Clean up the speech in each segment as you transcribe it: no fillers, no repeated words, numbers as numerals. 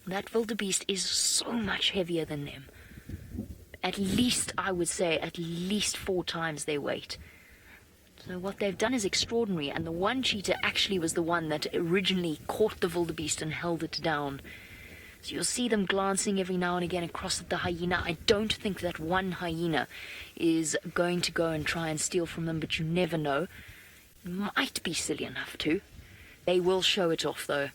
That wildebeest is so much heavier than them. At least, I would say, at least 4 times their weight. So what they've done is extraordinary, and the one cheetah actually was the one that originally caught the wildebeest and held it down. So you'll see them glancing every now and again across at the hyena. I don't think that one hyena is going to go and try and steal from them, but you never know. Might be silly enough to. They will show it off, though.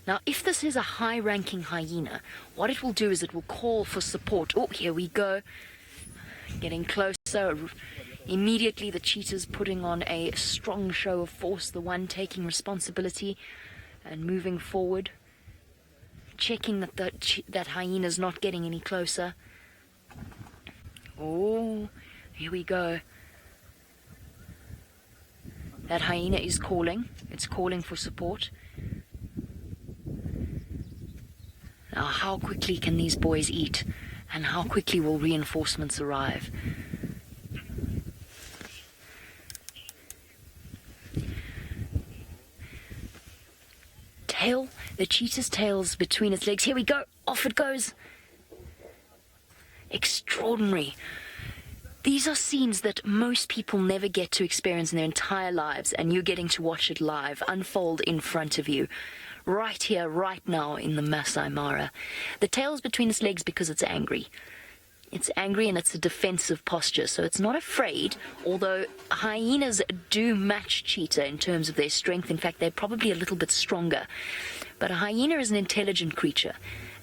Now, if this is a high-ranking hyena, what it will do is it will call for support. Oh, here we go. Getting closer. Immediately, the cheetah's putting on a strong show of force, the one taking responsibility and moving forward. Checking that that hyena's not getting any closer. Oh, here we go. That hyena is calling. It's calling for support. Now, how quickly can these boys eat? And how quickly will reinforcements arrive? Tail. The cheetah's tail's between its legs. Here we go. Off it goes. Extraordinary. These are scenes that most people never get to experience in their entire lives, and you're getting to watch it live, unfold in front of you. Right here, right now in the Masai Mara. The tail's between its legs because it's angry. It's angry and it's a defensive posture, so it's not afraid, although hyenas do match cheetah in terms of their strength. In fact, they're probably a little bit stronger. But a hyena is an intelligent creature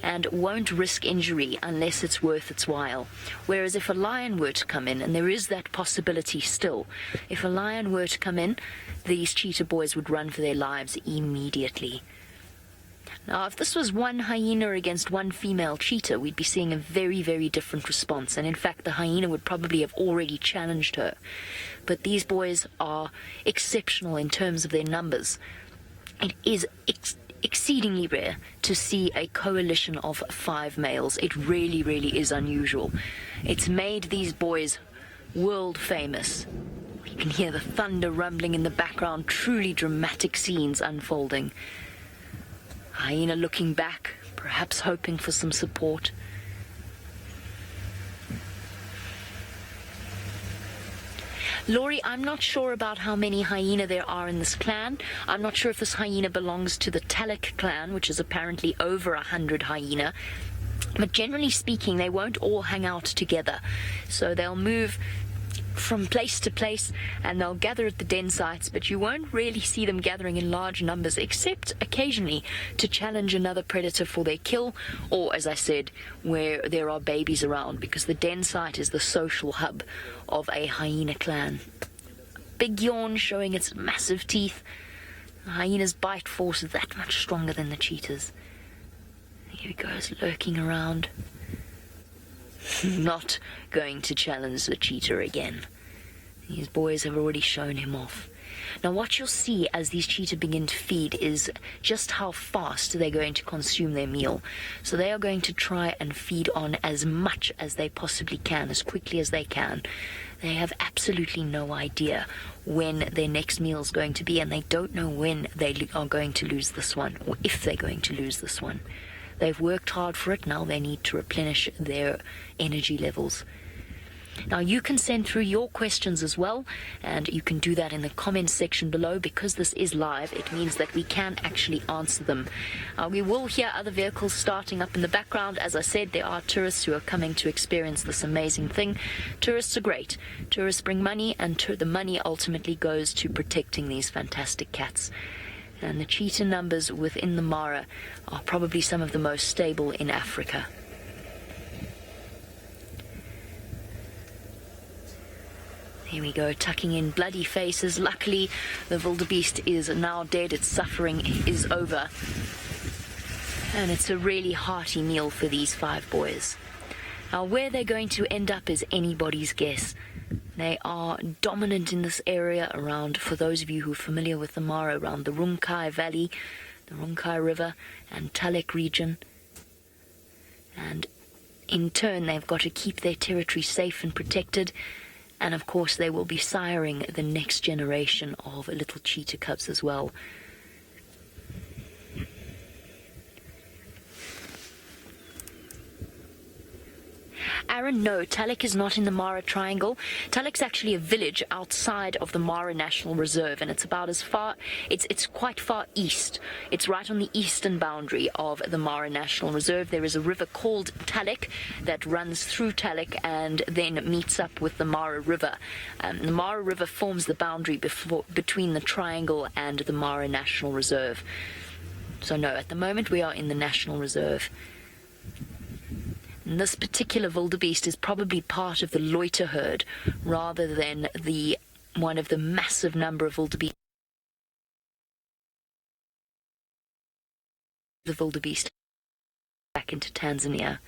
and won't risk injury unless it's worth its while. Whereas if a lion were to come in, and there is that possibility still, if a lion were to come in, these cheetah boys would run for their lives immediately. Now, if this was one hyena against one female cheetah, we'd be seeing a very, very different response. And in fact, the hyena would probably have already challenged her. But these boys are exceptional in terms of their numbers. It is exceedingly rare to see a coalition of 5 males. It really, really is unusual. It's made these boys world famous. You can hear the thunder rumbling in the background, truly dramatic scenes unfolding. Hyena looking back, perhaps hoping for some support. Laurie, I'm not sure about how many hyena there are in this clan. I'm not sure if this hyena belongs to the Talek clan, which is apparently over 100 hyena. But generally speaking, they won't all hang out together. So they'll move from place to place, and they'll gather at the den sites, but you won't really see them gathering in large numbers, except occasionally to challenge another predator for their kill, or, as I said, where there are babies around, because the den site is the social hub of a hyena clan. Big yawn showing its massive teeth. The hyena's bite force is that much stronger than the cheetah's. Here he goes, lurking around. Not going to challenge the cheetah again. These boys have already shown him off. Now what you'll see as these cheetah begin to feed is just how fast they're going to consume their meal. So they are going to try and feed on as much as they possibly can, as quickly as they can. They have absolutely no idea when their next meal is going to be, and they don't know when they are going to lose this one, or if they're going to lose this one. They've worked hard for it. Now they need to replenish their energy levels. Now you can send through your questions as well, and you can do that in the comments section below. Because this is live, it means that we can actually answer them. We will hear other vehicles starting up in the background. As I said, there are tourists who are coming to experience this amazing thing. Tourists are great. Tourists bring money, and the money ultimately goes to protecting these fantastic cats. And the cheetah numbers within the Mara are probably some of the most stable in Africa. Here we go, tucking in bloody faces. Luckily, the wildebeest is now dead. Its suffering is over. And it's a really hearty meal for these 5 boys. Now, where they're going to end up is anybody's guess. They are dominant in this area around, for those of you who are familiar with the Mara, around the Runkai Valley, the Runkai River, and Talek region. And in turn, they've got to keep their territory safe and protected. And of course, they will be siring the next generation of little cheetah cubs as well. Aaron, no, Talek is not in the Mara Triangle. Talek's actually a village outside of the Mara National Reserve, and it's about as far, it's quite far east. It's right on the eastern boundary of the Mara National Reserve. There is a river called Talek that runs through Talek and then meets up with the Mara River. The Mara River forms the boundary between the Triangle and the Mara National Reserve. So no, at the moment we are in the National Reserve. And this particular wildebeest is probably part of the loiter herd rather than one of the massive number of wildebeest. The wildebeest back into Tanzania.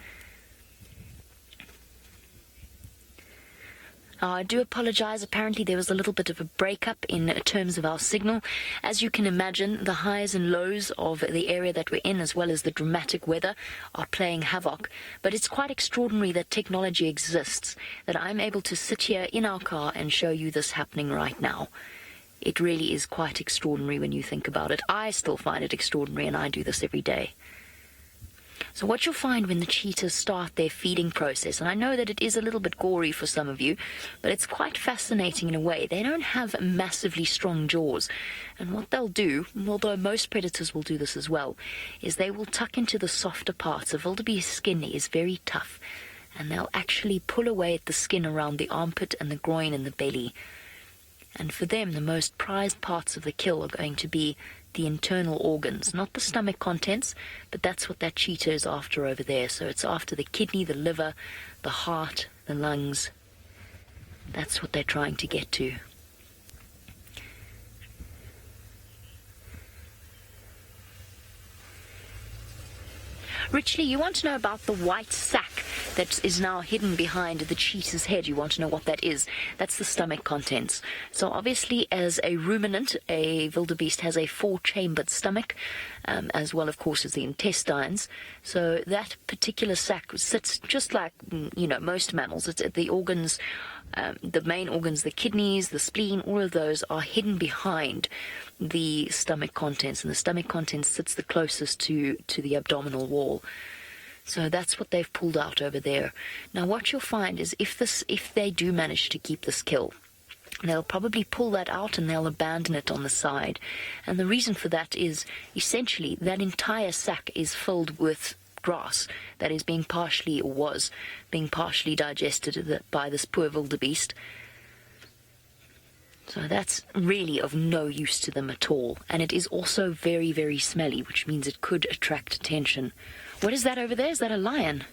I do apologize. Apparently there was a little bit of a breakup in terms of our signal. As you can imagine, the highs and lows of the area that we're in, as well as the dramatic weather, are playing havoc. But it's quite extraordinary that technology exists, that I'm able to sit here in our car and show you this happening right now. It really is quite extraordinary when you think about it. I still find it extraordinary, and I do this every day. So what you'll find when the cheetahs start their feeding process, and I know that it is a little bit gory for some of you, but it's quite fascinating in a way. They don't have massively strong jaws. And what they'll do, although most predators will do this as well, is they will tuck into the softer parts. A wildebeest's skin is very tough, and they'll actually pull away at the skin around the armpit and the groin and the belly. And for them, the most prized parts of the kill are going to be the internal organs, not the stomach contents, but that's what that cheetah is after over there. So it's after the kidney, the liver, the heart, the lungs. That's what they're trying to get to. Richly, you want to know about the white sac that is now hidden behind the cheetah's head. You want to know what that is. That's the stomach contents. So obviously, as a ruminant, a wildebeest has a 4-chambered stomach, as well, of course, as the intestines. So that particular sac sits just like, most mammals. It's the organs, the main organs, the kidneys, the spleen, all of those are hidden behind the stomach contents, and the stomach contents sits the closest to the abdominal wall. So that's what they've pulled out over there. Now what you'll find is if they do manage to keep this kill, they'll probably pull that out and they'll abandon it on the side. And the reason for that is essentially that entire sack is filled with grass that is was being partially digested by this poor wildebeest. So that's really of no use to them at all. And it is also very, very smelly, which means it could attract attention. What is that over there? Is that a lion?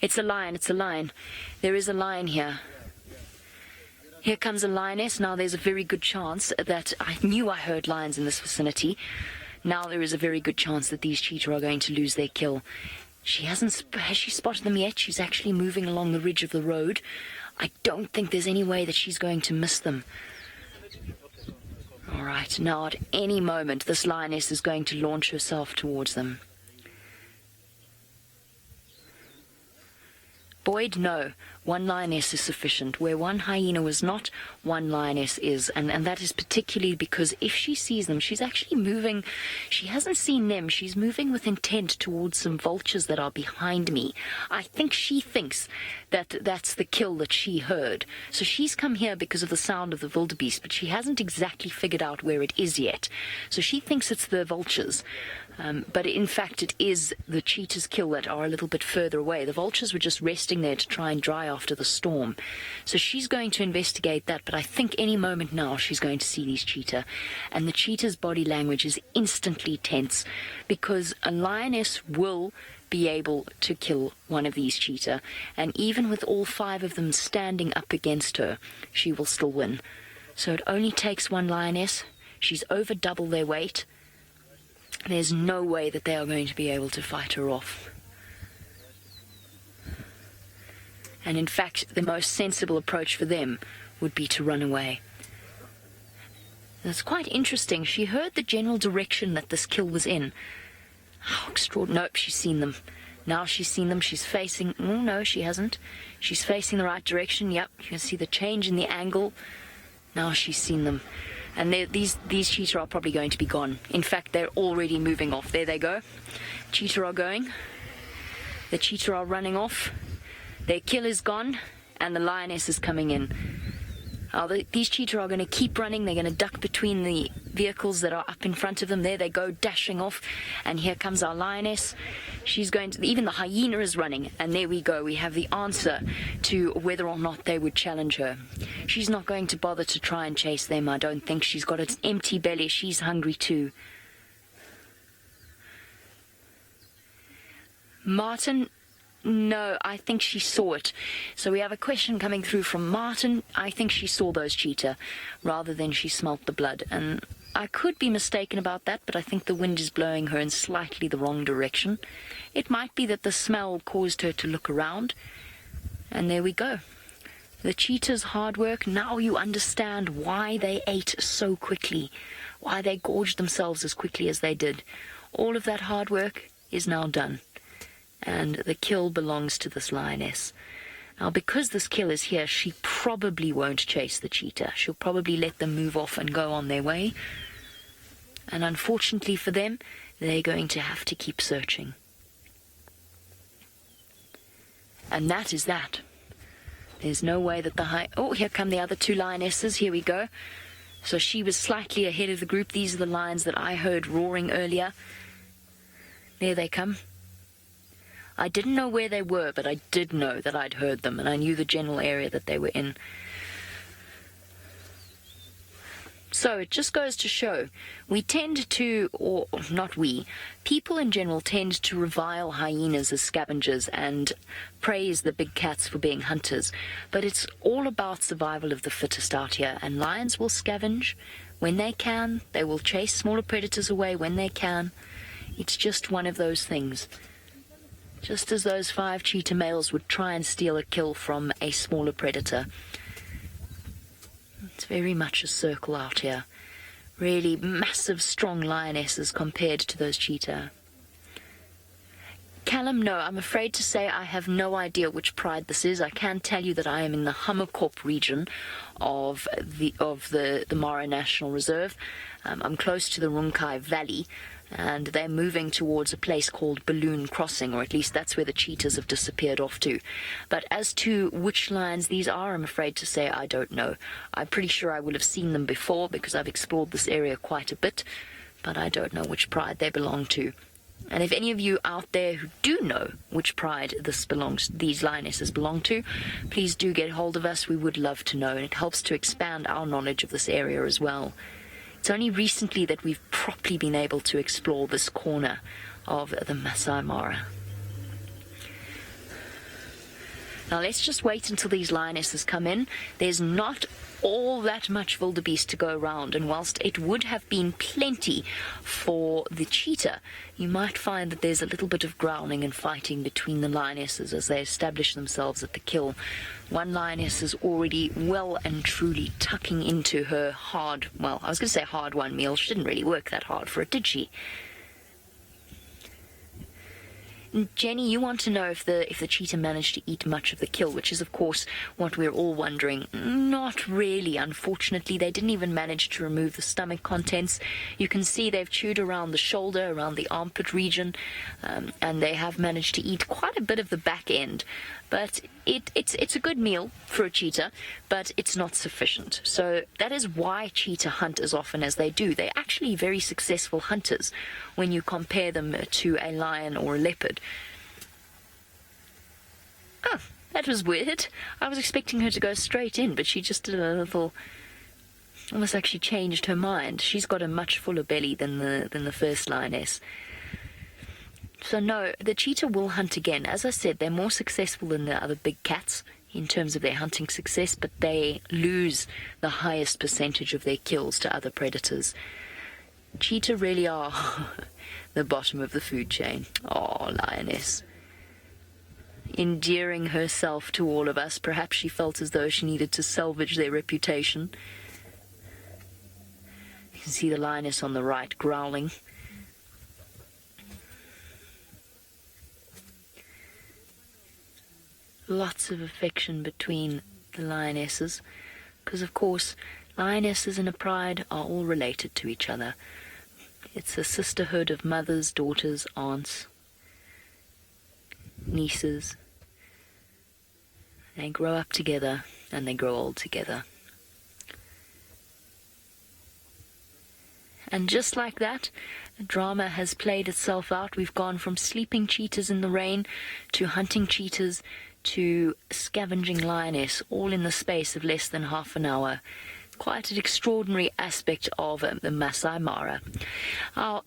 It's a lion, it's a lion. There is a lion here. Here comes a lioness. Now there's a very good chance that I knew I heard lions in this vicinity. Now there is a very good chance that these cheetah are going to lose their kill. Has she spotted them yet? She's actually moving along the ridge of the road. I don't think there's any way that she's going to miss them. All right, now at any moment this lioness is going to launch herself towards them. Boyd, no. One lioness is sufficient. Where one hyena was not, one lioness is. And that is particularly because if she sees them, she's actually moving. She hasn't seen them. She's moving with intent towards some vultures that are behind me. I think she thinks that that's the kill that she heard. So she's come here because of the sound of the wildebeest, but she hasn't exactly figured out where it is yet. So she thinks it's the vultures. But in fact it is the cheetah's kill that are a little bit further away. The vultures were just resting there to try and dry after the storm. So she's going to investigate that, but I think any moment now she's going to see these cheetah. And the cheetah's body language is instantly tense because a lioness will be able to kill one of these cheetah. And even with all 5 of them standing up against her, she will still win. So it only takes one lioness. She's over double their weight. There's no way that they are going to be able to fight her off. And in fact, the most sensible approach for them would be to run away. That's quite interesting. She heard the general direction that this kill was in. How extraordinary. Nope, she's seen them. Now she's seen them. She's facing... Oh, no, she hasn't. She's facing the right direction. Yep, you can see the change in the angle. Now she's seen them. And these cheetah are probably going to be gone. In fact, they're already moving off. There they go. Cheetah are going. The cheetah are running off. Their kill is gone, and the lioness is coming in. These cheetah are going to keep running. They're going to duck between the vehicles that are up in front of them. There they go, dashing off. And here comes our lioness. She's going to... Even the hyena is running. And there we go. We have the answer to whether or not they would challenge her. She's not going to bother to try and chase them, I don't think. She's got an empty belly. She's hungry too. Martin... No, I think she saw it. So we have a question coming through from Martin. I think she saw those cheetah rather than she smelt the blood. And I could be mistaken about that, but I think the wind is blowing her in slightly the wrong direction. It might be that the smell caused her to look around. And there we go. The cheetah's hard work. Now you understand why they ate so quickly, why they gorged themselves as quickly as they did. All of that hard work is now done. And the kill belongs to this lioness. Now, because this kill is here, she probably won't chase the cheetah. She'll probably let them move off and go on their way. And unfortunately for them, they're going to have to keep searching. And that is that. There's no way that the Oh, here come the other two lionesses. Here we go. So she was slightly ahead of the group. These are the lions that I heard roaring earlier. There they come. I didn't know where they were, but I did know that I'd heard them, and I knew the general area that they were in. So it just goes to show, we tend to, or not we, people in general tend to revile hyenas as scavengers and praise the big cats for being hunters. But it's all about survival of the fittest out here, and lions will scavenge when they can. They will chase smaller predators away when they can. It's just one of those things. Just as those 5 cheetah males would try and steal a kill from a smaller predator. It's very much a circle out here. Really massive, strong lionesses compared to those cheetah. Callum, no, I'm afraid to say I have no idea which pride this is. I can tell you that I am in the Hammerkop region of the Mara National Reserve. I'm close to the Runkai Valley. And they're moving towards a place called Balloon Crossing, or at least that's where the cheetahs have disappeared off to. But as to which lions these are, I'm afraid to say I don't know. I'm pretty sure I will have seen them before because I've explored this area quite a bit, but I don't know which pride they belong to. And if any of you out there who do know which pride these lionesses belong to, please do get hold of us. We would love to know, and it helps to expand our knowledge of this area as well. It's only recently that we've properly been able to explore this corner of the Masai Mara. Now let's just wait until these lionesses come in. There's not all that much wildebeest to go around, and whilst it would have been plenty for the cheetah, you might find that there's a little bit of growling and fighting between the lionesses as they establish themselves at the kill. One lioness is already well and truly tucking into her hard, well, I was going to say hard-won meal. She didn't really work that hard for it, did she? Jenny, you want to know if the cheetah managed to eat much of the kill, which is, of course, what we're all wondering. Not really, unfortunately. They didn't even manage to remove the stomach contents. You can see they've chewed around the shoulder, around the armpit region, and they have managed to eat quite a bit of the back end. But it's a good meal for a cheetah, but it's not sufficient. So that is why cheetah hunt as often as they do. They're actually very successful hunters when you compare them to a lion or a leopard. Oh, that was weird. I was expecting her to go straight in, but she just did a little... almost like she changed her mind. She's got a much fuller belly than the first lioness. So no, the cheetah will hunt again. As I said, they're more successful than the other big cats in terms of their hunting success, but they lose the highest percentage of their kills to other predators. Cheetah really are the bottom of the food chain. Oh, lioness. Endearing herself to all of us. Perhaps she felt as though she needed to salvage their reputation. You can see the lioness on the right growling. Lots of affection between the lionesses, because of course lionesses and a pride are all related to each other. It's a sisterhood of mothers, daughters, aunts. nieces. They grow up together and they grow old together. And just like that, the drama has played itself out. We've gone from sleeping cheetahs in the rain to hunting cheetahs to scavenging lioness, all in the space of less than half an hour. Quite an extraordinary aspect of the Masai Mara.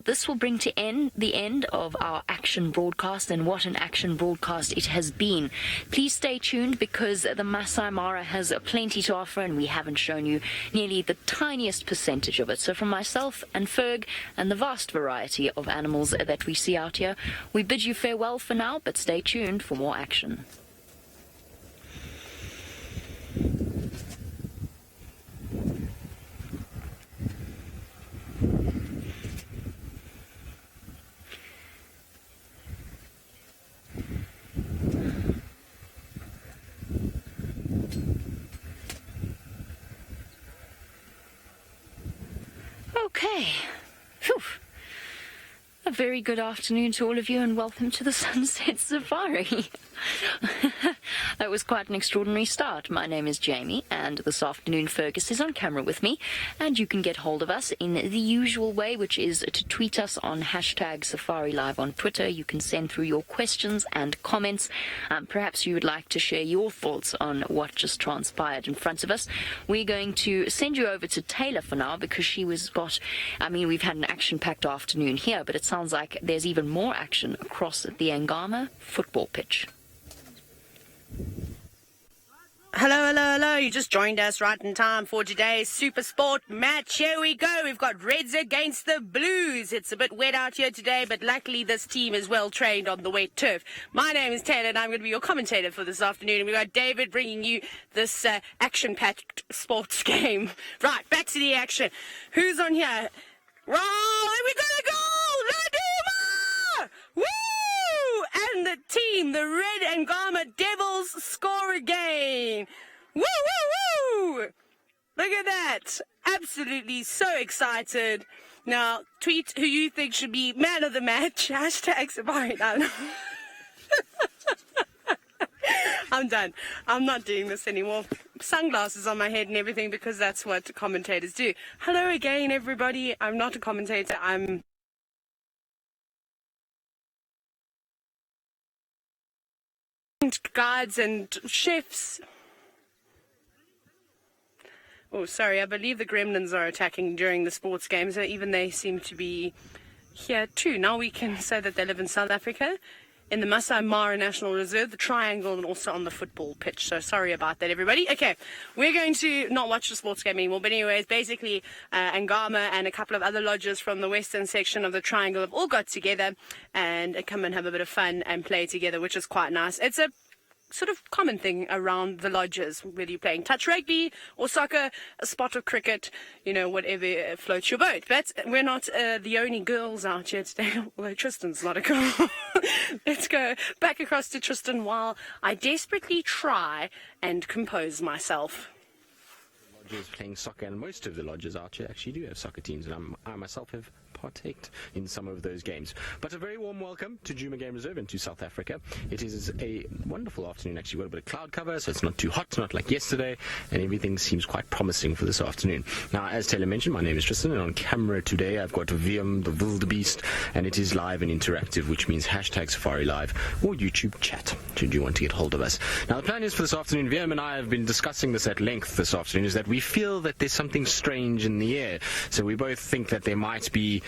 This will bring to the end of our action broadcast, and what an action broadcast it has been. Please stay tuned, because the Masai Mara has plenty to offer, and we haven't shown you nearly the tiniest percentage of it. So from myself and Ferg and the vast variety of animals that we see out here, we bid you farewell for now, but stay tuned for more action. Okay. Whew. A very good afternoon to all of you, and welcome to the Sunset Safari. That was quite an extraordinary start. My name is Jamie, and this afternoon Fergus is on camera with me, and you can get hold of us in the usual way, which is to tweet us on #safariLIVE on Twitter. You can send through your questions and comments. Perhaps you would like to share your thoughts on what just transpired in front of us. We're going to send you over to Taylor for now, because we've had an action-packed afternoon here, but it sounds like there's even more action across the Ngama football pitch. Hello. You just joined us right in time for today's Super Sport match. Here we go. We've got Reds against the Blues. It's a bit wet out here today, but luckily this team is well trained on the wet turf. My name is Taylor, and I'm going to be your commentator for this afternoon. And we've got David bringing you this action-packed sports game. Right, back to the action. Who's on here? Roll, and we got a goal! Djuma! Woo! And the team, the Red Ngama Devils, score again. Woo, woo, woo! Look at that. Absolutely so excited. Now, tweet who you think should be man of the match. #safariLIVE. I'm done. I'm not doing this anymore. Sunglasses on my head and everything, because that's what commentators do. Hello again, everybody. I'm not a commentator. I'm guides and chefs. Oh, sorry, I believe the gremlins are attacking during the sports games, so even they seem to be here too. Now we can say that they live in South Africa, in the Masai Mara National Reserve, the Triangle, and also on the football pitch. So sorry about that, everybody. Okay, we're going to not watch the sports game anymore, but anyways, basically Ngama and a couple of other lodges from the western section of the Triangle have all got together and come and have a bit of fun and play together, which is quite nice. It's a sort of common thing around the lodges, whether you're playing touch rugby or soccer, a spot of cricket, whatever floats your boat. But we're not the only girls out here today, although Tristan's not a girl. Let's go back across to Tristan while I desperately try and compose myself. Lodges playing soccer, and most of the lodges out here actually do have soccer teams, and I myself have partaked in some of those games. But a very warm welcome to Djuma Game Reserve and to South Africa. It is a wonderful afternoon, actually. We've got a bit of cloud cover, so it's not too hot, not like yesterday, and everything seems quite promising for this afternoon. Now, as Taylor mentioned, my name is Tristan, and on camera today I've got VM, the Wildebeest, and it is live and interactive, which means #safariLIVE or YouTube chat, should you want to get hold of us. Now, the plan is for this afternoon, VM and I have been discussing this at length this afternoon, is that we feel that there's something strange in the air. So we both think that there might be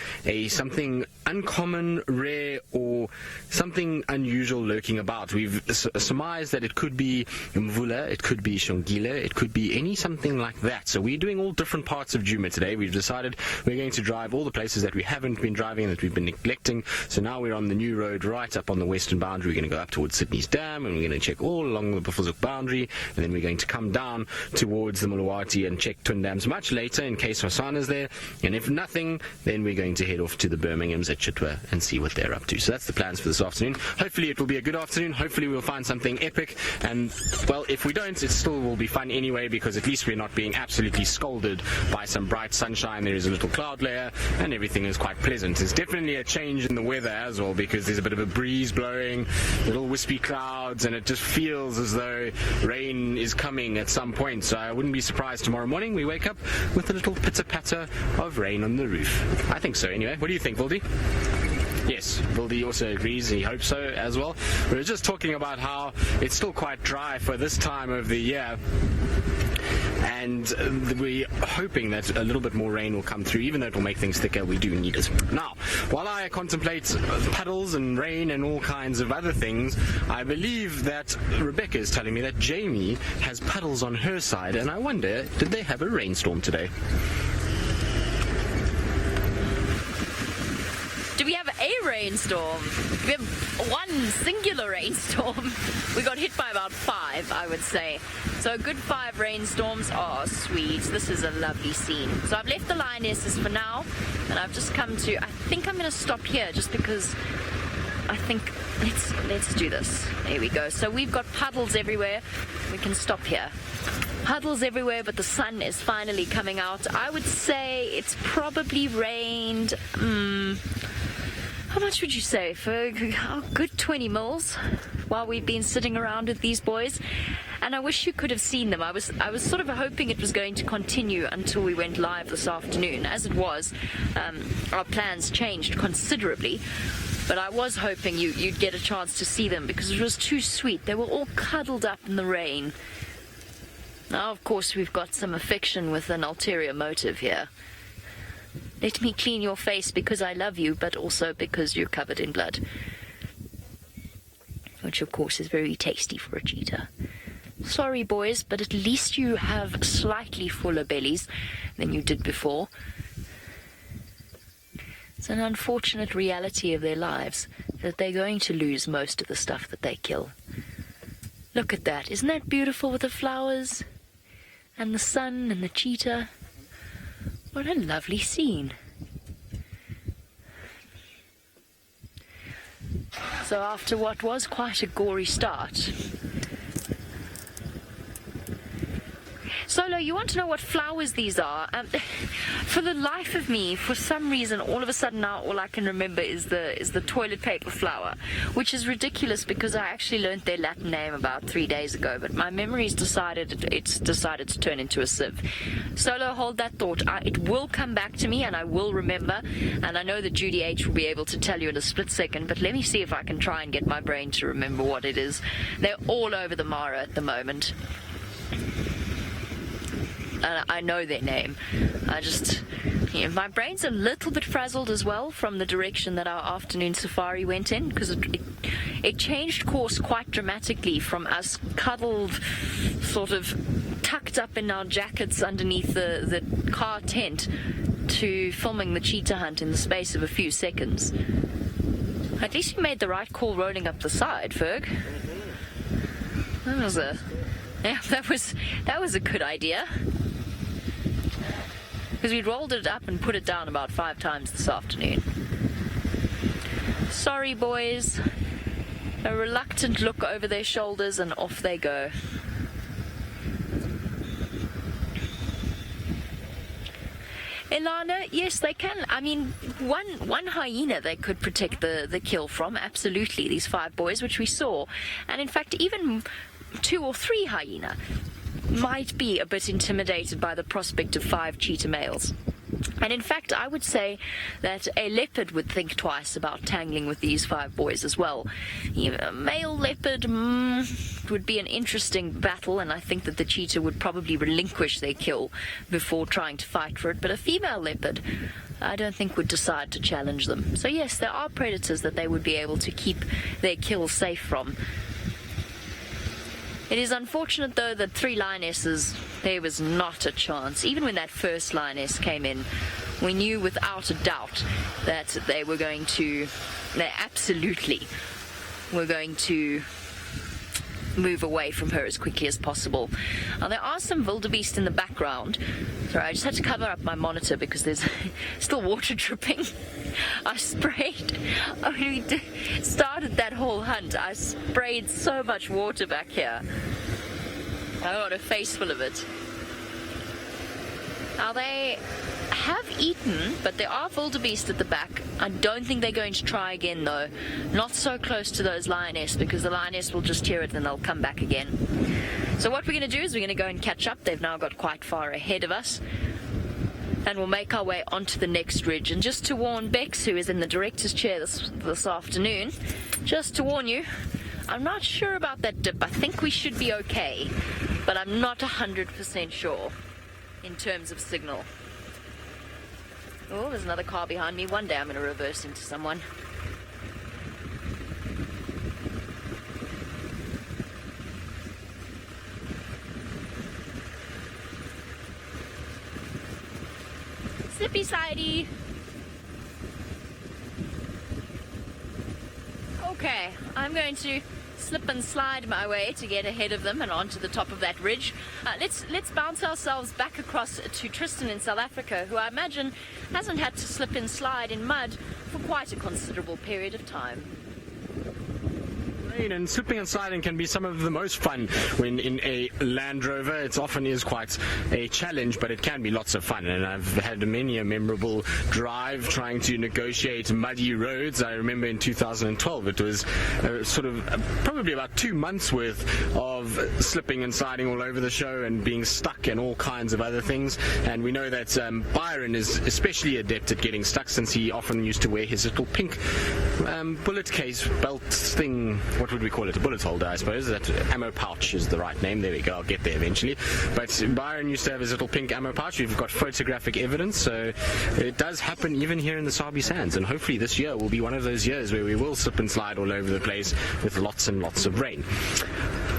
something uncommon, rare, or something unusual lurking about. We've surmised that it could be Mvula, it could be Shongile, it could be something like that. So we're doing all different parts of Djuma today. We've decided we're going to drive all the places that we haven't been driving and that we've been neglecting. So now we're on the new road right up on the western boundary. We're going to go up towards Sydney's Dam, and we're going to check all along the Buffelshoek boundary, and then we're going to come down towards the Mulawati and check Twin Dams much later in case Hasana's there. And if nothing, then we're going to head off to the Birminghams at Cheetah and see what they're up to. So that's the plans for this afternoon. Hopefully it will be a good afternoon. Hopefully we'll find something epic. And, well, if we don't, it still will be fun anyway, because at least we're not being absolutely scolded by some bright sunshine. There is a little cloud layer and everything is quite pleasant. There's definitely a change in the weather as well, because there's a bit of a breeze blowing, little wispy clouds, and it just feels as though rain is coming at some point. So I wouldn't be surprised tomorrow morning we wake up with a little pitter-patter of rain on the roof. I think so anyway. What do you think, Vildy? Yes, Vildy also agrees. He hopes so as well. We were just talking about how it's still quite dry for this time of the year, and we're hoping that a little bit more rain will come through. Even though it will make things thicker, we do need it. Now, while I contemplate puddles and rain and all kinds of other things, I believe that Rebecca is telling me that Jamie has puddles on her side, and I wonder, did they have a rainstorm today? Do we have a rainstorm? We have one singular rainstorm. We got hit by about 5, I would say. So a good 5 rainstorms. Oh, sweet. This is a lovely scene. So I've left the lionesses for now, and I've just come to, I think I'm going to stop here just because I think, let's do this. There we go. So we've got puddles everywhere. We can stop here. Puddles everywhere, but the sun is finally coming out. I would say it's probably rained, how much would you say? For a good 20 mils while we've been sitting around with these boys. And I wish you could have seen them. I was sort of hoping it was going to continue until we went live this afternoon. As it was, our plans changed considerably. But I was hoping you'd get a chance to see them because it was too sweet. They were all cuddled up in the rain. Now, of course, we've got some affection with an ulterior motive here. Let me clean your face because I love you, but also because you're covered in blood. Which, of course, is very tasty for a cheetah. Sorry, boys, but at least you have slightly fuller bellies than you did before. It's an unfortunate reality of their lives that they're going to lose most of the stuff that they kill. Look at that. Isn't that beautiful with the flowers and the sun and the cheetah? What a lovely scene. So after what was quite a gory start... Solo, you want to know what flowers these are? For the life of me, for some reason, all of a sudden now all I can remember is the toilet paper flower, which is ridiculous because I actually learnt their Latin name about 3 days ago, but my memory's decided to turn into a sieve. Solo, hold that thought. It will come back to me and I will remember, and I know that Judy H will be able to tell you in a split second, but let me see if I can try and get my brain to remember what it is. They're all over the Mara at the moment. And I know their name. My brain's a little bit frazzled as well from the direction that our afternoon safari went in, because it changed course quite dramatically from us cuddled, sort of tucked up in our jackets underneath the car tent to filming the cheetah hunt in the space of a few seconds. At least you made the right call rolling up the side, Ferg. That was a good idea. Because we rolled it up and put it down about 5 times this afternoon. Sorry, boys. A reluctant look over their shoulders and off they go. Ilana, yes, they can. I mean, one hyena they could protect the kill from, absolutely, these 5 boys, which we saw. And in fact, even 2 or 3 hyena might be a bit intimidated by the prospect of 5 cheetah males. And in fact, I would say that a leopard would think twice about tangling with these 5 boys as well. A male leopard would be an interesting battle, and I think that the cheetah would probably relinquish their kill before trying to fight for it. But a female leopard, I don't think would decide to challenge them. So yes, there are predators that they would be able to keep their kill safe from. It is unfortunate, though, that 3 lionesses, there was not a chance. Even when that first lioness came in, we knew without a doubt that they absolutely were going to move away from her as quickly as possible. Now, there are some wildebeest in the background. Sorry, I just had to cover up my monitor because there's still water dripping. I sprayed, when we started that whole hunt, I sprayed so much water back here. I got a face full of it. Now, they have eaten, but there are wildebeest at the back. I don't think they're going to try again, though. Not so close to those lioness, because the lioness will just hear it and they'll come back again. So what we're going to do is we're going to go and catch up. They've now got quite far ahead of us. And we'll make our way onto the next ridge. And just to warn Bex, who is in the director's chair this afternoon, just to warn you, I'm not sure about that dip. I think we should be okay, but I'm not 100% sure in terms of signal. Oh, there's another car behind me. One day I'm going to reverse into someone. Slippy sidey. Okay, I'm going to slip and slide my way to get ahead of them and onto the top of that ridge. Let's bounce ourselves back across to Tristan in South Africa, who I imagine hasn't had to slip and slide in mud for quite a considerable period of time. And slipping and sliding can be some of the most fun when in a Land Rover. It often is quite a challenge, but it can be lots of fun. And I've had many a memorable drive trying to negotiate muddy roads. I remember in 2012 it was probably about 2 months worth of slipping and sliding all over the show and being stuck and all kinds of other things. And we know that Byron is especially adept at getting stuck, since he often used to wear his little pink bullet case belt thing. What would we call it? A bullet holder, I suppose. That ammo pouch is the right name. There we go. I'll get there eventually. But Byron used to have his little pink ammo pouch. We've got photographic evidence, so it does happen even here in the Sabi Sands. And hopefully this year will be one of those years where we will slip and slide all over the place with lots and lots of rain.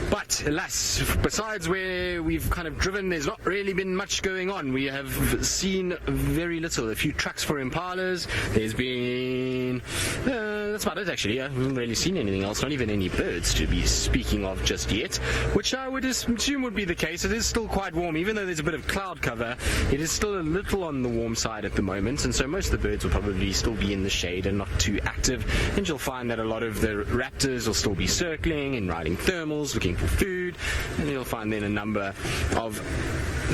But alas, besides where we've kind of driven, there's not really been much going on. We have seen very little. A few trucks for impalas. There's been... that's about it, actually. I haven't really seen anything else. Not even any birds to be speaking of just yet, which I would assume would be the case. It is still quite warm. Even though there's a bit of cloud cover, it is still a little on the warm side at the moment, and so most of the birds will probably still be in the shade and not too active. And you'll find that a lot of the raptors will still be circling and riding thermals, looking for food, and you'll find then a number of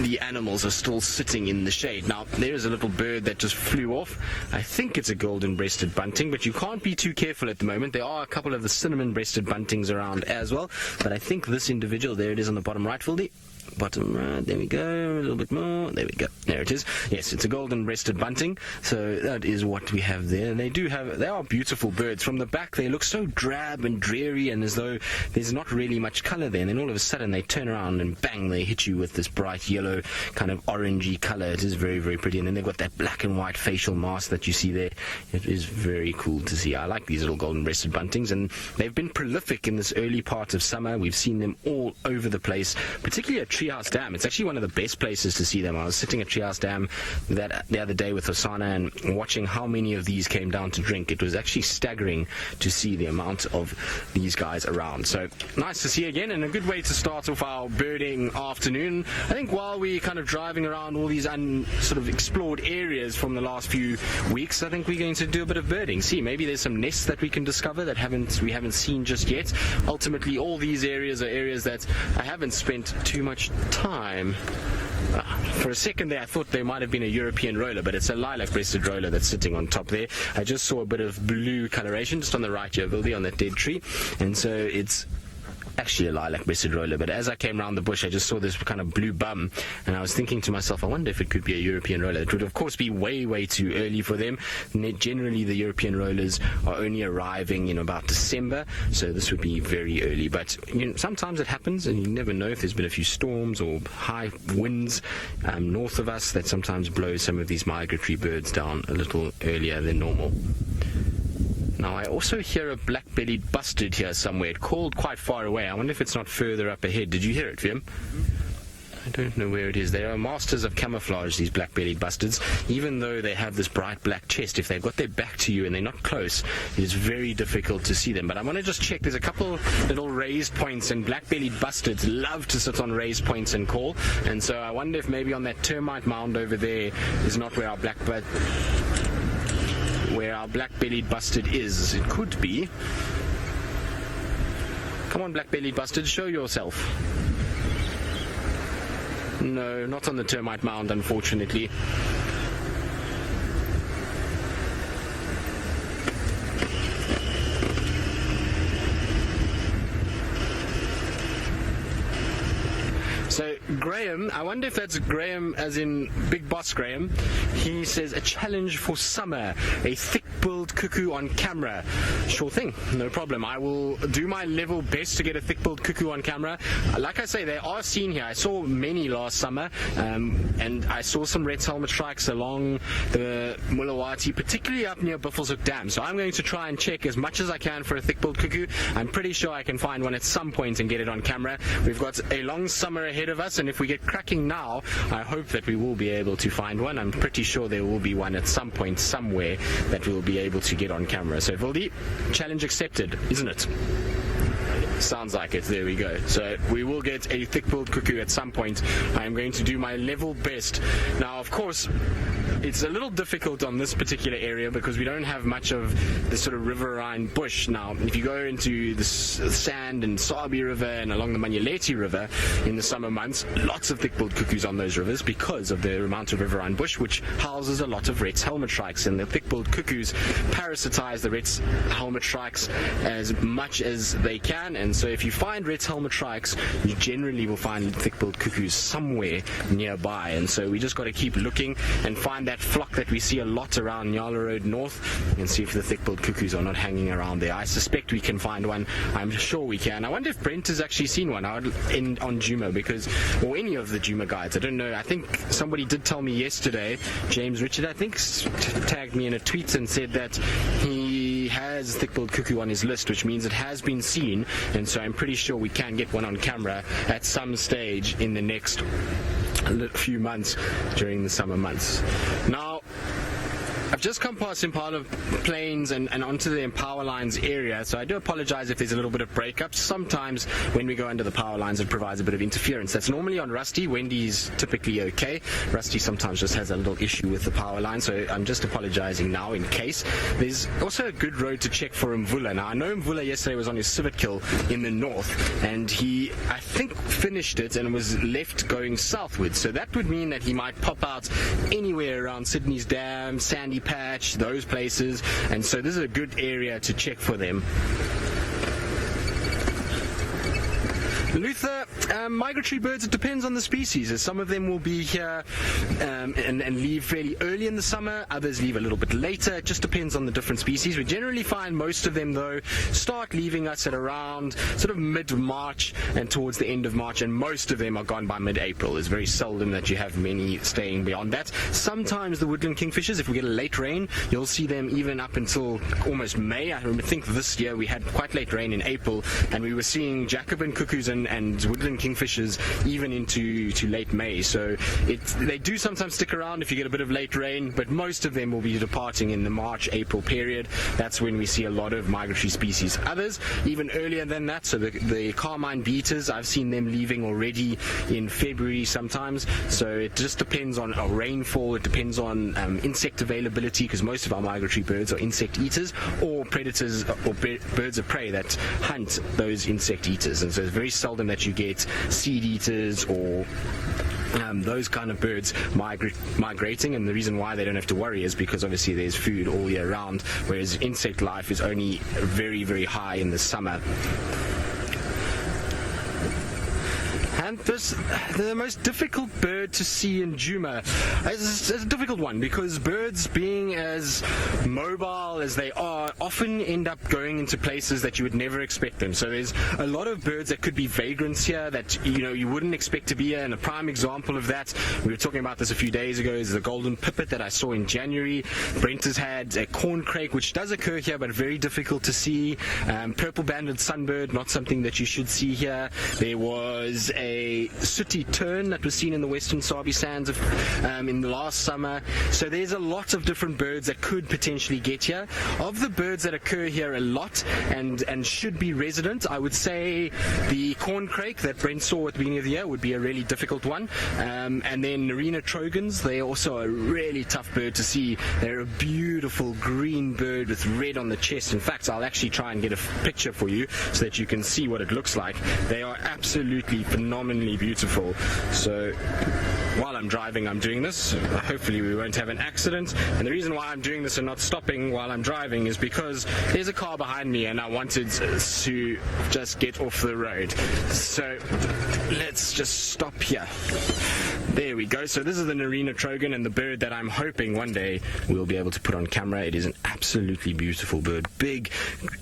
the animals are still sitting in the shade. Now, there is a little bird that just flew off. I think it's a golden-breasted bunting, but you can't be too careful at the moment. There are a couple of the cinnamon-breasted buntings around as well, but I think this individual, there it is on the bottom right, Fildy. Bottom right, there we go, a little bit more, there we go, there it is. Yes, it's a golden-breasted bunting, so that is what we have there. And they are beautiful birds. From the back, they look so drab and dreary and as though there's not really much colour there, and then all of a sudden they turn around and bang, they hit you with this bright yellow, kind of orangey colour. It is very, very pretty, and then they've got that black and white facial mask that you see there. It is very cool to see. I like these little golden-breasted buntings, and they've been prolific in this early part of summer. We've seen them all over the place, particularly at Treehouse Dam. It's actually one of the best places to see them. I was sitting at Treehouse Dam the other day with Osana and watching how many of these came down to drink. It was actually staggering to see the amount of these guys around. So nice to see again, and a good way to start off our birding afternoon. I think while we're kind of driving around all these sort of explored areas from the last few weeks, I think we're going to do a bit of birding. See, maybe there's some nests that we can discover that we haven't seen just yet. Ultimately, all these areas are areas that I haven't spent too much time. For a second there I thought there might have been a European roller, but it's a lilac-breasted roller that's sitting on top there. I just saw a bit of blue coloration just on the right here, Vildy, on that dead tree, and so it's actually a lilac-breasted roller. But as I came around the bush, I just saw this kind of blue bum, and I was thinking to myself, I wonder if it could be a European roller. It would of course be way, way too early for them. Generally the European rollers are only arriving in about December, so this would be very early. But sometimes it happens, and you never know if there's been a few storms or high winds north of us that sometimes blow some of these migratory birds down a little earlier than normal. Now, I also hear a black-bellied bustard here somewhere. It called quite far away. I wonder if it's not further up ahead. Did you hear it, Vim? I don't know where it is. They are masters of camouflage, these black-bellied bustards. Even though they have this bright black chest, if they've got their back to you and they're not close, it is very difficult to see them. But I want to just check. There's a couple little raised points, and black-bellied bustards love to sit on raised points and call. And so I wonder if maybe on that termite mound over there is not where our black-bellied bustard is. It could be. Come on, black-bellied bustard, show yourself. No, not on the termite mound, unfortunately. So Graham, I wonder if that's Graham as in Big Boss Graham. He says a challenge for summer, a thick-billed cuckoo on camera. Sure thing, no problem. I will do my level best to get a thick-billed cuckoo on camera. Like I say, they are seen here. I saw many last summer, and I saw some red helmet shrikes along the Mulawati, particularly up near Buffelshoek Dam. So I'm going to try and check as much as I can for a thick-billed cuckoo. I'm pretty sure I can find one at some point and get it on camera. We've got a long summer ahead of us, and if we get cracking now, I hope that we will be able to find one. I'm pretty sure there will be one at some point somewhere that we'll be able to get on camera. So Vildi, challenge accepted, isn't it? Sounds like it. There we go. So we will get a thick-billed cuckoo at some point. I'm going to do my level best. Now, of course, it's a little difficult on this particular area because we don't have much of the sort of riverine bush. Now, if you go into the Sand and Sabi River and along the Manyeleti River in the summer months, lots of thick-billed cuckoos on those rivers because of the amount of riverine bush, which houses a lot of Rhett's helmet shrikes. And the thick-billed cuckoos parasitize the Rhett's helmet shrikes as much as they can. And so if you find Rhett's helmet shrikes, you generally will find thick-billed cuckoos somewhere nearby. And so we just got to keep looking and find that flock that we see a lot around Nyala Road North and see if the thick-billed cuckoos are not hanging around there. I suspect we can find one. I'm sure we can. I wonder if Brent has actually seen one on Djuma, because, or any of the Djuma guides. I don't know. I think somebody did tell me yesterday, James Richard, I think, tagged me in a tweet and said that he has thick-billed cuckoo on his list, which means it has been seen, and so I'm pretty sure we can get one on camera at some stage in the next few months during the summer months. Now, I've just come past Impala Plains and onto the power lines area, so I do apologize if there's a little bit of breakups. Sometimes when we go under the power lines, it provides a bit of interference. That's normally on Rusty. Wendy's typically okay. Rusty sometimes just has a little issue with the power line, so I'm just apologizing now in case. There's also a good road to check for Mvula. Now, I know Mvula yesterday was on his civet kill in the north, and he, I think, finished it and was left going southwards. So that would mean that he might pop out anywhere around Sydney's Dam, Sandy Patch, those places, and so this is a good area to check for them. Luther, migratory birds, it depends on the species. As some of them will be here and leave fairly early in the summer, others leave a little bit later. It just depends on the different species. We generally find most of them, though, start leaving us at around sort of mid-March and towards the end of March, and most of them are gone by mid-April. It's very seldom that you have many staying beyond that. Sometimes the woodland kingfishers, if we get a late rain, you'll see them even up until almost May. I think this year we had quite late rain in April, and we were seeing Jacobin cuckoos and woodland kingfishers even into late May. So they do sometimes stick around if you get a bit of late rain, but most of them will be departing in the March-April period. That's when we see a lot of migratory species. Others even earlier than that, so the carmine beaters, I've seen them leaving already in February sometimes. So it just depends on rainfall, it depends on insect availability, because most of our migratory birds are insect eaters or predators or birds of prey that hunt those insect eaters, and so it's very seldom that you get seed eaters or those kind of birds migrating, and the reason why they don't have to worry is because obviously there's food all year round, whereas insect life is only very, very high in the summer. And the most difficult bird to see in Djuma is a difficult one, because birds, being as mobile as they are, often end up going into places that you would never expect them. So there's a lot of birds that could be vagrants here that you wouldn't expect to be here. And a prime example of that, we were talking about this a few days ago, is the golden pipit that I saw in January. Brent has had a corncrake, which does occur here, but very difficult to see. Purple banded sunbird, not something that you should see here. There was a a sooty tern that was seen in the western Sabi Sands in the last summer. So there's a lot of different birds that could potentially get here. Of the birds that occur here a lot and should be resident, I would say the corncrake that Brent saw at the beginning of the year would be a really difficult one. And then Narina trogons, they're also a really tough bird to see. They're a beautiful green bird with red on the chest. In fact, I'll actually try and get a picture for you so that you can see what it looks like. They are absolutely phenomenally beautiful. So while I'm driving, I'm doing this. Hopefully we won't have an accident. And the reason why I'm doing this and not stopping while I'm driving is because there's a car behind me and I wanted to just get off the road. So let's just stop here. There we go. So this is the Narina trogon, and the bird that I'm hoping one day we'll be able to put on camera. It is an absolutely beautiful bird. Big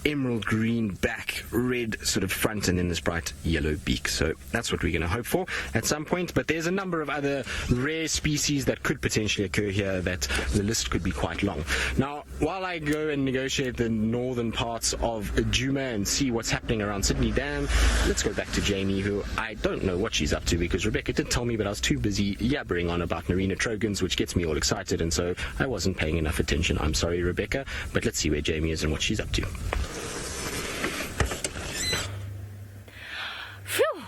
emerald green back, red sort of front, and then this bright yellow beak. So that's what we're going to hope for at some point. But there's a number of other rare species that could potentially occur here that the list could be quite long. Now, while I go and negotiate the northern parts of Djuma and see what's happening around Sydney Dam, let's go back to Jamie, who I don't know what she's up to because Rebecca did tell me, but I was too busy yabbering on about Narina trogons, which gets me all excited, and so I wasn't paying enough attention. I'm sorry, Rebecca, but let's see where Jamie is and what she's up to. Phew!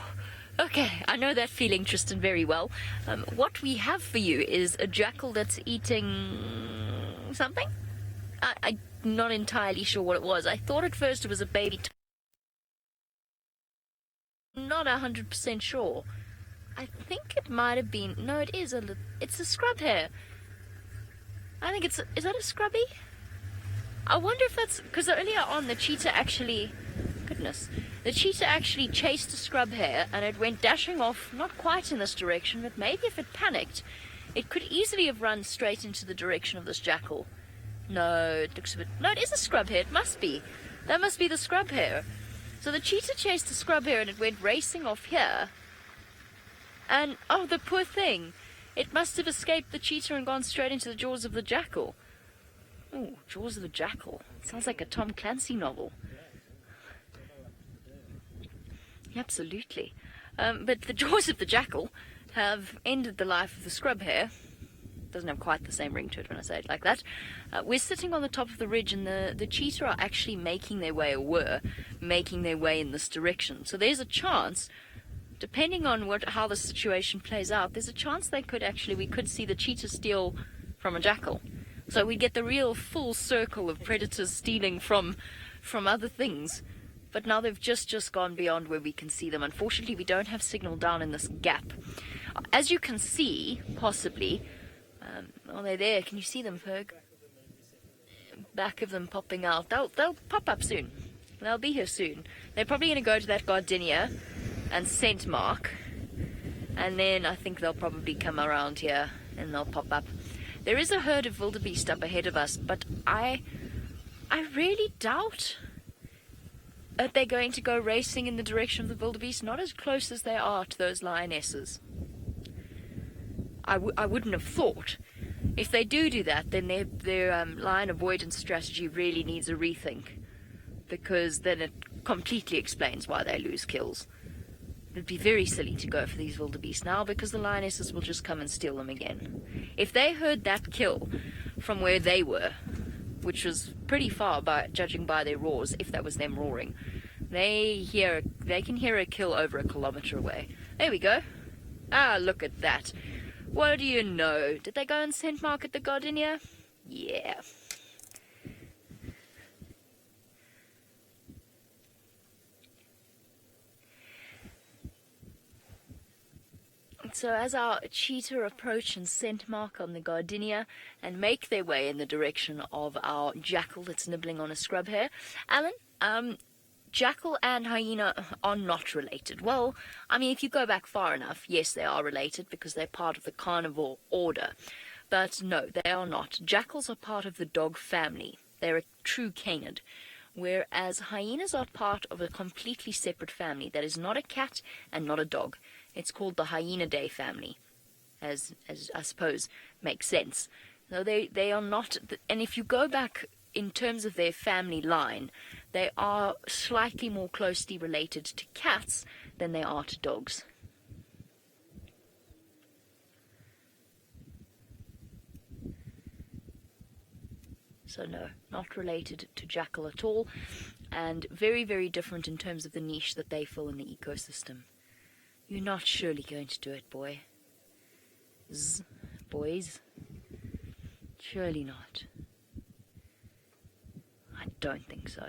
Okay, I know that feeling, Tristan, very well. What we have for you is a jackal that's eating something. I'm not entirely sure what it was. I thought at first it was a baby. Not 100% sure. I think it might have been. No, it is it's a scrub hare. I think is that a scrubby? I wonder if that's because earlier on the cheetah actually, the cheetah actually chased a scrub hare and it went dashing off, not quite in this direction, but maybe if it panicked, it could easily have run straight into the direction of this jackal. No, it looks a bit. No, it is a scrub hare. It must be. That must be the scrub hare. So the cheetah chased the scrub hare and it went racing off here. And, oh, the poor thing. It must have escaped the cheetah and gone straight into the jaws of the jackal. Oh, jaws of the jackal. Sounds like a Tom Clancy novel. Absolutely. But the jaws of the jackal have ended the life of the scrub hare. Doesn't have quite the same ring to it when I say it like that. We're sitting on the top of the ridge, and the cheetah are actually making their way, or were making their way in this direction. So there's a chance, depending on how the situation plays out, there's a chance we could see the cheetah steal from a jackal. So we get the real full circle of predators stealing from other things. But now they've just gone beyond where we can see them. Unfortunately, we don't have signal down in this gap. As you can see, possibly, they're there. Can you see them, Ferg? Back of them popping out. They'll pop up soon. They'll be here soon. They're probably going to go to that gardenia and scent mark, and then I think they'll probably come around here and they'll pop up. There is a herd of wildebeest up ahead of us, but I really doubt that they're going to go racing in the direction of the wildebeest, not as close as they are to those lionesses. I wouldn't have thought. If they do that, then their lion avoidance strategy really needs a rethink, because then it completely explains why they lose kills. It'd be very silly to go for these wildebeest now, because the lionesses will just come and steal them again. If they heard that kill from where they were, which was pretty far judging by their roars, if that was them roaring, they can hear a kill over 1 kilometer away. There we go. Ah, look at that. What do you know? Did they go and scent mark at the gardenia? Yeah. So as our cheetah approach and scent mark on the gardenia and make their way in the direction of our jackal that's nibbling on a scrub hare, Alan, jackal and hyena are not related. Well, I mean, if you go back far enough, yes, they are related because they're part of the carnivore order. But no, they are not. Jackals are part of the dog family. They're a true canid. Whereas hyenas are part of a completely separate family that is not a cat and not a dog. It's called the Hyenidae family, as I suppose makes sense. No, they are not, and if you go back in terms of their family line, they are slightly more closely related to cats than they are to dogs. So no, not related to jackal at all, and very, very different in terms of the niche that they fill in the ecosystem. You're not surely going to do it, boys. Surely not. I don't think so.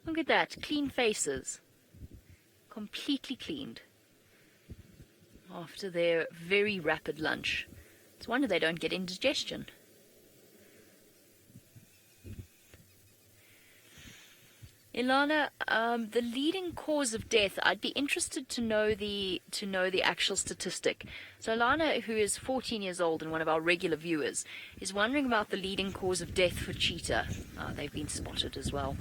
Look at that, clean faces. Completely cleaned. After their very rapid lunch. It's a wonder they don't get indigestion. Ilana, the leading cause of death, I'd be interested to know the actual statistic. So Ilana, who is 14 years old and one of our regular viewers, is wondering about the leading cause of death for cheetah. They've been spotted as well.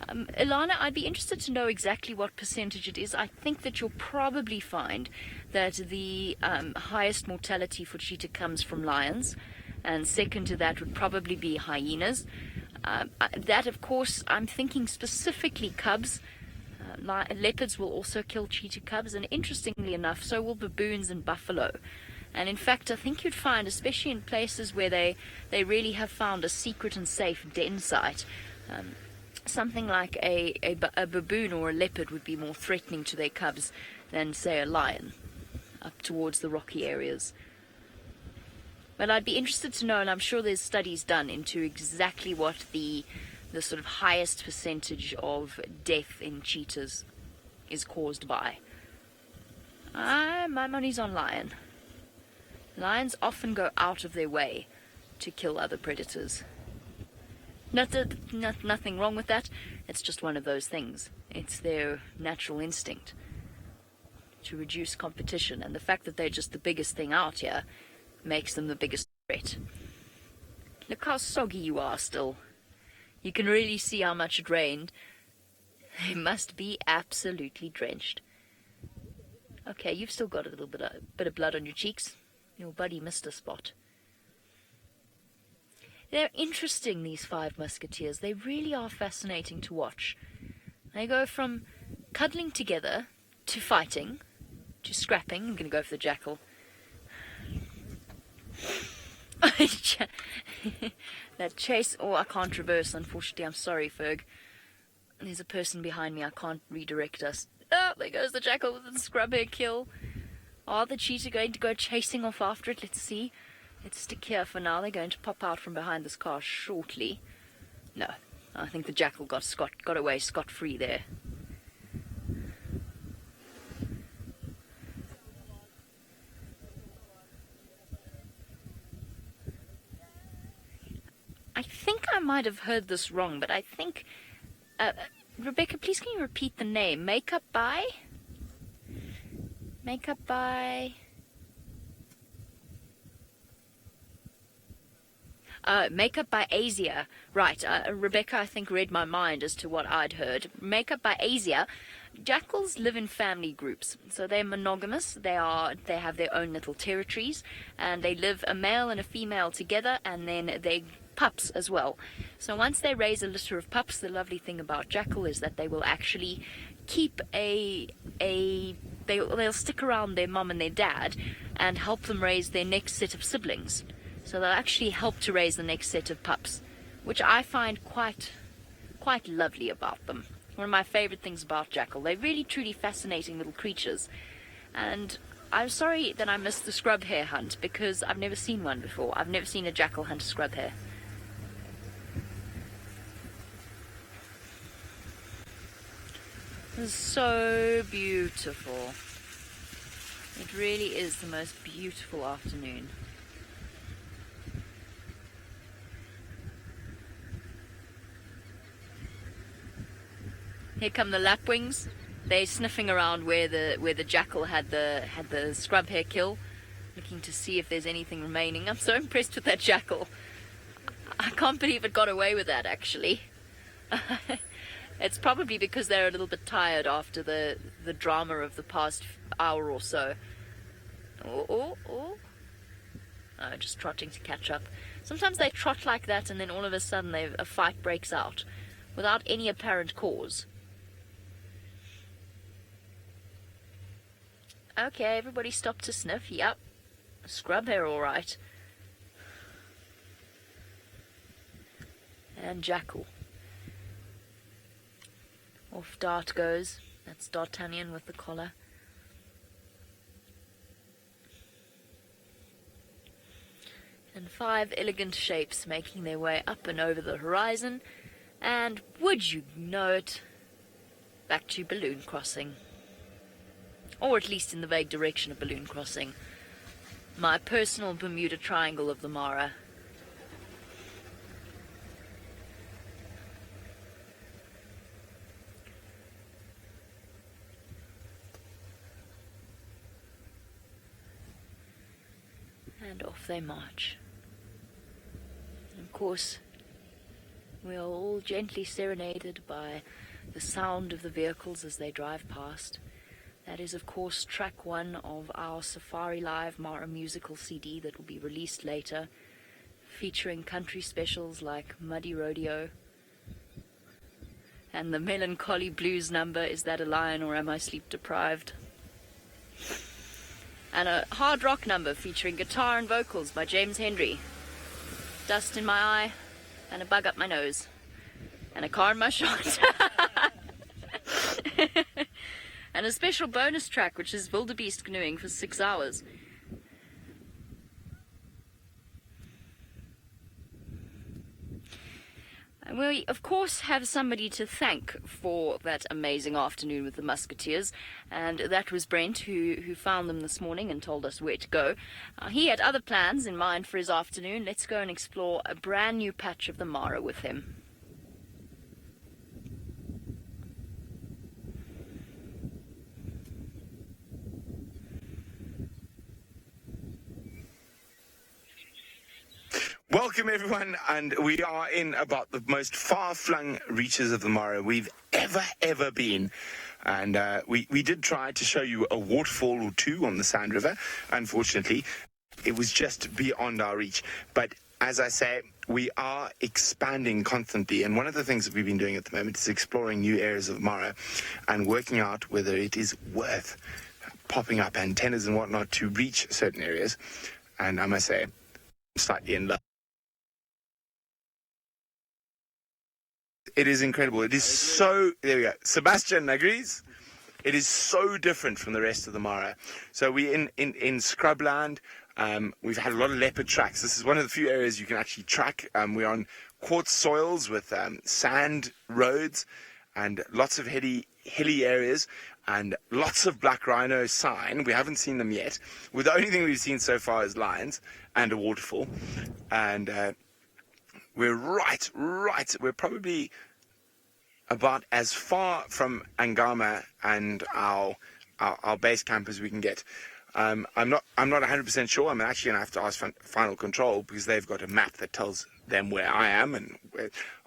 Ilana, I'd be interested to know exactly what percentage it is. I think that you'll probably find that the highest mortality for cheetah comes from lions, and second to that would probably be hyenas. That, of course, I'm thinking specifically cubs. Leopards will also kill cheetah cubs, and interestingly enough, so will baboons and buffalo. And in fact, I think you'd find, especially in places where they really have found a secret and safe den site, something like a baboon or a leopard would be more threatening to their cubs than, say, a lion up towards the rocky areas. But I'd be interested to know, and I'm sure there's studies done into exactly what the sort of highest percentage of death in cheetahs is caused by. My money's on lion. Lions often go out of their way to kill other predators. Nothing wrong with that. It's just one of those things. It's their natural instinct to reduce competition, and the fact that they're just the biggest thing out here makes them the biggest threat. Look how soggy you are still. You can really see how much it rained. They must be absolutely drenched. Okay, you've still got a little bit of blood on your cheeks. Your buddy missed a spot. They're interesting, these five musketeers. They really are fascinating to watch. They go from cuddling together to fighting to scrapping. I'm going to go for the jackal. That chase. Oh, I can't reverse, unfortunately. I'm sorry, Ferg. There's a person behind me. I can't redirect us. Oh, there goes the jackal with the scrub hair kill. Are the cheetah going to go chasing off after it? Let's see. Let's stick here for now. They're going to pop out from behind this car shortly. No, I think the jackal got away scot-free there. I think I might have heard this wrong, but I think... Rebecca, please can you repeat the name? Makeup by... Makeup by Asia. Right, Rebecca, I think, read my mind as to what I'd heard. Makeup by Asia. Jackals live in family groups, so they're monogamous. They have their own little territories, and they live a male and a female together, and then they pups as well. So once they raise a litter of pups, the lovely thing about jackal is that they will actually keep they'll stick around their mum and their dad and help them raise their next set of siblings. So they'll actually help to raise the next set of pups, which I find quite lovely about them. One of my favorite things about jackal. They're really truly fascinating little creatures. And I'm sorry that I missed the scrub hare hunt, because I've never seen one before. I've never seen a jackal hunt a scrub hare. It's so beautiful. It really is the most beautiful afternoon. Here come the lapwings. They're sniffing around where the jackal had the scrub hare kill, looking to see if there's anything remaining. I'm so impressed with that jackal. I can't believe it got away with that, actually. It's probably because they're a little bit tired after the drama of the past hour or so. Oh, just trotting to catch up. Sometimes they trot like that, and then all of a sudden a fight breaks out without any apparent cause. Okay, everybody stop to sniff. Yep. Scrub hair, all right. and jackal. Off Dart goes. That's D'Artagnan with the collar. And 5 elegant shapes making their way up and over the horizon. And would you know it, back to balloon crossing. Or at least in the vague direction of balloon crossing. My personal Bermuda Triangle of the Mara. And off they march. And of course, we are all gently serenaded by the sound of the vehicles as they drive past. That is, of course, track 1 of our safariLIVE Mara musical CD that will be released later, featuring country specials like Muddy Rodeo. And the melancholy blues number, Is That a Lion or Am I Sleep Deprived? And a hard rock number featuring guitar and vocals by James Hendry. Dust in my eye, and a bug up my nose, and a car in my shot. And a special bonus track, which is wildebeest canoeing for 6 hours. And we, of course, have somebody to thank for that amazing afternoon with the Musketeers, and that was Brent, who found them this morning and told us where to go. He had other plans in mind for his afternoon. Let's go and explore a brand new patch of the Mara with him. Welcome everyone, and we are in about the most far-flung reaches of the Mara we've ever been. And we did try to show you a waterfall or two on the Sand River. Unfortunately, it was just beyond our reach. But as I say, we are expanding constantly, and one of the things that we've been doing at the moment is exploring new areas of Mara and working out whether it is worth popping up antennas and whatnot to reach certain areas. And I must say, I'm slightly in love. It is incredible. It is so, there we go. Sebastian agrees. It is so different from the rest of the Mara. So we're in scrubland. We've had a lot of leopard tracks. This is one of the few areas you can actually track. We're on quartz soils with sand roads and lots of hilly areas and lots of black rhino sign. We haven't seen them yet. Well, the only thing we've seen so far is lions and a waterfall. And we're right. We're probably about as far from Angama and our base camp as we can get. I'm not 100% sure. I'm actually going to have to ask Final Control because they've got a map that tells them where I am, and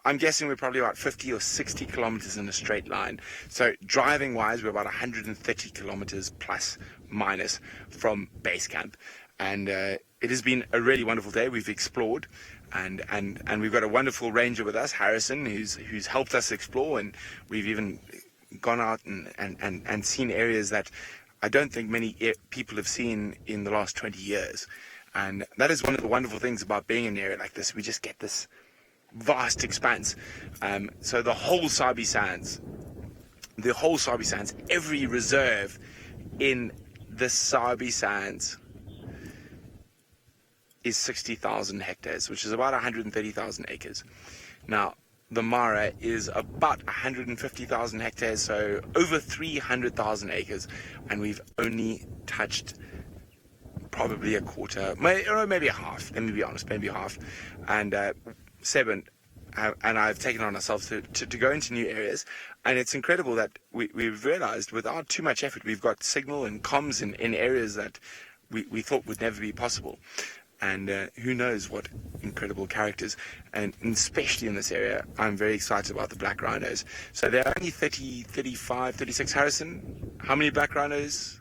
I'm guessing we're probably about 50 or 60 kilometers in a straight line. So driving wise, we're about 130 kilometers plus minus from base camp, and it has been a really wonderful day. We've explored. And we've got a wonderful ranger with us, Harrison, who's helped us explore, and we've even gone out and seen areas that I don't think many people have seen in the last 20 years. And that is one of the wonderful things about being in an area like this. We just get this vast expanse. So the whole Sabi Sands, every reserve in the Sabi Sands is 60,000 hectares, which is about 130,000 acres. Now, the Mara is about 150,000 hectares, so over 300,000 acres, and we've only touched probably a quarter, maybe a half. Let me be honest, maybe half. And Seb and I've taken on ourselves to go into new areas, and it's incredible that we've realized without too much effort, we've got signal and comms in areas that we thought would never be possible. And who knows what incredible characters, and especially in this area, I'm very excited about the black rhinos. So there are only 30, 35, 36, Harrison, how many black rhinos?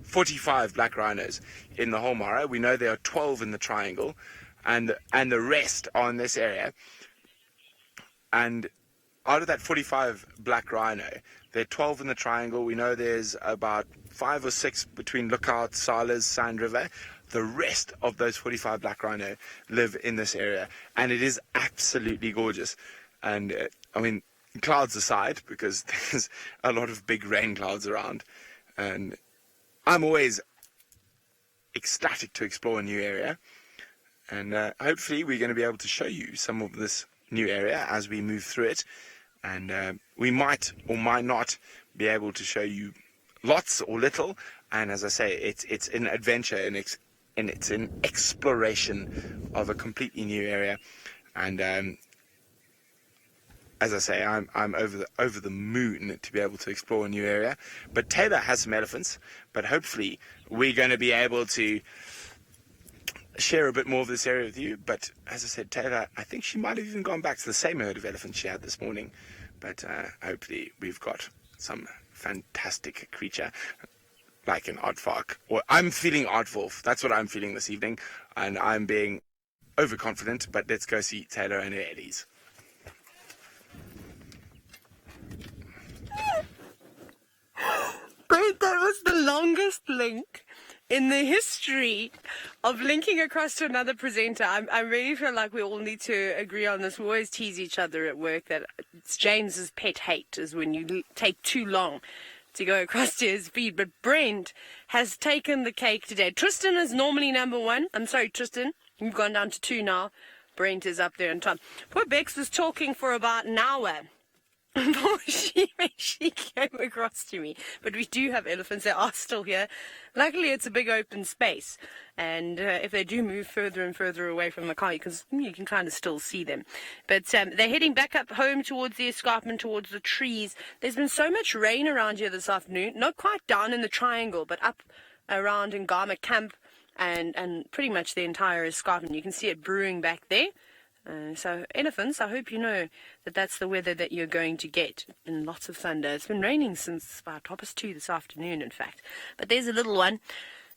45 black rhinos in the whole Mara. We know there are 12 in the triangle, and the rest are in this area. And out of that 45 black rhino, there are 12 in the triangle. We know there's about 5 or 6 between Lookout, Salas, Sand River. the rest of those 45 black rhino live in this area, and it is absolutely gorgeous. And I mean, clouds aside, because there's a lot of big rain clouds around, and I'm always ecstatic to explore a new area, and hopefully we're going to be able to show you some of this new area as we move through it, and we might or might not be able to show you lots or little. And as I say, it's an adventure, and it's an exploration of a completely new area. And as I say, I'm over the moon to be able to explore a new area. But Taylor has some elephants, but hopefully we're going to be able to share a bit more of this area with you. But as I said, Taylor, I think she might have even gone back to the same herd of elephants she had this morning. But hopefully we've got some fantastic creature like an aardvark, or I'm feeling aardwolf. That's what I'm feeling this evening, and I'm being overconfident. But let's go see Taylor and her Eddies. Great, that was the longest link in the history of linking across to another presenter. I really feel like we all need to agree on this. We always tease each other at work that it's James's pet hate is when you take too long to go across to his feed. But Brent has taken the cake today. Tristan is normally number one. I'm sorry, Tristan. You've gone down to 2 now. Brent is up there on top. Poor Bex was talking for about an hour before she came across to me. But we do have elephants. They are still here. Luckily, it's a big open space. And if they do move further and further away from the car, because you can kind of still see them. But they're heading back up home towards the escarpment, towards the trees. There's been so much rain around here this afternoon. Not quite down in the triangle, but up around Ngama Camp and pretty much the entire escarpment. You can see it brewing back there. So elephants, I hope you know that that's the weather that you're going to get. And lots of thunder. It's been raining since about 2:30 this afternoon, in fact. But there's a little one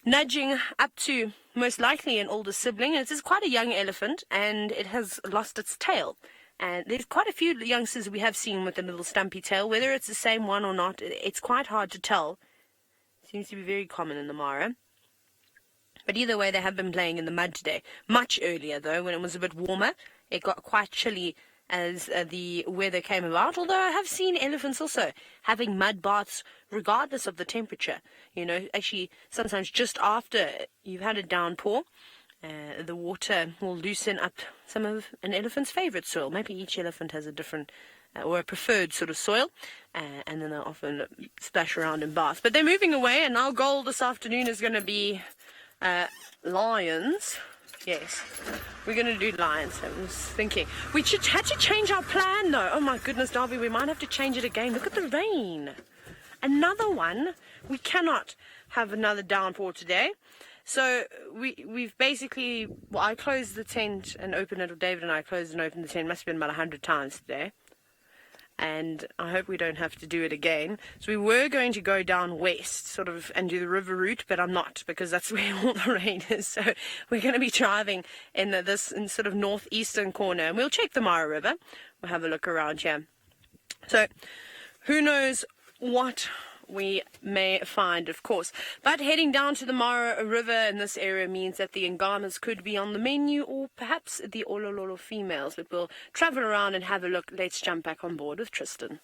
nudging up to most likely an older sibling. It is quite a young elephant, and it has lost its tail. And there's quite a few youngsters we have seen with a little stumpy tail. Whether it's the same one or not, it's quite hard to tell. It seems to be very common in the Mara. But either way, they have been playing in the mud today. Much earlier, though, when it was a bit warmer. It got quite chilly as the weather came about, although I have seen elephants also having mud baths regardless of the temperature. You know, actually, sometimes just after you've had a downpour, the water will loosen up some of an elephant's favourite soil. Maybe each elephant has a different or a preferred sort of soil, and then they'll often splash around in baths. But they're moving away, and our goal this afternoon is going to be lions. Yes, we're going to do lions. I was thinking. We had to change our plan, though. Oh, my goodness, Darby, we might have to change it again. Look at the rain. Another one. We cannot have another downpour today. So we've basically... Well, I closed the tent and opened it, or David and I closed and opened the tent. It must have been about 100 times today. And I hope we don't have to do it again. So we were going to go down west, sort of, and do the river route, but I'm not, because that's where all the rain is. So we're going to be driving in this sort of northeastern corner, and we'll check the Mara River. We'll have a look around here. So who knows what we may find, of course. But heading down to the Mara River in this area means that the Ngamas could be on the menu, or perhaps the Olololo females. But we'll travel around and have a look. Let's jump back on board with Tristan.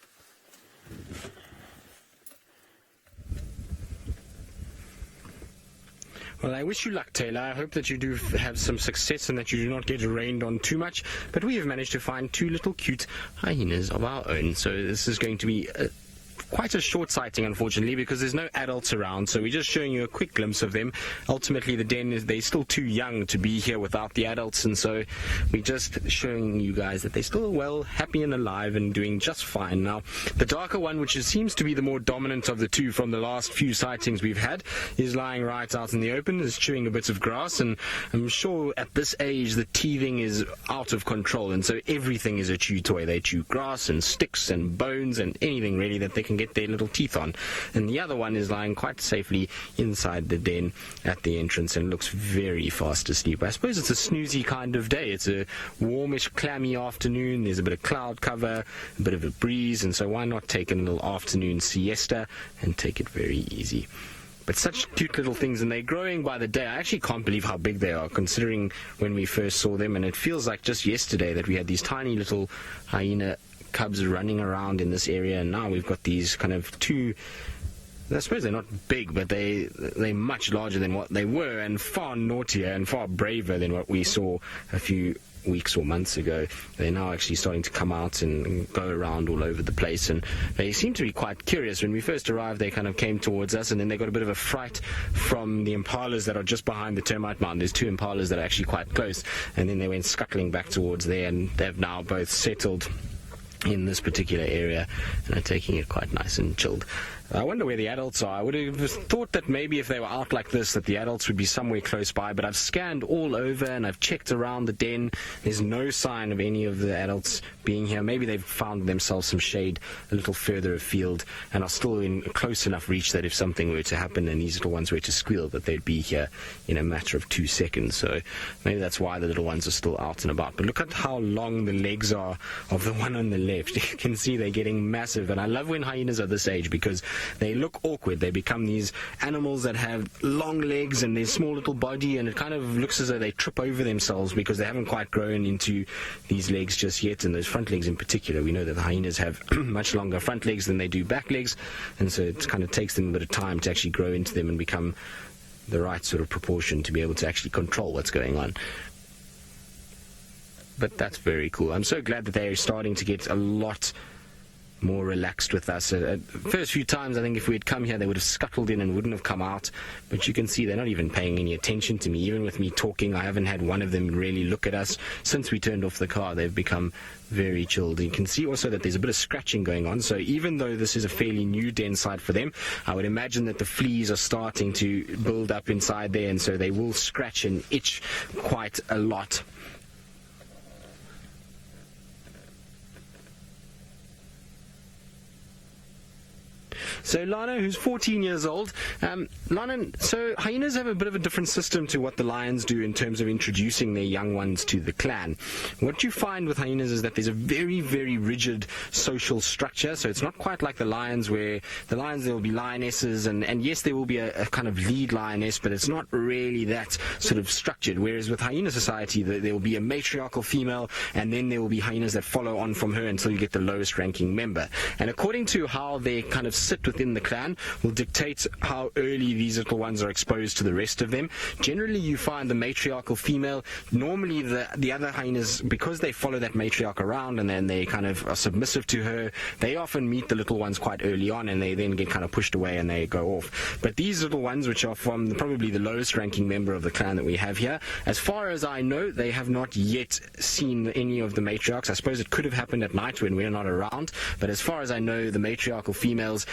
Well, I wish you luck, Taylor. I hope that you do have some success and that you do not get rained on too much. But we have managed to find 2 little cute hyenas of our own. So this is going to be quite a short sighting, unfortunately, because there's no adults around, so we're just showing you a quick glimpse of them. Ultimately, the den they're still too young to be here without the adults, and so we're just showing you guys that they're still well, happy and alive and doing just fine. Now, the darker one, which seems to be the more dominant of the two from the last few sightings we've had, is lying right out in the open, is chewing a bit of grass, and I'm sure at this age the teething is out of control, and so everything is a chew toy. They chew grass and sticks and bones and anything really that they can get their little teeth on. And the other one is lying quite safely inside the den at the entrance and looks very fast asleep. I suppose it's a snoozy kind of day. It's a warmish, clammy afternoon. There's a bit of cloud cover, a bit of a breeze, and so why not take a little afternoon siesta and take it very easy. But such cute little things, and they're growing by the day. I actually can't believe how big they are, considering when we first saw them, and it feels like just yesterday that we had these tiny little hyena cubs running around in this area, and now we've got these kind of two. I suppose they're not big, but they're much larger than what they were, and far naughtier and far braver than what we saw a few weeks or months ago. They're now actually starting to come out and go around all over the place, and they seem to be quite curious. When we first arrived, they kind of came towards us, and then they got a bit of a fright from the impalas that are just behind the termite mound. There's two impalas that are actually quite close, and then they went scuttling back towards there, and they've now both settled in this particular area and are taking it quite nice and chilled. I wonder where the adults are. I would have thought that maybe if they were out like this, that the adults would be somewhere close by, but I've scanned all over and I've checked around the den. There's no sign of any of the adults being here. Maybe they've found themselves some shade a little further afield and are still in close enough reach that if something were to happen and these little ones were to squeal, that they'd be here in a matter of 2 seconds. So maybe that's why the little ones are still out and about. But look at how long the legs are of the one on the left. You can see they're getting massive, and I love when hyenas are this age because they look awkward. They become these animals that have long legs and their small little body, and it kind of looks as though they trip over themselves because they haven't quite grown into these legs just yet, and those front legs in particular. We know that the hyenas have much longer front legs than they do back legs, and so it kind of takes them a bit of time to actually grow into them and become the right sort of proportion to be able to actually control what's going on. But that's very cool. I'm so glad that they are starting to get a lot more relaxed with us. First few times, I think if we had come here, they would have scuttled in and wouldn't have come out. But you can see they're not even paying any attention to me. Even with me talking, I haven't had one of them really look at us. Since we turned off the car, they've become very chilled. You can see also that there's a bit of scratching going on. So even though this is a fairly new den site for them, I would imagine that the fleas are starting to build up inside there, and so they will scratch and itch quite a lot. So Lana, who's 14 years old, Lana, so hyenas have a bit of a different system to what the lions do in terms of introducing their young ones to the clan. What you find with hyenas is that there's a very, very rigid social structure. So it's not quite like the lions, where the lions, there will be lionesses, and yes, there will be a kind of lead lioness, but it's not really that sort of structured. Whereas with hyena society, there will be a matriarchal female, and then there will be hyenas that follow on from her until you get the lowest ranking member. And according to how they kind of sit within the clan will dictate how early these little ones are exposed to the rest of them. Generally, you find the matriarchal female. Normally, the other hyenas, because they follow that matriarch around and then they kind of are submissive to her, they often meet the little ones quite early on, and they then get kind of pushed away and they go off. But these little ones, which are from probably the lowest ranking member of the clan that we have here, as far as I know, they have not yet seen any of the matriarchs. I suppose it could have happened at night when we're not around, but as far as I know, the matriarchal females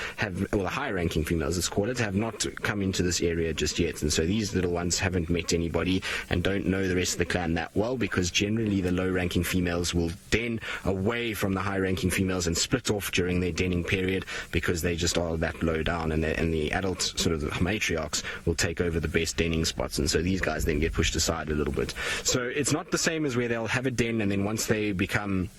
or the high-ranking females, let's call it, have not come into this area just yet. And so these little ones haven't met anybody and don't know the rest of the clan that well, because generally the low-ranking females will den away from the high-ranking females and split off during their denning period, because they just are that low down, and the adult sort of the matriarchs will take over the best denning spots, and so these guys then get pushed aside a little bit. So it's not the same as where they'll have a den, and then once they become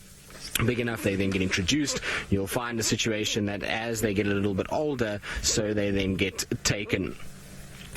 big enough, they then get introduced. You'll find a situation that as they get a little bit older, so they then get taken.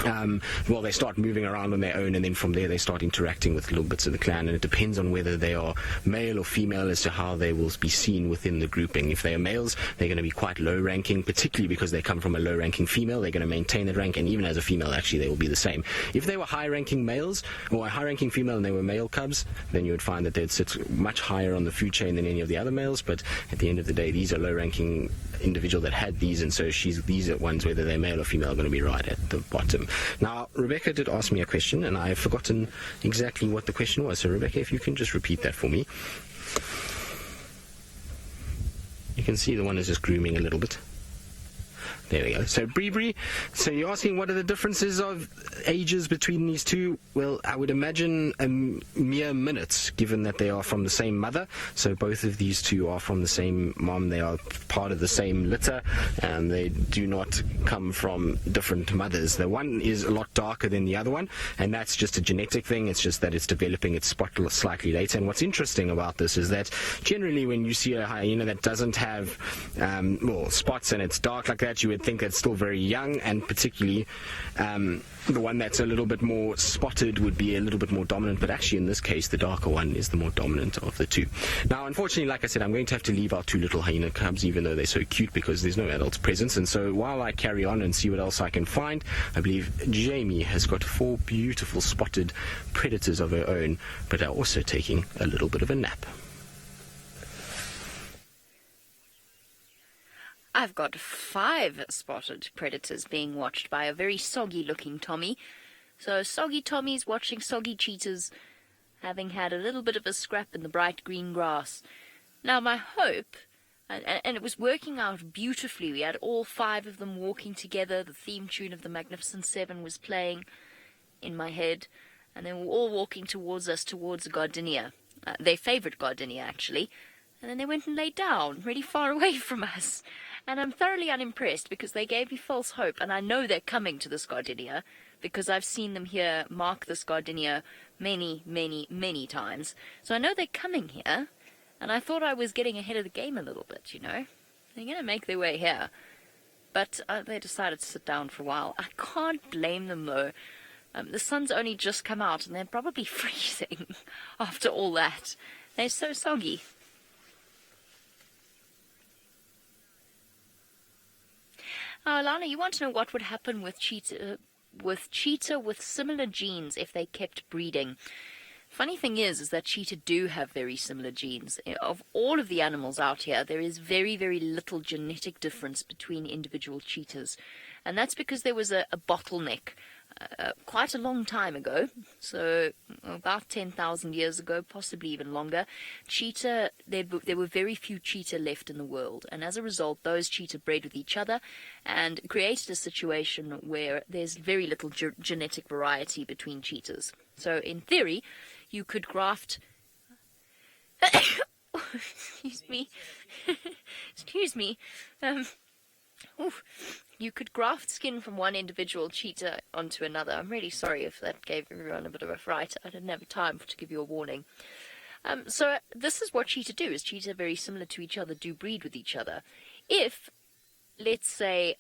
They start moving around on their own, and then from there they start interacting with little bits of the clan, and it depends on whether they are male or female as to how they will be seen within the grouping. If they are males, they're going to be quite low ranking, particularly because they come from a low ranking female. They're going to maintain that rank, and even as a female, actually, they will be the same. If they were high ranking males, or a high ranking female, and they were male cubs, then you would find that they'd sit much higher on the food chain than any of the other males. But at the end of the day, these are low ranking individual that had these, and so these are ones, whether they're male or female, are going to be right at the bottom. Now, Rebecca did ask me a question, and I've forgotten exactly what the question was. So, Rebecca, if you can just repeat that for me. You can see the one is just grooming a little bit. There we go. So, Bree, so you're asking what are the differences of ages between these two? Well, I would imagine mere minutes, given that they are from the same mother. So both of these two are from the same mom. They are part of the same litter, and they do not come from different mothers. The one is a lot darker than the other one, and that's just a genetic thing. It's just that it's developing its spot slightly later. And what's interesting about this is that generally when you see a hyena that doesn't have spots and it's dark like that, you would would think that's still very young, and particularly the one that's a little bit more spotted would be a little bit more dominant, but actually in this case the darker one is the more dominant of the two. Now unfortunately, like I said, I'm going to have to leave our two little hyena cubs, even though they're so cute, because there's no adults present. And so while I carry on and see what else I can find, I believe Jamie has got 4 beautiful spotted predators of her own, but are also taking a little bit of a nap. I've got 5 spotted predators being watched by a very soggy-looking Tommy. So soggy Tommy's watching soggy cheetahs, having had a little bit of a scrap in the bright green grass. Now my hope, and it was working out beautifully, we had all 5 of them walking together, the theme tune of the Magnificent Seven was playing in my head, and they were all walking towards us, towards a gardenia, their favourite gardenia actually, and then they went and laid down, really far away from us. And I'm thoroughly unimpressed because they gave me false hope, and I know they're coming to this gardenia because I've seen them here mark this gardenia many, many, many times. So I know they're coming here, and I thought I was getting ahead of the game a little bit, you know. They're going to make their way here. But they decided to sit down for a while. I can't blame them, though. The sun's only just come out, and they're probably freezing after all that. They're so soggy. Alana, you want to know what would happen with cheetah with similar genes if they kept breeding? Funny thing is that cheetah do have very similar genes. Of all of the animals out here, there is very, very little genetic difference between individual cheetahs. And that's because there was a bottleneck quite a long time ago, so about 10,000 years ago, possibly even longer. Cheetah, there were very few cheetah left in the world, and as a result, those cheetah bred with each other and created a situation where there's very little genetic variety between cheetahs. So in theory, you could graft... Excuse me. Excuse me. You could graft skin from one individual cheetah onto another. I'm really sorry if that gave everyone a bit of a fright. I didn't have time to give you a warning. So this is what cheetah do. Is cheetah very similar to each other, do breed with each other. If, let's say,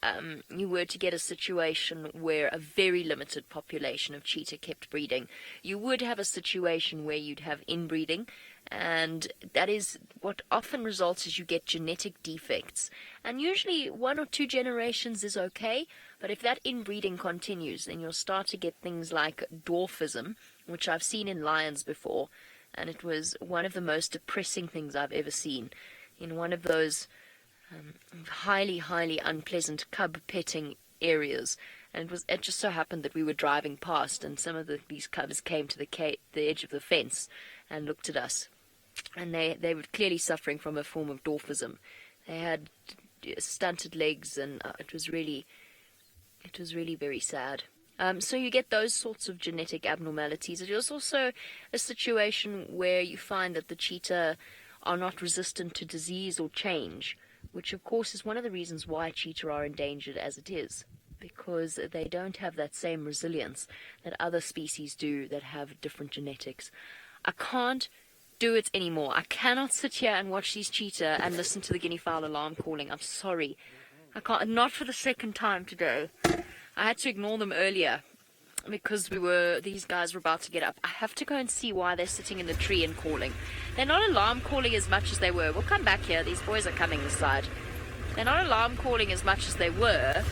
you were to get a situation where a very limited population of cheetah kept breeding, you would have a situation where you'd have inbreeding, and that is what often results is you get genetic defects. And usually 1 or 2 generations is okay, but if that inbreeding continues, then you'll start to get things like dwarfism, which I've seen in lions before, and it was one of the most depressing things I've ever seen. In one of those highly, highly unpleasant cub petting areas, and it just so happened that we were driving past, and some of these cubs came to the edge of the fence and looked at us, and they were clearly suffering from a form of dwarfism. They had stunted legs, and it was really very sad. So you get those sorts of genetic abnormalities. There's also a situation where you find that the cheetah are not resistant to disease or change, which of course is one of the reasons why cheetah are endangered as it is, because they don't have that same resilience that other species do that have different genetics. I can't do it anymore. I cannot sit here and watch these cheetah and listen to the guinea fowl alarm calling. I'm sorry. I can't, not for the second time today. I had to ignore them earlier because these guys were about to get up. I have to go and see why they're sitting in the tree and calling. They're not alarm calling as much as they were. We'll come back here. These boys are coming this side. They're not alarm calling as much as they were.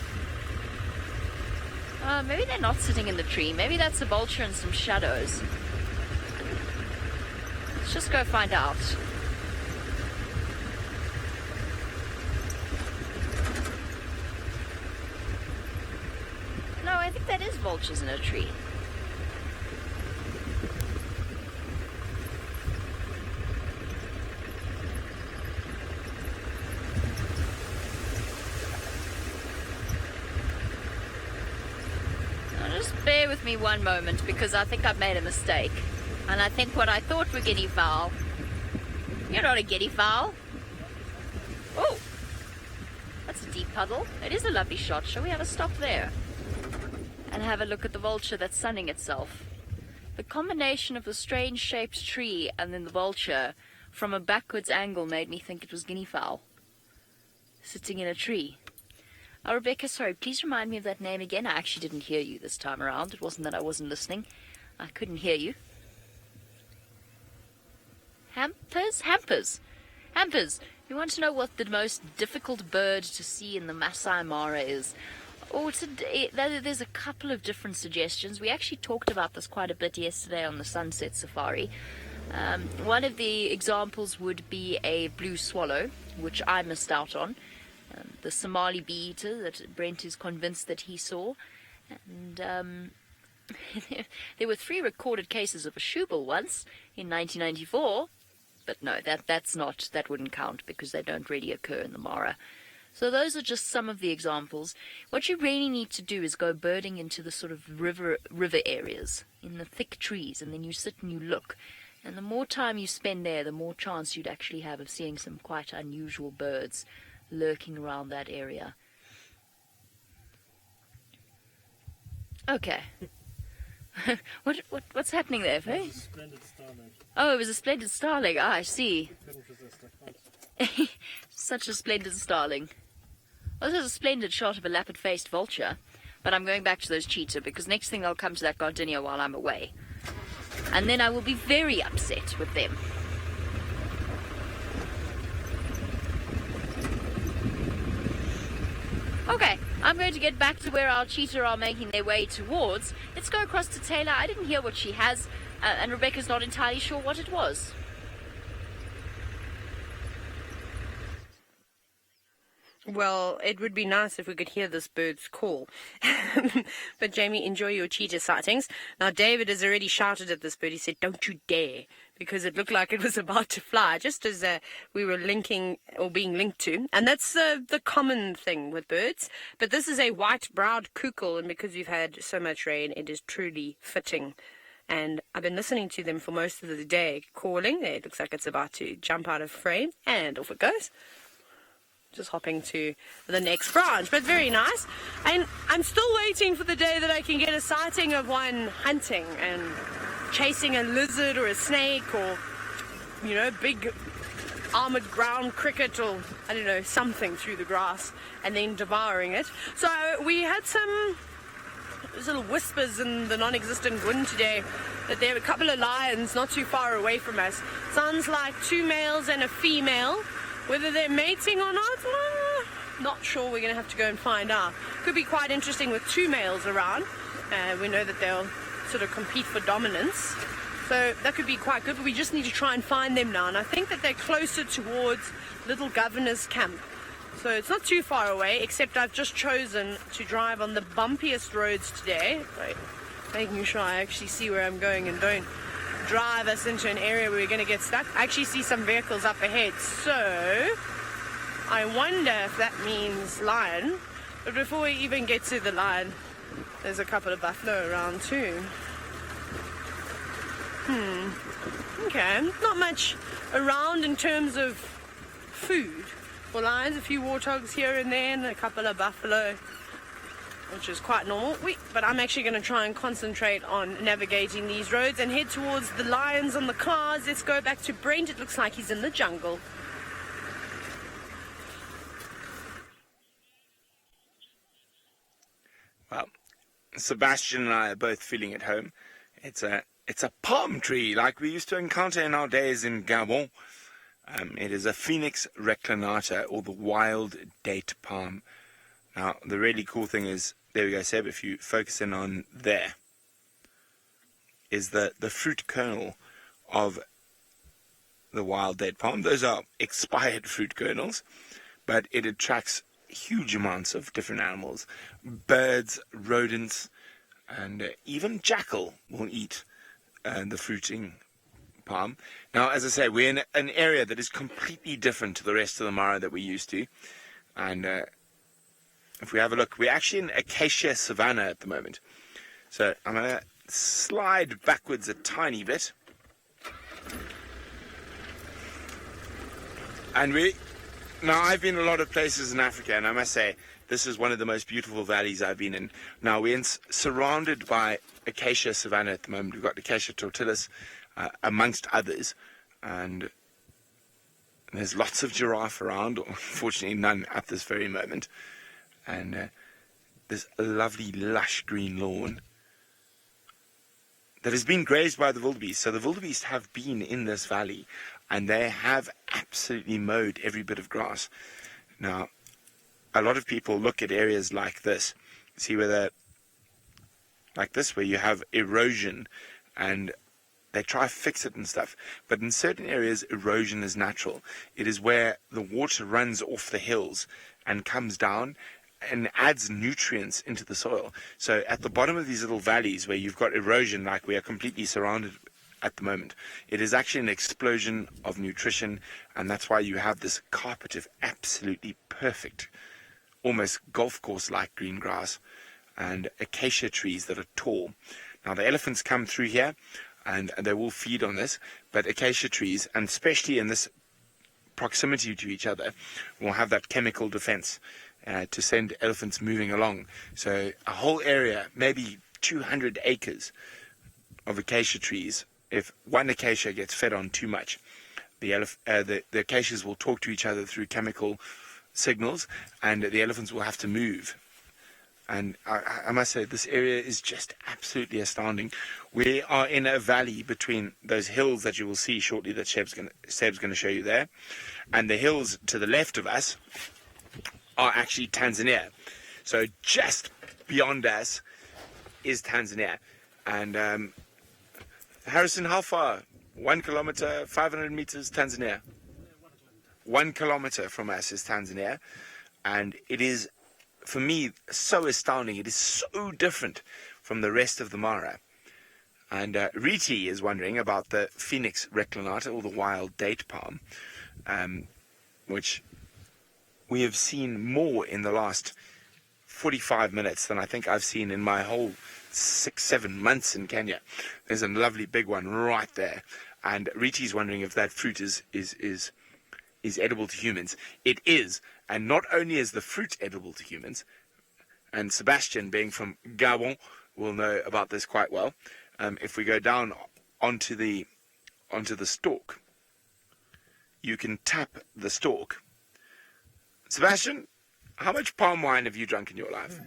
Maybe they're not sitting in the tree. Maybe that's a vulture and some shadows. Let's just go find out. No, I think that is vultures in a tree. Now just bear with me one moment, because I think I've made a mistake. And I think what I thought were guinea fowl. You're not a guinea fowl. Oh, that's a deep puddle. It is a lovely shot. Shall we have a stop there and have a look at the vulture that's sunning itself? The combination of the strange shaped tree and then the vulture from a backwards angle made me think it was guinea fowl sitting in a tree. Rebecca, sorry, please remind me of that name again. I actually didn't hear you this time around. It wasn't that I wasn't listening. I couldn't hear you. Hampers. You want to know what the most difficult bird to see in the Masai Mara is? Oh, there's a couple of different suggestions. We actually talked about this quite a bit yesterday on the Sunset Safari. One of the examples would be a blue swallow, which I missed out on. The Somali bee-eater that Brent is convinced that he saw. And there were 3 recorded cases of a shoebill once in 1994. But no, that wouldn't count because they don't really occur in the Mara. So those are just some of the examples. What you really need to do is go birding into the sort of river areas, in the thick trees, and then you sit and you look. And the more time you spend there, the more chance you'd actually have of seeing some quite unusual birds lurking around that area. Okay. What's happening there, Faye? It was a splendid starling. Oh, it was a splendid starling. Ah, I see. Couldn't resist, I can't. Such a splendid starling. Well, this is a splendid shot of a lappet-faced vulture. But I'm going back to those cheetah because next thing they'll come to that gardenia while I'm away. And then I will be very upset with them. Okay, I'm going to get back to where our cheetah are making their way towards. Let's go across to Taylor. I didn't hear what she has, and Rebecca's not entirely sure what it was. Well, it would be nice if we could hear this bird's call. But Jamie, enjoy your cheetah sightings. Now, David has already shouted at this bird. He said, "Don't you dare," because it looked like it was about to fly, just as we were linking or being linked to. And that's the common thing with birds. But this is a white-browed cuckoo, and because we've had so much rain, it is truly fitting. And I've been listening to them for most of the day, calling. It looks like it's about to jump out of frame, and off it goes. Just hopping to the next branch, but very nice. And I'm still waiting for the day that I can get a sighting of one hunting and chasing a lizard or a snake or, big armored ground cricket or, I don't know, something through the grass and then devouring it. So we had some little whispers in the non-existent wind today that there are a couple of lions not too far away from us. Sounds like 2 males and a female. Whether they're mating or not, not sure. We're going to have to go and find out. Could be quite interesting with 2 males around. We know that they'll sort of compete for dominance. So that could be quite good, but we just need to try and find them now. And I think that they're closer towards Little Governor's Camp. So it's not too far away, except I've just chosen to drive on the bumpiest roads today. Right, making sure I actually see where I'm going and don't drive us into an area where we're going to get stuck. I actually see some vehicles up ahead, so I wonder if that means lion. But before we even get to the lion, there's a couple of buffalo around too. Okay, not much around in terms of food for lions. A few warthogs here and there and a couple of buffalo, which is quite normal. But I'm actually going to try and concentrate on navigating these roads and head towards the lions on the cars. Let's go back to Brent. It looks like he's in the jungle. Well, Sebastian and I are both feeling at home. It's a palm tree like we used to encounter in our days in Gabon. It is a Phoenix reclinata, or the wild date palm. Now, the really cool thing is, there we go, Seb, if you focus in on there, is the fruit kernel of the wild date palm. Those are expired fruit kernels, but it attracts huge amounts of different animals. Birds, rodents, and even jackal will eat the fruiting palm. Now, as I say, we're in an area that is completely different to the rest of the Mara that we're used to. And if we have a look, we're actually in acacia savanna at the moment. So I'm going to slide backwards a tiny bit. And now I've been a lot of places in Africa, and I must say, this is one of the most beautiful valleys I've been in. Now, we're surrounded by acacia savanna at the moment. We've got acacia tortilis, amongst others, and there's lots of giraffe around, unfortunately none at this very moment. and this lovely lush green lawn that has been grazed by the wildebeest. So the wildebeest have been in this valley, and they have absolutely mowed every bit of grass. Now, a lot of people look at areas like this, see where like this, where you have erosion, and they try to fix it and stuff. But in certain areas, erosion is natural. It is where the water runs off the hills and comes down and adds nutrients into the soil. So at the bottom of these little valleys where you've got erosion, like we are completely surrounded at the moment, it is actually an explosion of nutrition, and that's why you have this carpet of absolutely perfect, almost golf course-like green grass and acacia trees that are tall. Now the elephants come through here and they will feed on this, but acacia trees, and especially in this proximity to each other, will have that chemical defense to send elephants moving along. So a whole area, maybe 200 acres of acacia trees, if one acacia gets fed on too much, the acacias will talk to each other through chemical signals, and the elephants will have to move. And I must say, this area is just absolutely astounding. We are in a valley between those hills that you will see shortly that Seb's going to show you there, and the hills to the left of us are actually Tanzania. So just beyond us is Tanzania. And Harrison, how far? 1 kilometer, 500 meters, Tanzania. 1 kilometer from us is Tanzania. And it is, for me, so astounding. It is so different from the rest of the Mara. And Riti is wondering about the Phoenix reclinata, or the wild date palm, which we have seen more in the last 45 minutes than I think I've seen in my whole 6-7 months in Kenya. There's a lovely big one right there. And Riti's wondering if that fruit is edible to humans. It is. And not only is the fruit edible to humans, and Sebastian, being from Gabon, will know about this quite well. If we go down onto the stalk, you can tap the stalk. Sebastian, how much palm wine have you drunk in your life?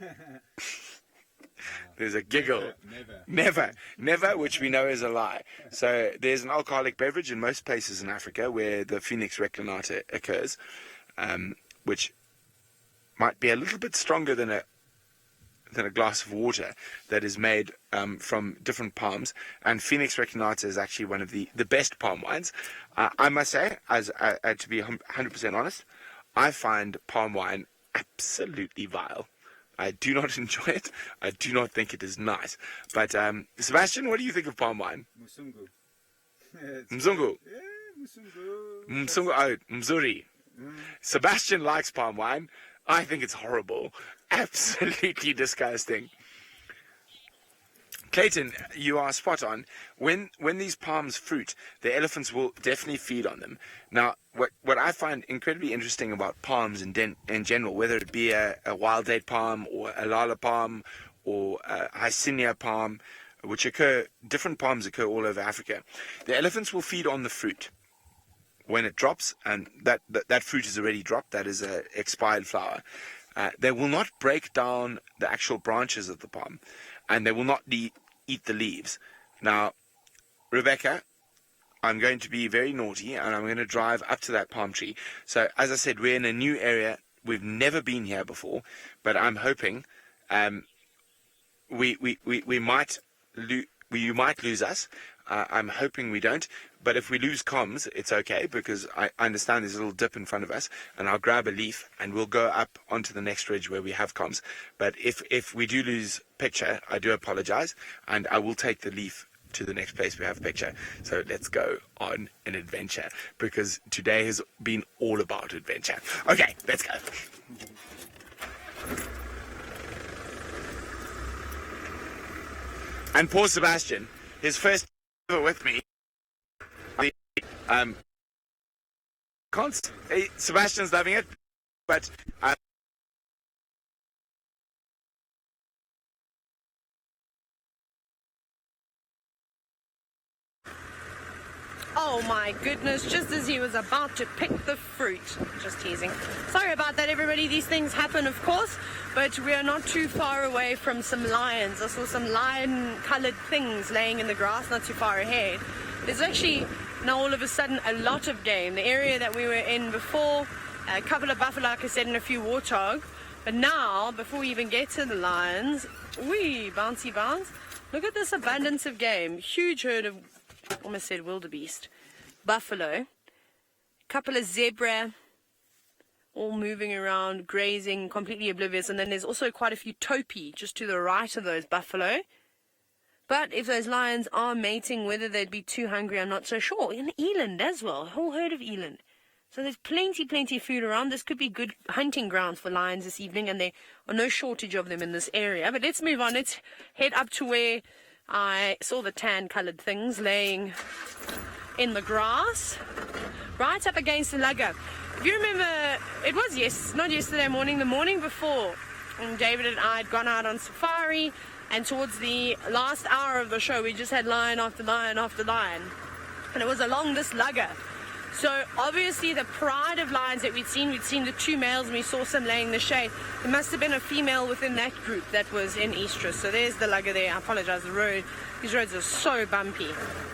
There's a giggle. Never, which we know is a lie. So there's an alcoholic beverage in most places in Africa where the Phoenix reclinata occurs, which might be a little bit stronger than a glass of water, that is made from different palms. And Phoenix reclinata is actually one of the best palm wines. I must say, to be 100% honest, I find palm wine absolutely vile. I do not enjoy it. I do not think it is nice. But Sebastian, what do you think of palm wine? Musungu. Mzungu. Yeah, Musungu. Mzungu. Oh, Mzuri. Sebastian likes palm wine. I think it's horrible. Absolutely disgusting. Clayton, you are spot on. When these palms fruit, the elephants will definitely feed on them. Now, what I find incredibly interesting about palms in general, whether it be a wild date palm or a lala palm or a Hyena palm, different palms occur all over Africa. The elephants will feed on the fruit when it drops, and that fruit is already dropped. That is an expired flower. They will not break down the actual branches of the palm, and they will not eat the leaves. Now, Rebecca, I'm going to be very naughty, and I'm going to drive up to that palm tree. So, as I said, we're in a new area. We've never been here before, but I'm hoping we might lose us. I'm hoping we don't. But if we lose comms, it's okay, because I understand there's a little dip in front of us, and I'll grab a leaf and we'll go up onto the next ridge where we have comms. But if we do lose picture, I do apologize, and I will take the leaf to the next place we have picture. So let's go on an adventure, because today has been all about adventure. Okay, let's go. And poor Sebastian, his first ever with me. Sebastian's loving it, but Oh my goodness, just as he was about to pick the fruit. Just teasing. Sorry about that, everybody. These things happen, of course, but we are not too far away from some lions. I saw some lion-colored things laying in the grass not too far ahead. There's actually now all of a sudden a lot of game. The area that we were in before, a couple of buffalo, like I said, and a few warthog. But now, before we even get to the lions, wee, bouncy bounce. Look at this abundance of game. Huge herd of, almost said wildebeest, buffalo, couple of zebra, all moving around, grazing, completely oblivious. And then there's also quite a few topi just to the right of those buffalo. But if those lions are mating, whether they'd be too hungry, I'm not so sure. In eland as well, a whole herd of eland. So there's plenty of food around. This could be good hunting grounds for lions this evening, and there are no shortage of them in this area. But let's move on. Let's head up to where I saw the tan-coloured things laying in the grass, right up against the lugger. If you remember, it was not yesterday morning, the morning before, and David and I had gone out on safari, and towards the last hour of the show, we just had lion after lion after lion, and it was along this lugger. So obviously the pride of lions that we'd seen the two males, and we saw some laying the shade. There must have been a female within that group that was in estrus. So there's the lugger there. I apologize, the road. These roads are so bumpy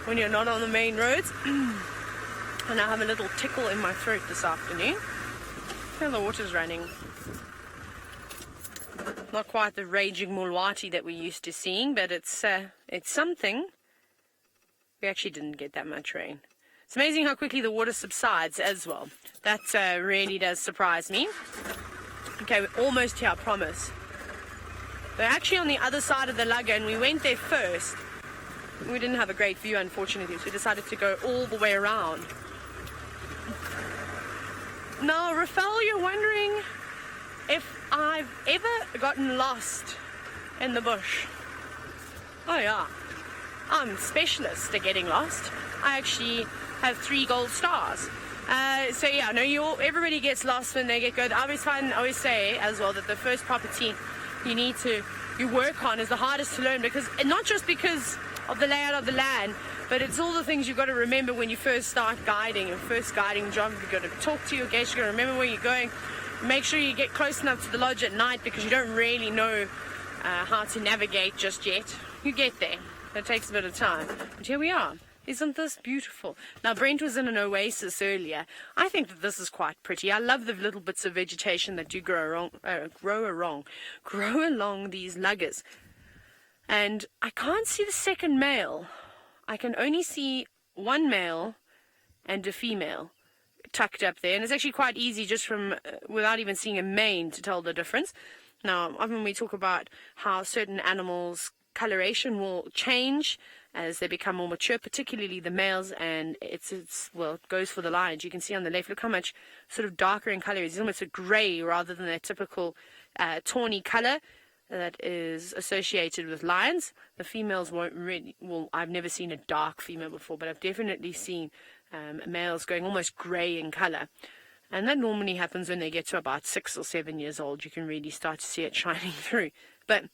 when you're not on the main roads. And I have a little tickle in my throat this afternoon. And the water's running. Not quite the raging mulwati that we're used to seeing, but it's something. We actually didn't get that much rain. It's amazing how quickly the water subsides as well. That really does surprise me. Okay, we're almost here, I promise. They're actually on the other side of the lugger, and we went there first. We didn't have a great view, unfortunately, so we decided to go all the way around. Now, Rafael, you're wondering if I've ever gotten lost in the bush. Oh yeah, I'm a specialist at getting lost. I actually have 3 gold stars. So yeah, no, everybody gets lost when they get good. I always say as well that the first property you work on is the hardest to learn, because, and not just because of the layout of the land, but it's all the things you've got to remember when you first start guiding. Your first guiding job, you've got to talk to your guests, you've got to remember where you're going. Make sure you get close enough to the lodge at night, because you don't really know how to navigate just yet. You get there. It takes a bit of time. But here we are. Isn't this beautiful? Now, Brent was in an oasis earlier. I think that this is quite pretty. I love the little bits of vegetation that do grow along these luggers. And I can't see the second male. I can only see one male and a female tucked up there. And it's actually quite easy just from, without even seeing a mane, to tell the difference. Now, often we talk about how certain animals' coloration will change as they become more mature, particularly the males, and it goes for the lions. You can see on the left, look how much sort of darker in color. It's almost a gray rather than that typical tawny color that is associated with lions. The females won't really, I've never seen a dark female before, but I've definitely seen males going almost gray in color. And that normally happens when they get to about 6 or 7 years old. You can really start to see it shining through. But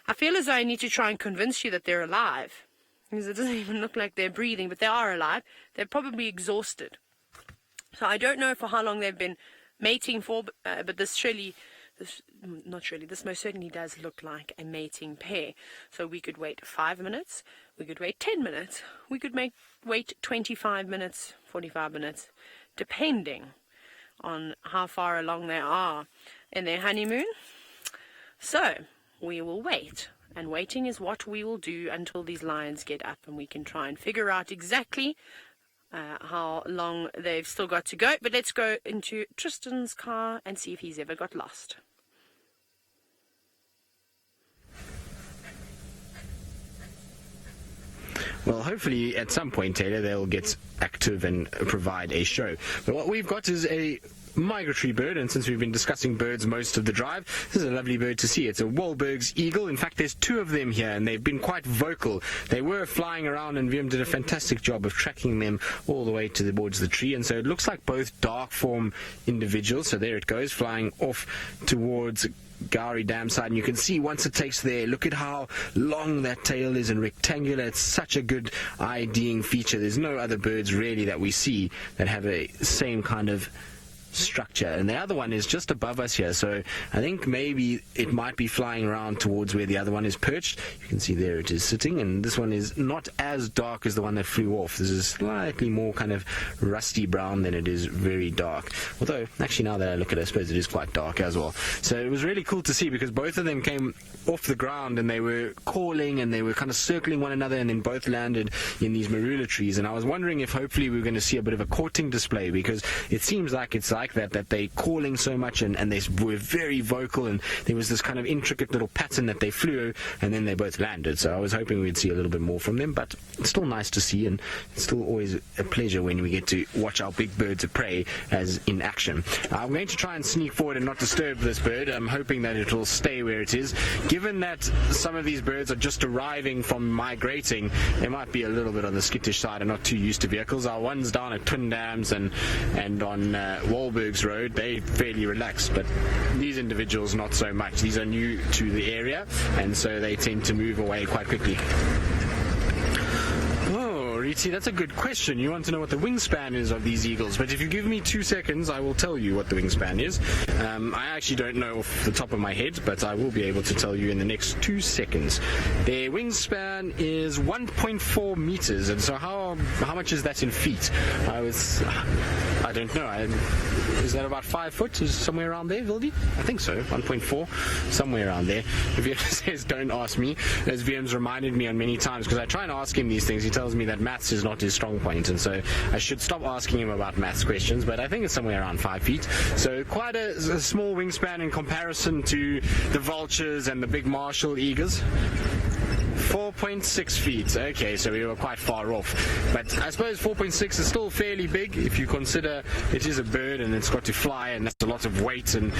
I feel as though I need to try and convince you that they're alive, because it doesn't even look like they're breathing, but they are alive. They're probably exhausted. So I don't know for how long they've been mating for, but this most certainly does look like a mating pair. So we could wait 5 minutes, we could wait 10 minutes, we could wait 25 minutes, 45 minutes, depending on how far along they are in their honeymoon. So we will wait. And waiting is what we will do until these lions get up, and we can try and figure out exactly how long they've still got to go. But let's go into Tristan's car and see if he's ever got lost. Well, hopefully at some point, Taylor, they'll get active and provide a show. But what we've got is a migratory bird, and since we've been discussing birds most of the drive, this is a lovely bird to see. It's a Wahlberg's eagle. In fact, there's two of them here, and they've been quite vocal. They were flying around, and Wiem did a fantastic job of tracking them all the way towards the tree, and so it looks like both dark form individuals. So there it goes, flying off towards Gowrie Dam side, and you can see once it takes there, look at how long that tail is and rectangular. It's such a good IDing feature. There's no other birds really that we see that have a same kind of structure, and the other one is just above us here, so I think maybe it might be flying around towards where the other one is perched. You can see there it is sitting, and this one is not as dark as the one that flew off. This is slightly more kind of rusty brown than it is very dark, although actually now that I look at it, I suppose it is quite dark as well. So it was really cool to see, because both of them came off the ground and they were calling and they were kind of circling one another, and then both landed in these marula trees. And I was wondering if hopefully we were going to see a bit of a courting display, because it seems like it's like that they're calling so much, and they were very vocal, and there was this kind of intricate little pattern that they flew, and then they both landed. So I was hoping we'd see a little bit more from them, but it's still nice to see, and it's still always a pleasure when we get to watch our big birds of prey as in action. I'm going to try and sneak forward and not disturb this bird. I'm hoping that it will stay where it is. Given that some of these birds are just arriving from migrating, they might be a little bit on the skittish side and not too used to vehicles. Our ones down at Twin Dams and on Wahlberg's Road, they're fairly relaxed, but these individuals not so much. These are new to the area, and so they tend to move away quite quickly. Riti, that's a good question. You want to know what the wingspan is of these eagles, but if you give me 2 seconds, I will tell you what the wingspan is. I actually don't know off the top of my head, but I will be able to tell you in the next 2 seconds. Their wingspan is 1.4 meters, and so how much is that in feet? I don't know. Is that about 5 foot? Is somewhere around there, Vildi? I think so. 1.4, somewhere around there. If he says, don't ask me, as VM's reminded me on many times, because I try and ask him these things. He tells me that maths is not his strong point, and so I should stop asking him about maths questions, but I think it's somewhere around 5 feet. So quite a small wingspan in comparison to the vultures and the big martial eagles. 4.6 feet. Okay, so we were quite far off. But I suppose 4.6 is still fairly big if you consider it is a bird and it's got to fly, and that's a lot of weight, and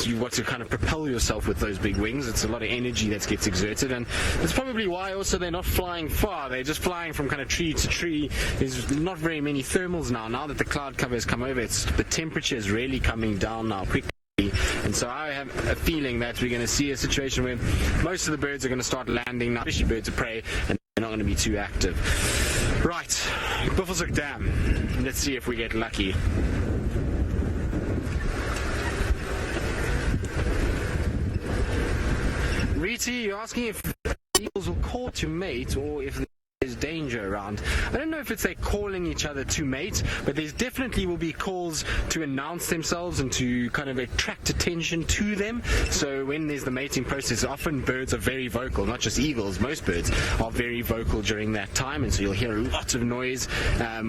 you've got to kind of propel yourself with those big wings. It's a lot of energy that gets exerted, and that's probably why also they're not flying far. They're just flying from kind of tree to tree. There's not very many thermals now. Now that the cloud cover has come over, the temperature is really coming down now quickly. And so I have a feeling that we're going to see a situation where most of the birds are going to start landing now, especially birds of prey, and they're not going to be too active. Right, Buffelshoek Dam. Let's see if we get lucky. Riti, you're asking if eagles will call to mate or if there's danger around. I don't know if it's they're calling each other to mate, but there's definitely will be calls to announce themselves and to kind of attract attention to them. So when there's the mating process, often birds are very vocal, not just eagles, most birds are very vocal during that time, and so you'll hear a lot of noise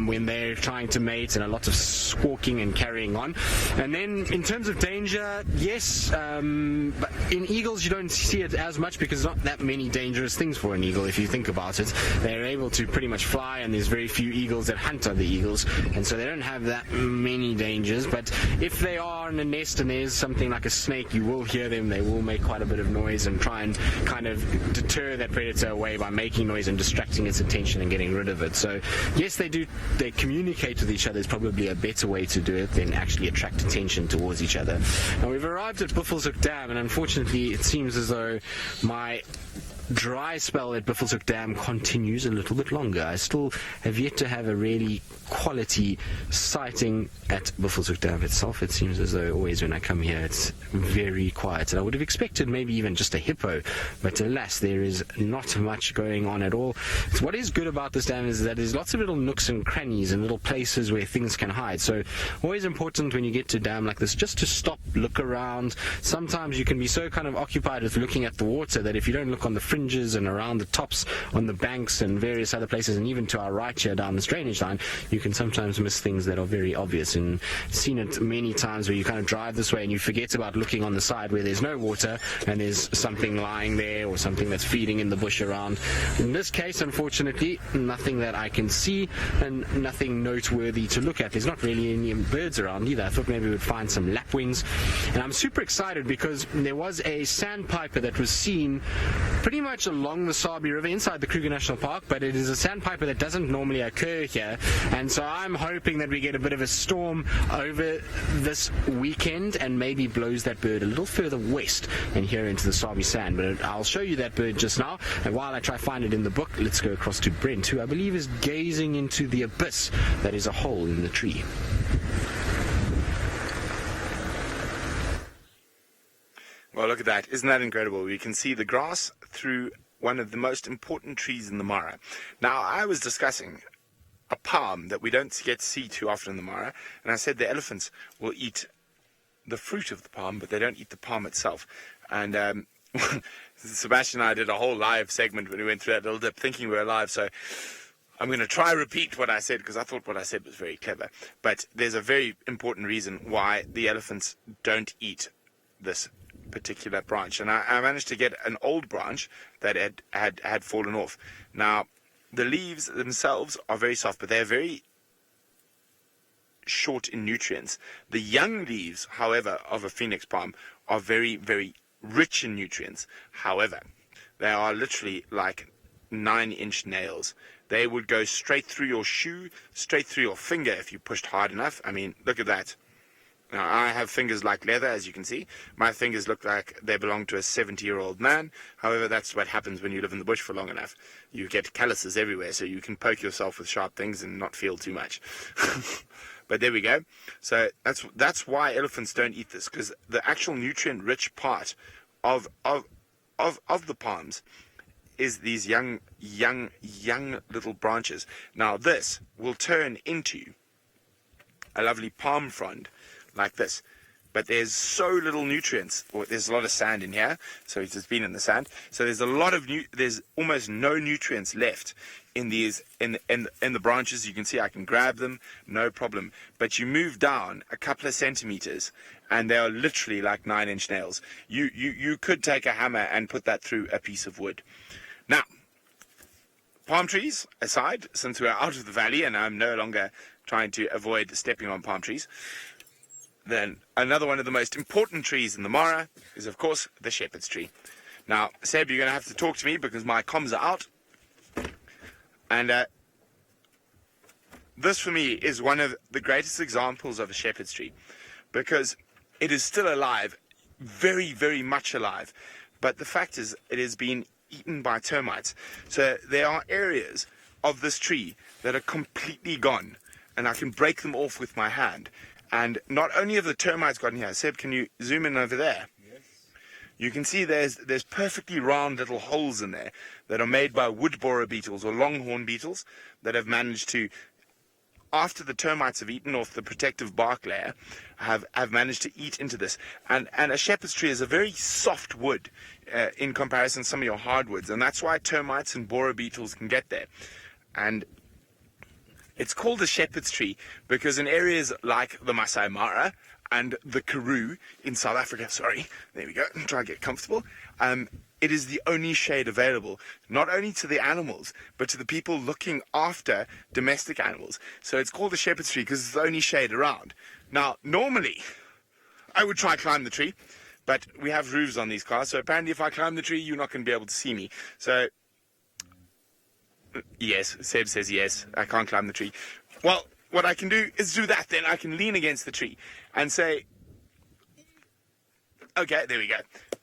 when they're trying to mate, and a lot of squawking and carrying on. And then in terms of danger, yes, but in eagles you don't see it as much because there's not that many dangerous things for an eagle if you think about it. They're able to pretty much fly, and there's very few eagles that hunt other eagles, and so they don't have that many dangers. But if they are in a nest and there's something like a snake, you will hear them. They will make quite a bit of noise and try and kind of deter that predator away by making noise and distracting its attention and getting rid of it. So yes, they communicate with each other. Is probably a better way to do it than actually attract attention towards each other. Now we've arrived at Buffelshoek Dam, and unfortunately it seems as though my dry spell at Buffelshoek Dam continues a little bit longer. I still have yet to have a really quality sighting at Buffelshoek Dam itself. It seems as though always when I come here it's very quiet, and I would have expected maybe even just a hippo, but alas, there is not much going on at all. So what is good about this dam is that there's lots of little nooks and crannies and little places where things can hide. So always important when you get to a dam like this just to stop, look around. Sometimes you can be so kind of occupied with looking at the water that if you don't look on the fringes and around the tops on the banks and various other places, and even to our right here down this drainage line, you can sometimes miss things that are very obvious. And seen it many times where you kind of drive this way and you forget about looking on the side where there's no water and there's something lying there or something that's feeding in the bush around. In this case, unfortunately, nothing that I can see and nothing noteworthy to look at. There's not really any birds around either. I thought maybe we'd find some lapwings. And I'm super excited because there was a sandpiper that was seen pretty much along the Sabi River inside the Kruger National Park, but it is a sandpiper that doesn't normally occur here. And so I'm hoping that we get a bit of a storm over this weekend and maybe blows that bird a little further west and here into the Sabi Sand. But I'll show you that bird just now. And while I try to find it in the book, let's go across to Brent, who I believe is gazing into the abyss that is a hole in the tree. Well, look at that. Isn't that incredible? We can see the grass through one of the most important trees in the Mara. Now, I was discussing a palm that we don't get to see too often in the Mara, and I said the elephants will eat the fruit of the palm, but they don't eat the palm itself. And Sebastian and I did a whole live segment when we went through that little dip, thinking we were live, so I'm going to try repeat what I said, because I thought what I said was very clever. But there's a very important reason why the elephants don't eat this particular branch, and I managed to get an old branch that had fallen off. Now, the leaves themselves are very soft, but they're very short in nutrients. The young leaves, however, of a phoenix palm are very, very rich in nutrients. However, they are literally like 9-inch nails. They would go straight through your shoe, straight through your finger if you pushed hard enough. I mean, look at that. Now, I have fingers like leather, as you can see. My fingers look like they belong to a 70-year-old man. However, that's what happens when you live in the bush for long enough. You get calluses everywhere, so you can poke yourself with sharp things and not feel too much. But there we go. So that's why elephants don't eat this, because the actual nutrient-rich part of the palms is these young little branches. Now, this will turn into a lovely palm frond like this, but there's so little nutrients, or there's a lot of sand in here, so it's just been in the sand, so there's a lot of there's almost no nutrients left in these in the branches. You can see I can grab them, no problem, but you move down a couple of centimeters and they are literally like 9-inch nails. You could take a hammer and put that through a piece of wood. Now, palm trees aside, since we're out of the valley and I'm no longer trying to avoid stepping on palm trees, then another one of the most important trees in the Mara is, of course, the shepherd's tree. Now, Seb, you're going to have to talk to me because my comms are out. And this, for me, is one of the greatest examples of a shepherd's tree, because it is still alive, very, very much alive. But the fact is, it has been eaten by termites. So there are areas of this tree that are completely gone, and I can break them off with my hand. And not only have the termites gotten here, Seb, can you zoom in over there? Yes. You can see there's perfectly round little holes in there that are made by wood borer beetles or longhorn beetles that have managed to, after the termites have eaten off the protective bark layer, have managed to eat into this. And a shepherd's tree is a very soft wood in comparison to some of your hardwoods, and that's why termites and borer beetles can get there. And it's called a shepherd's tree because in areas like the Masai Mara and the Karoo in South Africa, there we go, try to get comfortable, it is the only shade available, not only to the animals, but to the people looking after domestic animals. So it's called a shepherd's tree because it's the only shade around. Now, normally, I would try to climb the tree, but we have roofs on these cars, so apparently if I climb the tree, you're not going to be able to see me. So, yes, Seb says yes, I can't climb the tree. Well, what I can do is do that then. I can lean against the tree and say, okay, there we go.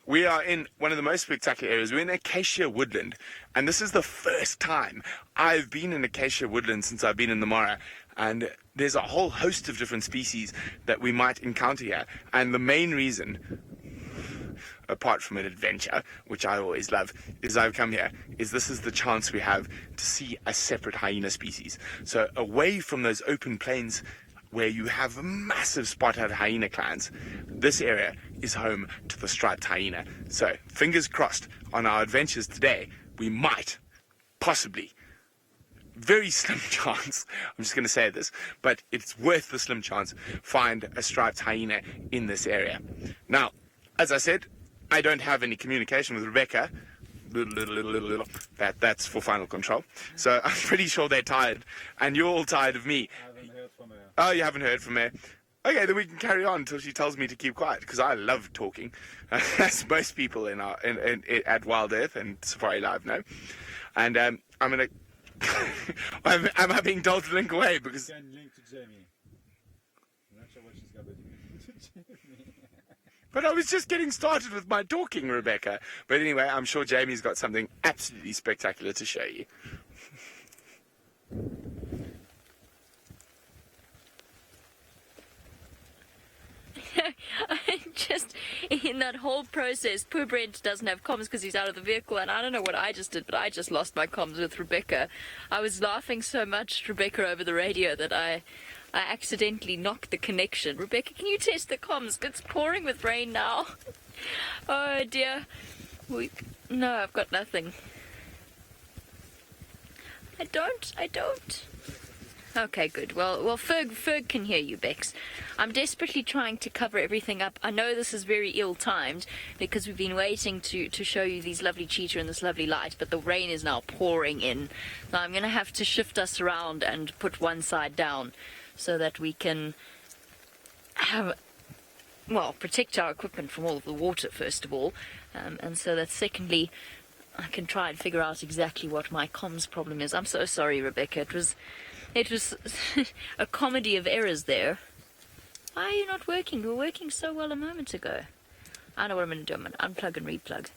We are in one of the most spectacular areas. We're in acacia woodland, and this is the first time I've been in acacia woodland since I've been in the Mara, and there's a whole host of different species that we might encounter here, and the main reason, apart from an adventure, which I always love, is I've come here, is this is the chance we have to see a separate hyena species. So away from those open plains where you have massive spotted hyena clans, this area is home to the striped hyena. So fingers crossed, on our adventures today, we might, possibly, very slim chance, I'm just going to say this, but it's worth the slim chance, find a striped hyena in this area. Now, as I said, I don't have any communication with Rebecca. Little. That's for final control. So I'm pretty sure they're tired, and you're all tired of me. I haven't heard from her. Oh, you haven't heard from her? Okay, then we can carry on until she tells me to keep quiet, because I love talking, as most people at Wild Earth and safariLIVE know. And I'm going to... am I being told to link away? Because... You can link to Jamie. I'm not sure what she's got to do. But I was just getting started with my talking, Rebecca. But anyway, I'm sure Jamie's got something absolutely spectacular to show you. Just in that whole process, poor Brent doesn't have comms because he's out of the vehicle, and I don't know what I just did, but I just lost my comms with Rebecca. I was laughing so much, Rebecca, over the radio that I accidentally knocked the connection. Rebecca, can you test the comms? It's pouring with rain now. Oh dear. No, I've got nothing. I don't. Okay, good. Well, Ferg can hear you, Bex. I'm desperately trying to cover everything up. I know this is very ill-timed because we've been waiting to show you these lovely cheetah and this lovely light, but the rain is now pouring in. So I'm going to have to shift us around and put one side down so that we can protect our equipment from all of the water, first of all. And so that secondly, I can try and figure out exactly what my comms problem is. I'm so sorry, Rebecca. It was a comedy of errors there. Why are you not working? You were working so well a moment ago. I know what I'm going to do. I'm going to unplug and replug.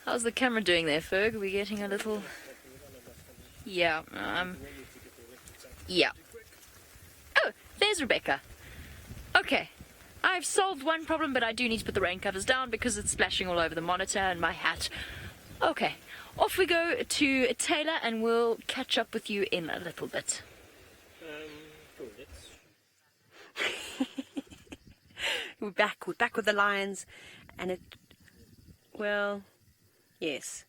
How's the camera doing there, Ferg? Are we getting a little... Yeah. Yeah. Oh, there's Rebecca. Okay. I've solved one problem, but I do need to put the rain covers down because it's splashing all over the monitor and my hat. Okay. Off we go to Taylor, and we'll catch up with you in a little bit. We're back with the lions, and yes,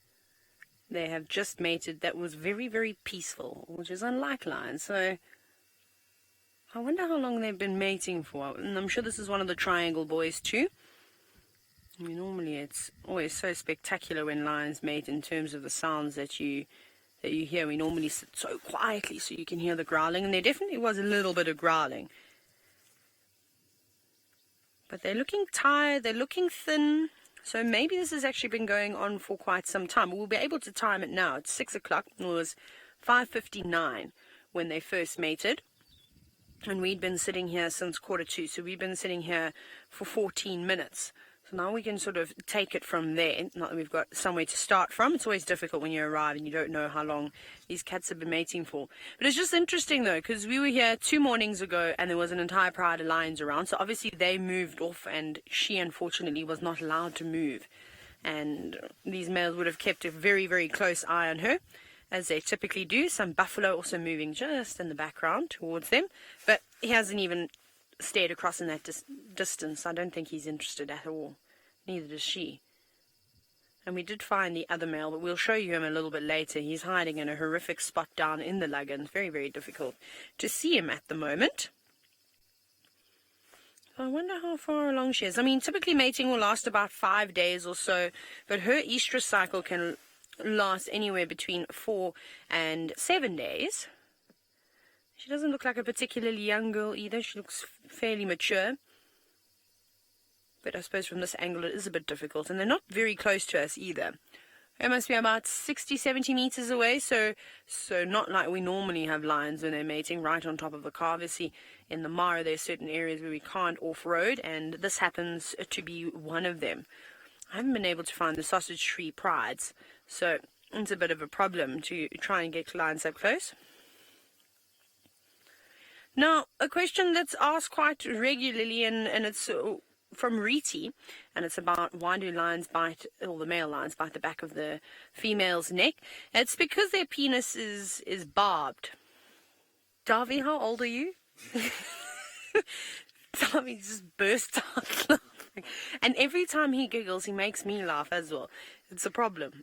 they have just mated. That was very, very peaceful, which is unlike lions. So I wonder how long they've been mating for, and I'm sure this is one of the triangle boys too. I mean, normally it's always so spectacular when lions mate in terms of the sounds that you hear. We normally sit so quietly so you can hear the growling, and there definitely was a little bit of growling. But they're looking tired, they're looking thin, so maybe this has actually been going on for quite some time. We'll be able to time it now. It's 6 o'clock, it was 5:59 when they first mated. And we'd been sitting here since 1:45, so we've been sitting here for 14 minutes. So now we can sort of take it from there. Not that we've got somewhere to start from. It's always difficult when you arrive and you don't know how long these cats have been mating for. But it's just interesting, though, because we were here 2 mornings ago and there was an entire pride of lions around. So obviously they moved off, and she, unfortunately, was not allowed to move. And these males would have kept a very, very close eye on her, as they typically do. Some buffalo also moving just in the background towards them. But he hasn't even stared across in that distance. I don't think he's interested at all. Neither does she. And we did find the other male, but we'll show you him a little bit later. He's hiding in a horrific spot down in the lugger. It's very, very difficult to see him at the moment. I wonder how far along she is. I mean, typically mating will last about 5 days or so, but her estrus cycle can last anywhere between 4 and 7 days. She doesn't look like a particularly young girl either. She looks fairly mature. But I suppose from this angle it is a bit difficult. And they're not very close to us either. It must be about 60, 70 meters away. So not like we normally have lions when they're mating right on top of the car. Obviously, in the Mara, there's certain areas where we can't off-road. And this happens to be one of them. I haven't been able to find the sausage tree prides. So it's a bit of a problem to try and get lions up close. Now, a question that's asked quite regularly, and it's from Riti, and it's about why do lions bite, or the male lions bite the back of the female's neck. It's because their penis is barbed. Darby, how old are you? Darby just burst out laughing. And every time he giggles, he makes me laugh as well. It's a problem.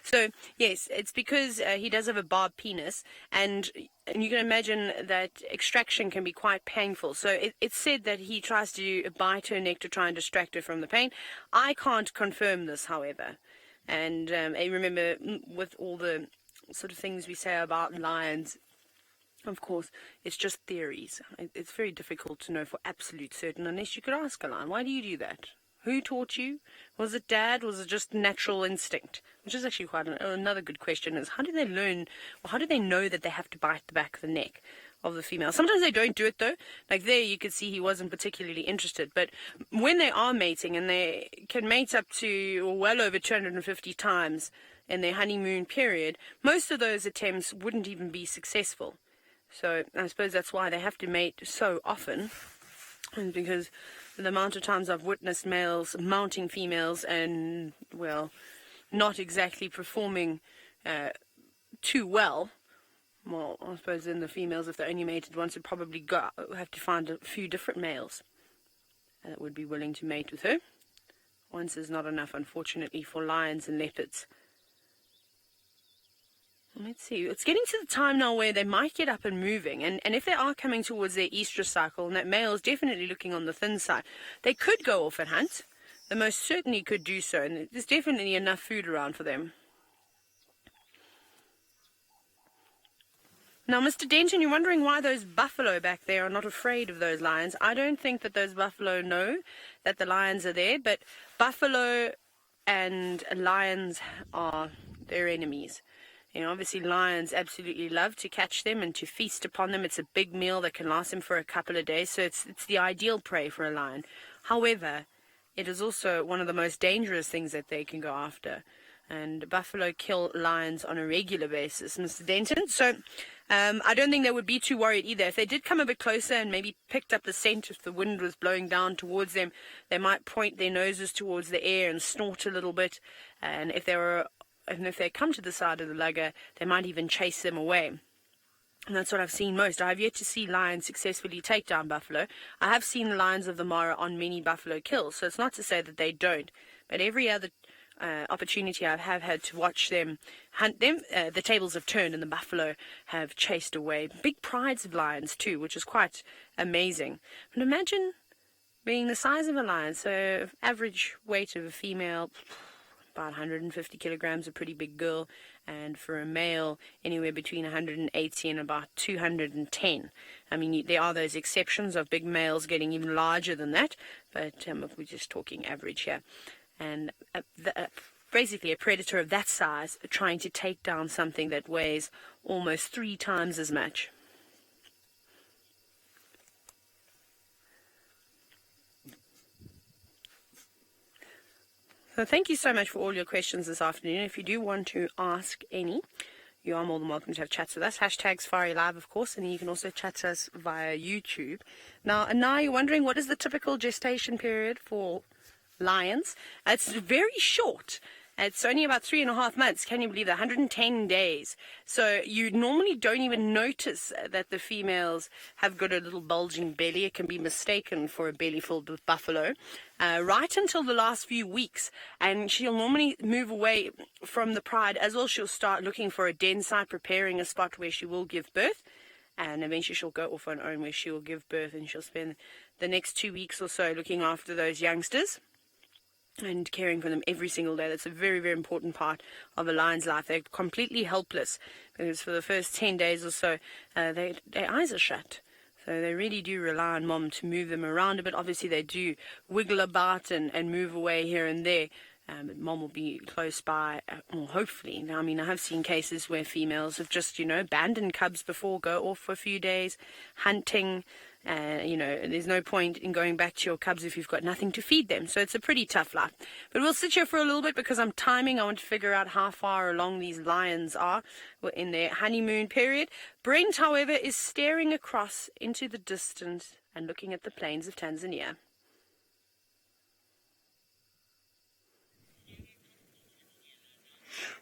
So, yes, it's because he does have a barbed penis, and you can imagine that extraction can be quite painful. So it's said that he tries to bite her neck to try and distract her from the pain. I can't confirm this, however. And I remember with all the sort of things we say about lions, of course, it's just theories. It's very difficult to know for absolute certain unless you could ask a lion, why do you do that? Who taught you? Was it dad? Was it just natural instinct? Which is actually quite another good question, is how do they learn, or how do they know that they have to bite the back of the neck of the female? Sometimes they don't do it though. Like there you could see he wasn't particularly interested. But when they are mating, and they can mate up to well over 250 times in their honeymoon period, most of those attempts wouldn't even be successful. So I suppose that's why they have to mate so often, and because the amount of times I've witnessed males mounting females and, well, not exactly performing too well. Well, I suppose then the females, if they're only mated once, would probably have to find a few different males that would be willing to mate with her. Once is not enough, unfortunately, for lions and leopards. Let's see. It's getting to the time now where they might get up and moving. And if they are coming towards their estrus cycle, and that male is definitely looking on the thin side, they could go off and hunt. They most certainly could do so. And there's definitely enough food around for them. Now, Mr. Denton, you're wondering why those buffalo back there are not afraid of those lions. I don't think that those buffalo know that the lions are there. But buffalo and lions are their enemies. You know, obviously lions absolutely love to catch them and to feast upon them. It's a big meal that can last them for a couple of days, so it's the ideal prey for a lion. However, it is also one of the most dangerous things that they can go after. And buffalo kill lions on a regular basis, Mr. Denton. So I don't think they would be too worried either. If they did come a bit closer and maybe picked up the scent, if the wind was blowing down towards them, they might point their noses towards the air and snort a little bit. And if they come to the side of the lugger, they might even chase them away. And that's what I've seen most. I have yet to see lions successfully take down buffalo. I have seen the lions of the Mara on many buffalo kills, so it's not to say that they don't. But every other opportunity I have had to watch them hunt them, the tables have turned and the buffalo have chased away. Big prides of lions too, which is quite amazing. But imagine being the size of a lion, so average weight of a female, about 150 kilograms, a pretty big girl, and for a male, anywhere between 180 and about 210. I mean, there are those exceptions of big males getting even larger than that, but we're just talking average here. And basically a predator of that size trying to take down something that weighs almost 3 times as much. So thank you so much for all your questions this afternoon. If you do want to ask any, you are more than welcome to have chats with us. #safariLIVE, of course, and you can also chat to us via YouTube. Now, you're wondering, what is the typical gestation period for lions? It's very short. It's only about 3.5 months. Can you believe that? 110 days. So you normally don't even notice that the females have got a little bulging belly. It can be mistaken for a belly filled with buffalo. Right until the last few weeks. And she'll normally move away from the pride as well. She'll start looking for a den site, preparing a spot where she will give birth. And eventually she'll go off on her own where she will give birth. And she'll spend the next 2 weeks or so looking after those youngsters and caring for them every single day. That's a very, very important part of a lion's life. They're completely helpless because for the first 10 days or so, their eyes are shut. So they really do rely on mom to move them around a bit. Obviously, they do wiggle about and move away here and there. But mom will be close by, well, hopefully. Now, I mean, I have seen cases where females have just, abandoned cubs before, go off for a few days, hunting. There's no point in going back to your cubs if you've got nothing to feed them. So it's a pretty tough life. But we'll sit here for a little bit because I'm timing. I want to figure out how far along these lions are in their honeymoon period. Brent, however, is staring across into the distance and looking at the plains of Tanzania.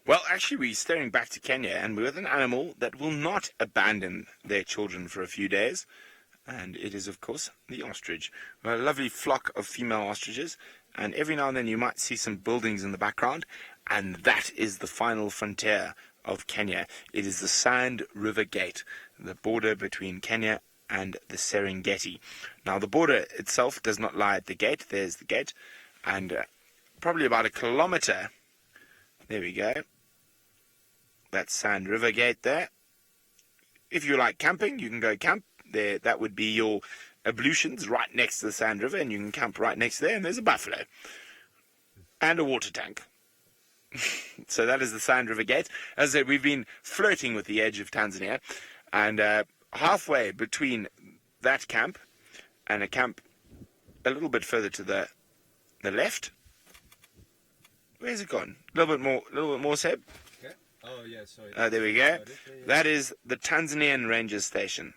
Well, actually, we're staring back to Kenya, and we're with an animal that will not abandon their children for a few days. And it is, of course, the ostrich. We've got a lovely flock of female ostriches, and every now and then you might see some buildings in the background, and that is the final frontier of Kenya. It is the Sand River Gate, the border between Kenya and the Serengeti. Now, the border itself does not lie at the gate. There's the gate, and probably about a kilometre. There we go. That's Sand River Gate there. If you like camping, you can go camp there. That would be your ablutions right next to the Sand River, and you can camp right next there, and there's a buffalo and a water tank. So that is the Sand River Gate. As I said, we've been flirting with the edge of Tanzania, and halfway between that camp and a camp a little bit further to the left. Where's it gone? A little bit more, Seb. Okay. Oh, yeah, sorry. There we go. That is the Tanzanian Ranger Station.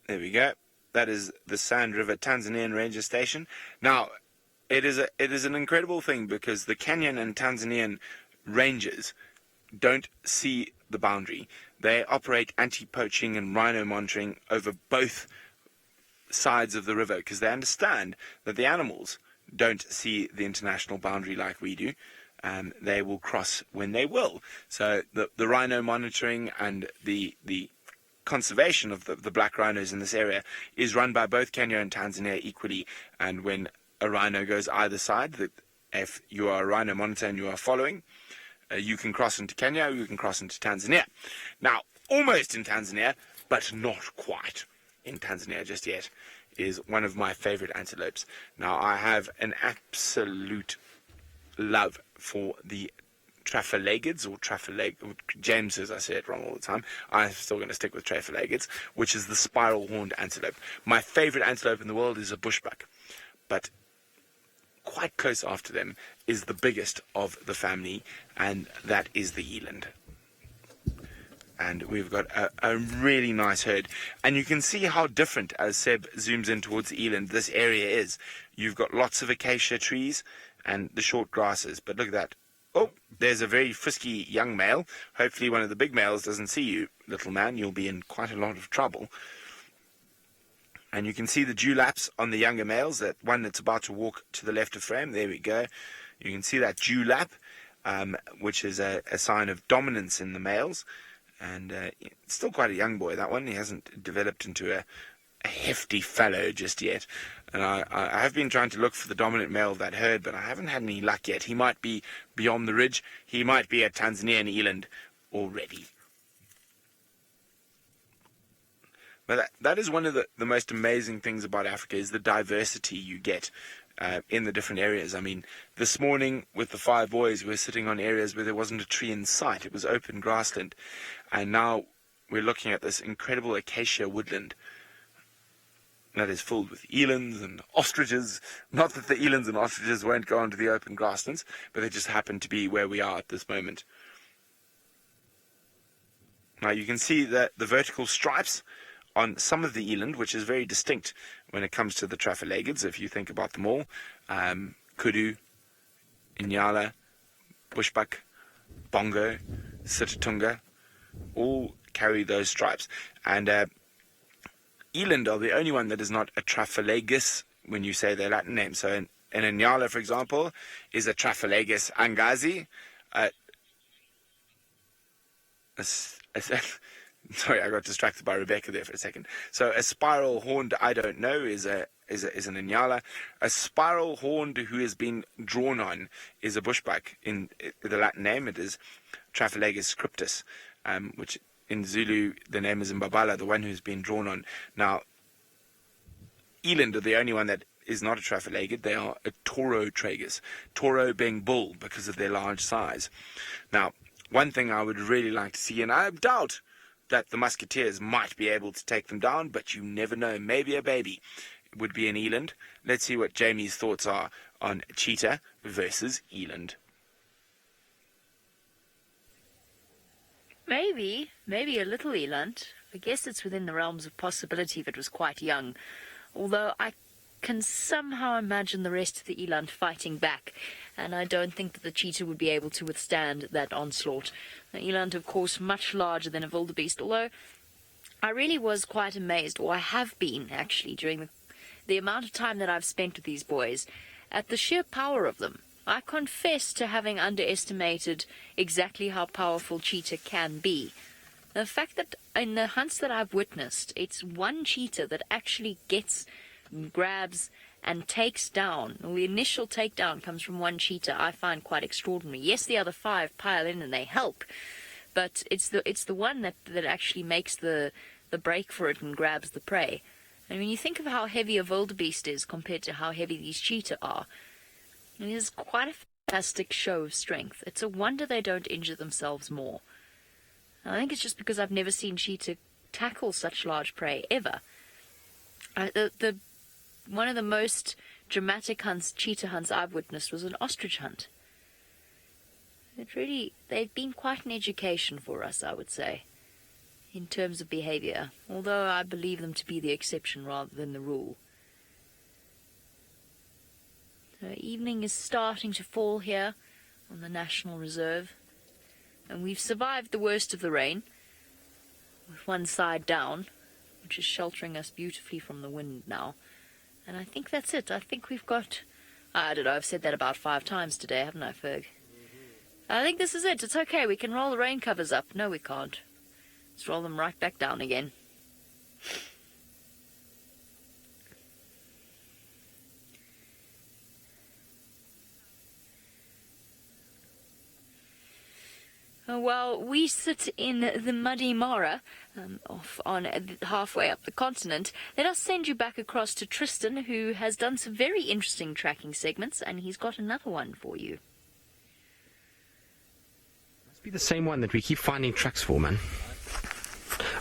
There we go. That is the Sand River Tanzanian Ranger Station. Now, it is an incredible thing because the Kenyan and Tanzanian rangers don't see the boundary. They operate anti-poaching and rhino monitoring over both sides of the river because they understand that the animals don't see the international boundary like we do. They will cross when they will. So the rhino monitoring and the conservation of the black rhinos in this area is run by both Kenya and Tanzania equally. And when a rhino goes either side, if you are a rhino monitor and you are following, you can cross into Kenya, you can cross into Tanzania. Now, almost in Tanzania, but not quite in Tanzania just yet, is one of my favorite antelopes. Now, I have an absolute love for the Traphaleghids, or James says I say it wrong all the time. I'm still going to stick with Traphaleghids, which is the spiral-horned antelope. My favorite antelope in the world is a bushbuck, but quite close after them is the biggest of the family, and that is the eland. And we've got a really nice herd. And you can see how different, as Seb zooms in towards the eland, this area is. You've got lots of acacia trees and the short grasses. But look at that. Oh, there's a very frisky young male. Hopefully one of the big males doesn't see you, little man. You'll be in quite a lot of trouble. And you can see the dewlaps on the younger males, that one that's about to walk to the left of frame. There we go. You can see that dewlap, which is a sign of dominance in the males. And it's still quite a young boy, that one. He hasn't developed into a hefty fellow just yet. And I have been trying to look for the dominant male of that herd, but I haven't had any luck yet. He might be beyond the ridge. He might be a Tanzanian eland already. But that is one of the most amazing things about Africa, is the diversity you get in the different areas. I mean, this morning with the 5 boys, we were sitting on areas where there wasn't a tree in sight. It was open grassland. And now we're looking at this incredible acacia woodland that is filled with elands and ostriches. Not that the elands and ostriches won't go onto the open grasslands, but they just happen to be where we are at this moment. Now you can see that the vertical stripes on some of the eland, which is very distinct when it comes to the Traphaleghids, if you think about them all. Kudu, Inyala, Bushbuck, Bongo, Sitatunga, all carry those stripes. And eland are the only one that is not a Traphalegus when you say their Latin name. So an Inyala, for example, is a Traphalegus angazi. Sorry, I got distracted by Rebecca there for a second. So a spiral-horned, I don't know, is an Inyala. A spiral-horned who has been drawn on is a bushbuck. In the Latin name, it is Traphalegus scriptus, which in Zulu, the name is Mbabala, the one who's been drawn on. Now, eland are the only one that is not a Traphaleghid. They are a Toro tragus. Toro being bull because of their large size. Now, one thing I would really like to see, and I doubt that the musketeers might be able to take them down, but you never know. Maybe a baby would be an eland. Let's see what Jamie's thoughts are on cheetah versus eland. Maybe a little eland. I guess it's within the realms of possibility if it was quite young. Although I can somehow imagine the rest of the eland fighting back, and I don't think that the cheetah would be able to withstand that onslaught. The eland, of course, much larger than a wildebeest, although I really was quite amazed, or I have been actually, during the amount of time that I've spent with these boys, at the sheer power of them. I confess to having underestimated exactly how powerful cheetah can be. The fact that in the hunts that I've witnessed, it's one cheetah that actually gets, grabs, and takes down. Well, the initial takedown comes from one cheetah, I find quite extraordinary. Yes, the other 5 pile in and they help, but it's the one that actually makes the break for it and grabs the prey. And when you think of how heavy a wildebeest is compared to how heavy these cheetah are, it is quite a fantastic show of strength. It's a wonder they don't injure themselves more. I think it's just because I've never seen cheetah tackle such large prey ever. One of the most dramatic cheetah hunts I've witnessed was an ostrich hunt. They've been quite an education for us, I would say, in terms of behavior, although I believe them to be the exception rather than the rule. So evening is starting to fall here on the National Reserve, and we've survived the worst of the rain, with one side down, which is sheltering us beautifully from the wind now. And I think that's it. I think we've got... I don't know, I've said that about 5 times today, haven't I, Ferg? I think this is it. It's okay. We can roll the rain covers up. No, we can't. Let's roll them right back down again. While we sit in the muddy Mara, off on halfway up the continent, let us send you back across to Tristan, who has done some very interesting tracking segments, and he's got another one for you. Must be the same one that we keep finding tracks for, man.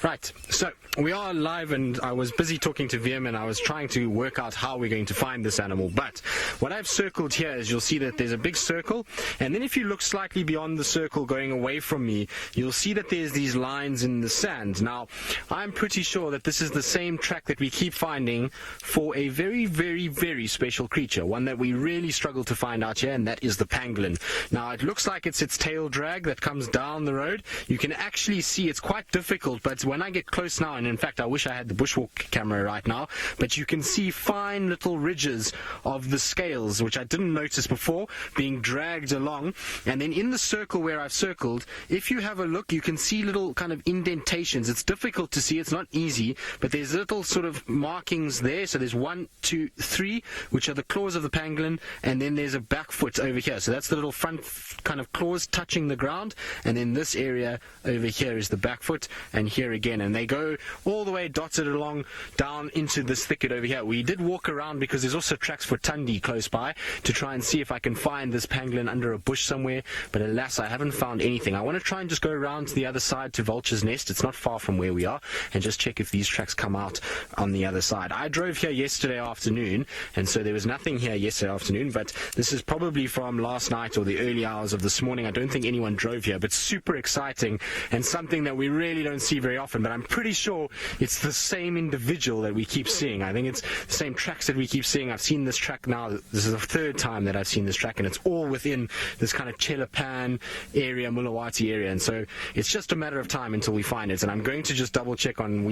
Right, so we are live, and I was busy talking to VM, and I was trying to work out how we're going to find this animal. But what I've circled here is, you'll see that there's a big circle, and then if you look slightly beyond the circle going away from me, you'll see that there's these lines in the sand. Now, I'm pretty sure that this is the same track that we keep finding for a very, very, very special creature, one that we really struggle to find out here, and that is the pangolin. Now, it looks like it's its tail drag that comes down the road. You can actually see it's quite difficult, but when I get close now, and in fact I wish I had the bushwalk camera right now, but you can see fine little ridges of the scales, which I didn't notice before, being dragged along. And then in the circle where I've circled, if you have a look, you can see little kind of indentations. It's difficult to see, it's not easy, but there's little sort of markings there. So there's 1, 2, 3, which are the claws of the pangolin, and then there's a back foot over here. So that's the little front kind of claws touching the ground, and then this area over here is the back foot, and here again, and they go all the way dotted along down into this thicket over here. We did walk around because there's also tracks for tundi close by to try and see if I can find this pangolin under a bush somewhere, but alas, I haven't found anything. I want to try and just go around to the other side to Vulture's Nest. It's not far from where we are, and just check if these tracks come out on the other side. I drove here yesterday afternoon, and so there was nothing here yesterday afternoon, but this is probably from last night or the early hours of this morning. I don't think anyone drove here, but super exciting and something that we really don't see very often, but I'm pretty sure it's the same individual that we keep seeing. I think it's the same tracks that we keep seeing. I've seen this track now. This is the 3rd time that I've seen this track, and it's all within this kind of Chelapan area, Mulawati area, and so it's just a matter of time until we find it. And I'm going to just double check on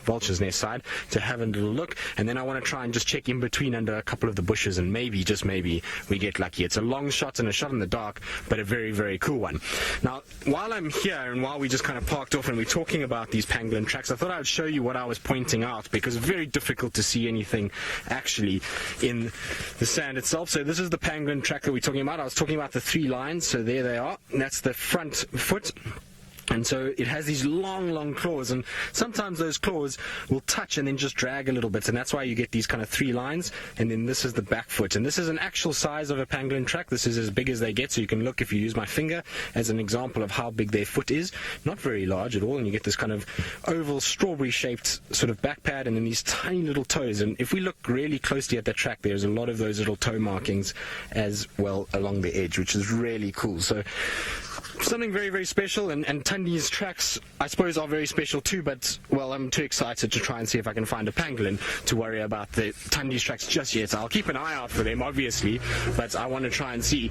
Vulture's Nest side to have a little look, and then I want to try and just check in between under a couple of the bushes, and maybe, just maybe, we get lucky. It's a long shot and a shot in the dark, but a very, very cool one. Now, while I'm here and while we just kind of parked off and we're talking about these pangolin tracks, I thought I would show you what I was pointing out, because it's very difficult to see anything actually in the sand itself. So this is the pangolin track that we're talking about. I was talking about the 3 lines, so there they are, and that's the front foot. And so it has these long, long claws, and sometimes those claws will touch and then just drag a little bit, and that's why you get these kind of 3 lines, and then this is the back foot. And this is an actual size of a pangolin track. This is as big as they get, so you can look, if you use my finger as an example of how big their foot is, not very large at all, and you get this kind of oval strawberry-shaped sort of back pad, and then these tiny little toes. And if we look really closely at the track, there's a lot of those little toe markings as well along the edge, which is really cool. So something very, very special, and Tundi's tracks, I suppose, are very special too, but, well, I'm too excited to try and see if I can find a pangolin to worry about the Tundi's tracks just yet. I'll keep an eye out for them, obviously, but I want to try and see.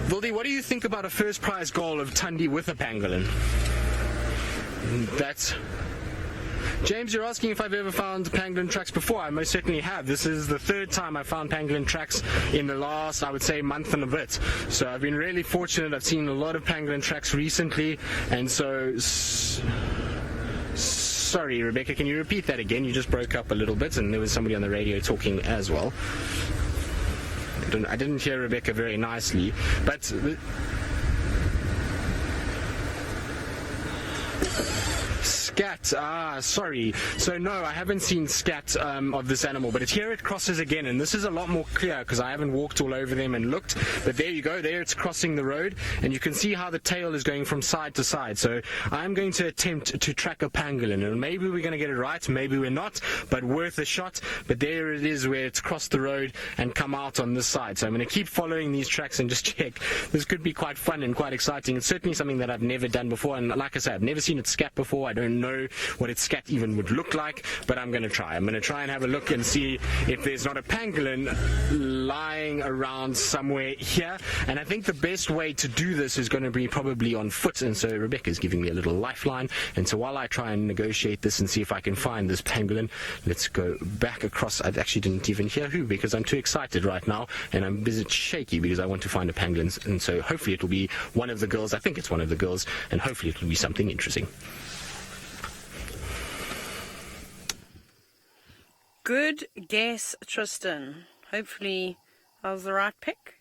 Vildi, what do you think about a first prize goal of Tundi with a pangolin? That's James, you're asking if I've ever found pangolin tracks before. I most certainly have. This is the third time I found pangolin tracks in the last, I would say, month and a bit. So I've been really fortunate. I've seen a lot of pangolin tracks recently, and so... Sorry, Rebecca, can you repeat that again? You just broke up a little bit, and there was somebody on the radio talking as well. I didn't hear Rebecca very nicely, but... Scat, sorry. So no, I haven't seen scat of this animal, but here it crosses again, and this is a lot more clear because I haven't walked all over them and looked, but there you go, there it's crossing the road, and you can see how the tail is going from side to side. So I'm going to attempt to track a pangolin, and maybe we're going to get it right, maybe we're not, but worth a shot. But there it is where it's crossed the road and come out on this side. So I'm going to keep following these tracks and just check. This could be quite fun and quite exciting. It's certainly something that I've never done before, and like I said, I've never seen it scat before. I don't know what its scat even would look like, but I'm going to try. I'm going to try and have a look and see if there's not a pangolin lying around somewhere here. And I think the best way to do this is going to be probably on foot, and so Rebecca's giving me a little lifeline. And so while I try and negotiate this and see if I can find this pangolin, let's go back across. I actually didn't even hear who, because I'm too excited right now, and I'm a bit shaky because I want to find a pangolin. And so hopefully it'll be one of the girls. I think it's one of the girls, and hopefully it'll be something interesting. Good guess, Tristan. Hopefully that was the right pick.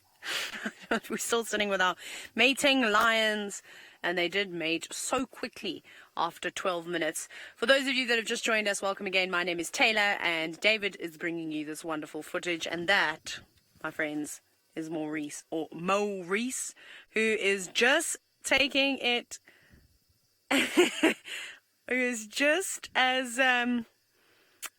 We're still sitting with our mating lions, and they did mate so quickly after 12 minutes. For those of you that have just joined us, welcome again. My name is Taylor, and David is bringing you this wonderful footage, and that, my friends, is Maurice, or Maurice, who is just taking it who is just as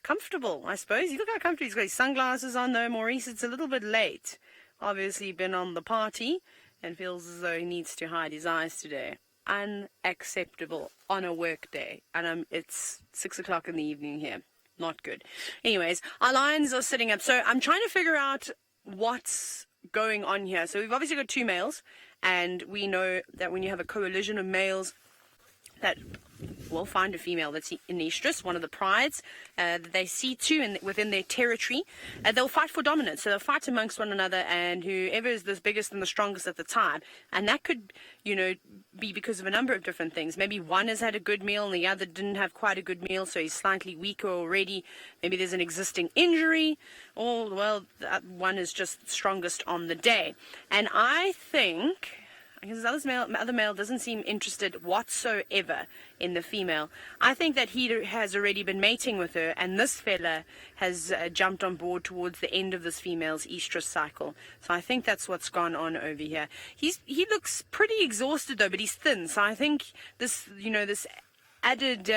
comfortable, I suppose. You look how comfortable. He's got his sunglasses on, though. Maurice, it's a little bit late. Obviously been on the party and feels as though he needs to hide his eyes today. Unacceptable on a work day. And it's 6 o'clock in the evening here. Not good. Anyways, our lions are sitting up. So I'm trying to figure out what's going on here. So we've obviously got two males, and we know that when you have a coalition of males, that will find a female that's in estrus, one of the prides that they see to within their territory. They'll fight for dominance, so they'll fight amongst one another, and whoever is the biggest and the strongest at the time. And that could, be because of a number of different things. Maybe one has had a good meal and the other didn't have quite a good meal, so he's slightly weaker already. Maybe there's an existing injury, or, well, one is just strongest on the day. And I think... because the other male doesn't seem interested whatsoever in the female. I think that he has already been mating with her, and this fella has jumped on board towards the end of this female's estrus cycle. So I think that's what's gone on over here. He looks pretty exhausted though, but he's thin. So I think this, this added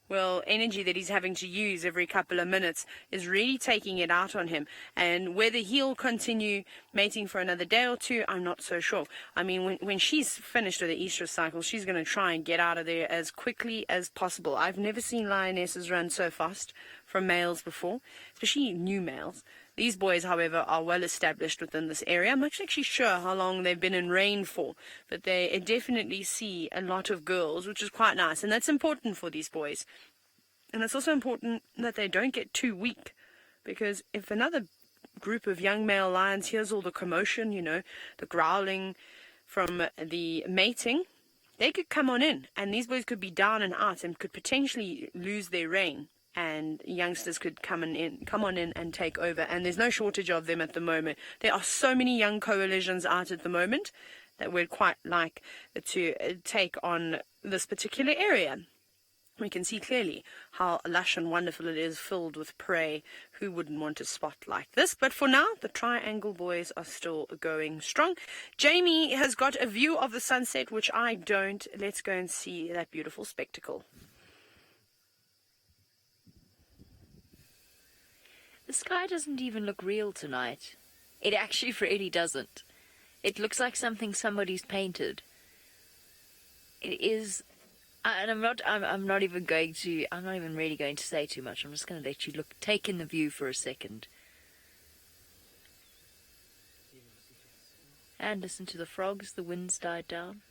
energy that he's having to use every couple of minutes is really taking it out on him. And whether he'll continue mating for another day or two, I'm not so sure. I mean, when she's finished with the estrus cycle, she's going to try and get out of there as quickly as possible. I've never seen lionesses run so fast from males before, especially new males. These boys, however, are well established within this area. I'm not actually sure how long they've been in rain for, but they definitely see a lot of girls, which is quite nice, and that's important for these boys. And it's also important that they don't get too weak, because if another group of young male lions hears all the commotion, the growling from the mating, they could come on in, and these boys could be down and out and could potentially lose their reign. And youngsters could come on in and take over. And there's no shortage of them at the moment. There are so many young coalitions out at the moment that we'd quite like to take on this particular area. We can see clearly how lush and wonderful it is, filled with prey. Who wouldn't want a spot like this? But for now, the triangle boys are still going strong. Jamie has got a view of the sunset, which I don't. Let's go and see that beautiful spectacle. The sky doesn't even look real tonight. It actually really doesn't. It looks like something somebody's painted. It is, and I'm not even really going to say too much. I'm just going to let you take in the view for a second. And listen to the frogs. The wind's died down.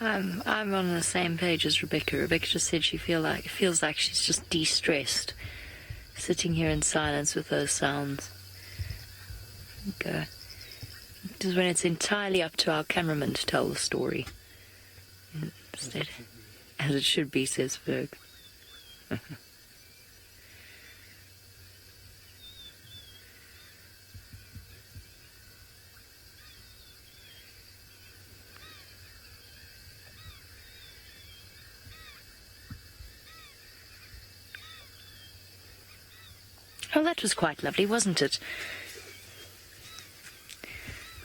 I'm on the same page as Rebecca. Rebecca just said she feels like she's just de-stressed, sitting here in silence with those sounds. Okay. Just when it's entirely up to our cameraman to tell the story. Instead, as it should be, says Ferg. Oh, that was quite lovely, wasn't it?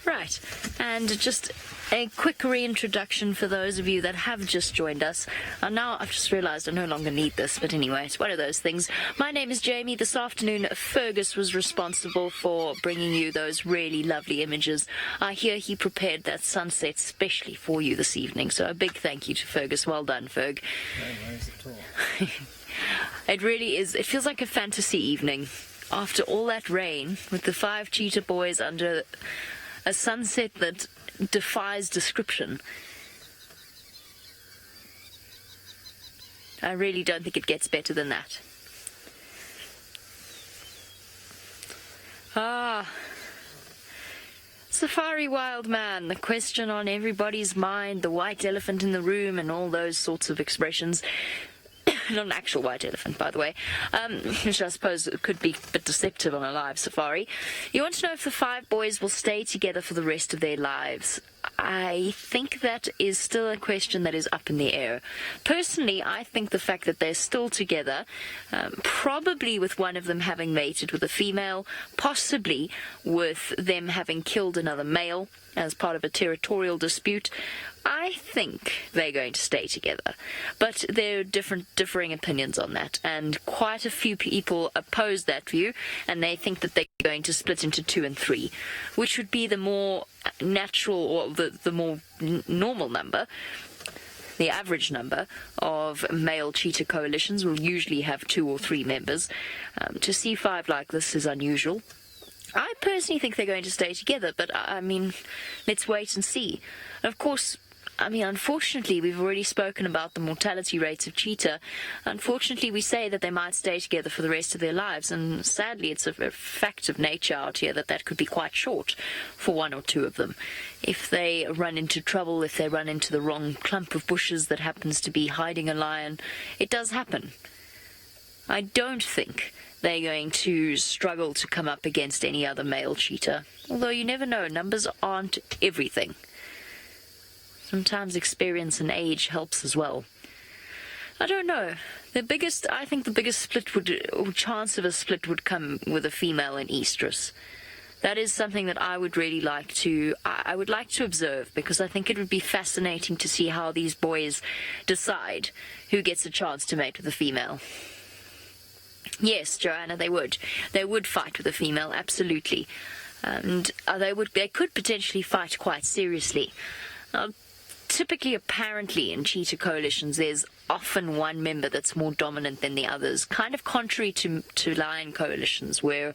Right, and just a quick reintroduction for those of you that have just joined us. Now I've just realised I no longer need this, but anyway, it's one of those things. My name is Jamie. This afternoon, Fergus was responsible for bringing you those really lovely images. I hear he prepared that sunset specially for you this evening, so a big thank you to Fergus. Well done, Ferg. No worries at all. It really is. It feels like a fantasy evening. After all that rain, with the 5 cheetah boys under a sunset that defies description. I really don't think it gets better than that. Safari wild man, the question on everybody's mind, the white elephant in the room and all those sorts of expressions. Not an actual white elephant, by the way, which I suppose could be a bit deceptive on a live safari. You want to know if the 5 boys will stay together for the rest of their lives. I think that is still a question that is up in the air. Personally, I think the fact that they're still together, probably with one of them having mated with a female, possibly with them having killed another male as part of a territorial dispute, I think they're going to stay together. But there are differing opinions on that, and quite a few people oppose that view, and they think that they're going to split into 2 and 3, which would be the more natural, or the more normal number. The average number of male cheetah coalitions will usually have 2 or 3 members. To see 5 like this is unusual. I personally think they're going to stay together, but I mean, let's wait and see. And of course, I mean, unfortunately, we've already spoken about the mortality rates of cheetah. Unfortunately, we say that they might stay together for the rest of their lives, and sadly, it's a fact of nature out here that could be quite short for 1 or 2 of them. If they run into trouble, if they run into the wrong clump of bushes that happens to be hiding a lion, it does happen. I don't think they're going to struggle to come up against any other male cheetah, although you never know, numbers aren't everything. Sometimes experience and age helps as well. I don't know. I think the biggest split or chance of a split would come with a female in estrus. That is something that I would really like to observe, because I think it would be fascinating to see how these boys decide who gets a chance to mate with a female. Yes, Joanna, they would. They would fight with a female, absolutely. And they could potentially fight quite seriously. Typically, apparently, in cheetah coalitions, there's often one member that's more dominant than the others, kind of contrary to lion coalitions, where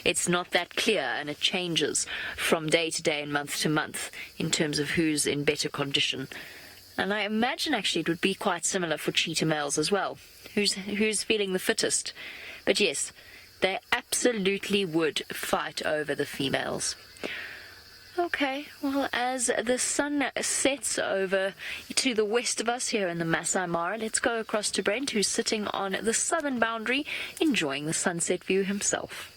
it's not that clear and it changes from day to day and month to month in terms of who's in better condition. And I imagine, actually, it would be quite similar for cheetah males as well. Who's feeling the fittest? But yes, they absolutely would fight over the females. Okay, well, as the sun sets over to the west of us here in the Masai Mara, let's go across to Brent, who's sitting on the southern boundary, enjoying the sunset view himself.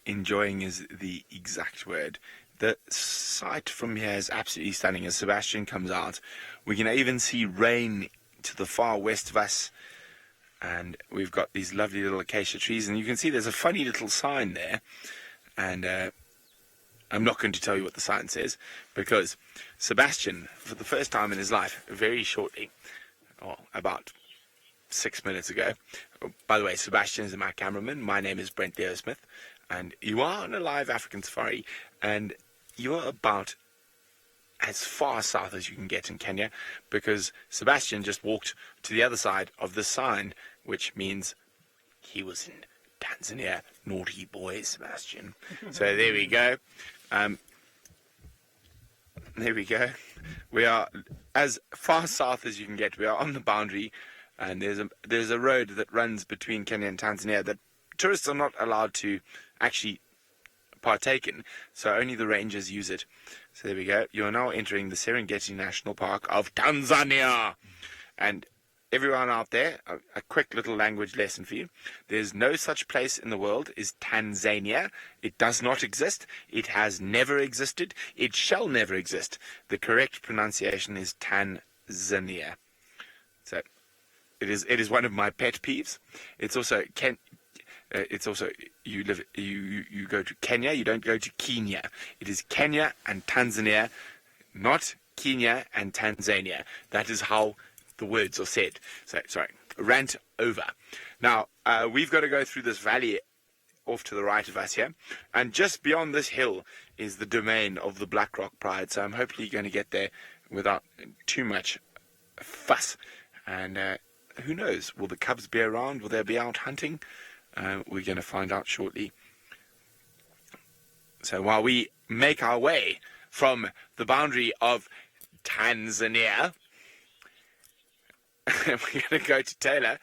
Enjoying is the exact word. The sight from here is absolutely stunning. As Sebastian comes out, we can even see rain to the far west of us, and we've got these lovely little acacia trees, and you can see there's a funny little sign there, and I'm not going to tell you what the sign says, because Sebastian, for the first time in his life, very shortly, about 6 minutes ago. By the way, Sebastian is my cameraman. My name is Brent Smith, and you are on a live African safari, and you're about as far south as you can get in Kenya, because Sebastian just walked to the other side of the sign, which means he was in Tanzania, naughty boy, Sebastian. So there we go. There we go. We are as far south as you can get. We are on the boundary, and there's a road that runs between Kenya and Tanzania that tourists are not allowed to actually partake in, so only the rangers use it. So there we go. You are now entering the Serengeti National Park of Tanzania. And everyone out there, a quick little language lesson for you. There's no such place in the world as Tanzania. It does not exist. It has never existed. It shall never exist. The correct pronunciation is Tanzania. So it is one of my pet peeves. It's also you go to Kenya, you don't go to Kenya. It is Kenya and Tanzania, not Kenya and Tanzania. That is how the words are said. So, sorry, rant over. Now, we've got to go through this valley off to the right of us here. And just beyond this hill is the domain of the Black Rock Pride. So I'm hopefully going to get there without too much fuss. And who knows, will the cubs be around? Will they be out hunting? We're going to find out shortly. So while we make our way from the boundary of Tanzania, we're going to go to Taylor.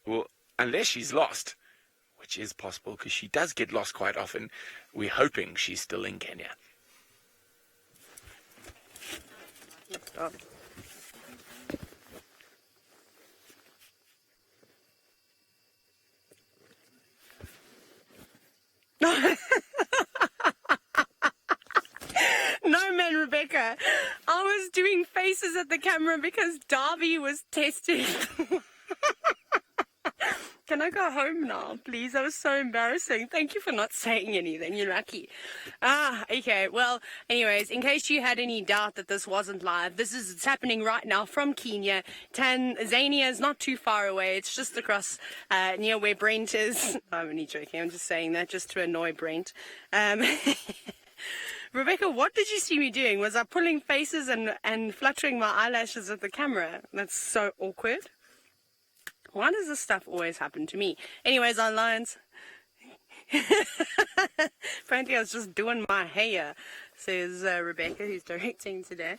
Well, unless she's lost, which is possible because she does get lost quite often, we're hoping she's still in Kenya. Stop. No, man, Rebecca. I was doing faces at the camera because Darby was testing. Can I go home now, please? That was so embarrassing. Thank you for not saying anything. You're lucky. Okay. Well, anyways, in case you had any doubt that this wasn't live, it's happening right now from Kenya. Tanzania is not too far away. It's just across near where Brent is. I'm only joking. I'm just saying that just to annoy Brent. Rebecca, what did you see me doing? Was I pulling faces and fluttering my eyelashes at the camera? That's so awkward. Why does this stuff always happen to me? Anyways, our lions. Apparently I was just doing my hair, says Rebecca, who's directing today.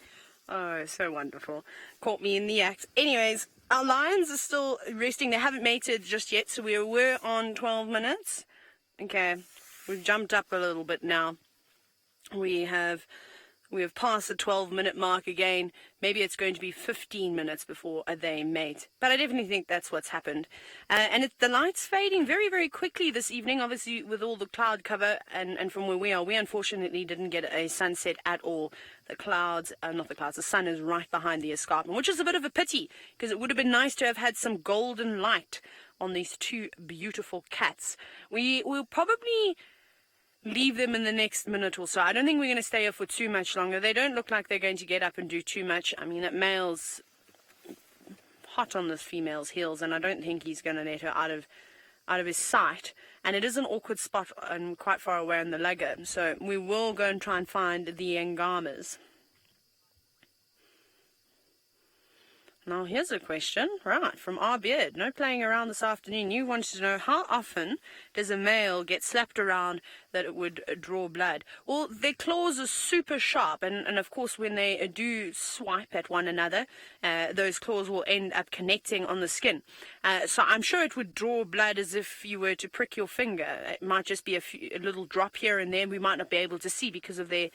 Oh, so wonderful. Caught me in the act. Anyways, our lions are still resting. They haven't mated just yet, so we were on 12 minutes. Okay, we've jumped up a little bit now. We have passed the 12-minute mark again. Maybe it's going to be 15 minutes before they mate. But I definitely think that's what's happened. And the light's fading very, very quickly this evening, obviously with all the cloud cover. And from where we are, we unfortunately didn't get a sunset at all. The sun is right behind the escarpment, which is a bit of a pity, because it would have been nice to have had some golden light on these two beautiful cats. We will probably leave them in the next minute or so. I don't think we're going to stay here for too much longer. They don't look like they're going to get up and do too much. I mean, that male's hot on this female's heels, and I don't think he's going to let her out of his sight. And it is an awkward spot and quite far away in the lugger, so we will go and try and find the Ngamas. Now, here's a question, right, from our beard. No playing around this afternoon. You wanted to know, how often does a male get slapped around that it would draw blood? Well, their claws are super sharp, and of course, when they do swipe at one another, those claws will end up connecting on the skin. So I'm sure it would draw blood as if you were to prick your finger. It might just be a little drop here and there. We might not be able to see because of their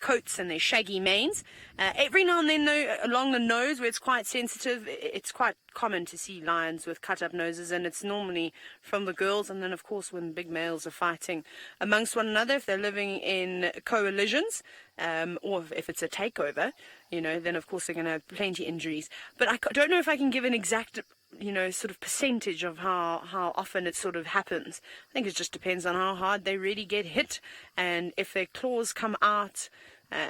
coats and their shaggy manes. Every now and then, though, along the nose, where it's quite sensitive, it's quite common to see lions with cut-up noses, and it's normally from the girls. And then, of course, when big males are fighting amongst one another, if they're living in coalitions, or if it's a takeover, then, of course, they're going to have plenty of injuries. But I don't know if I can give an exact sort of percentage of how often it sort of happens. I think it just depends on how hard they really get hit, and if their claws come out,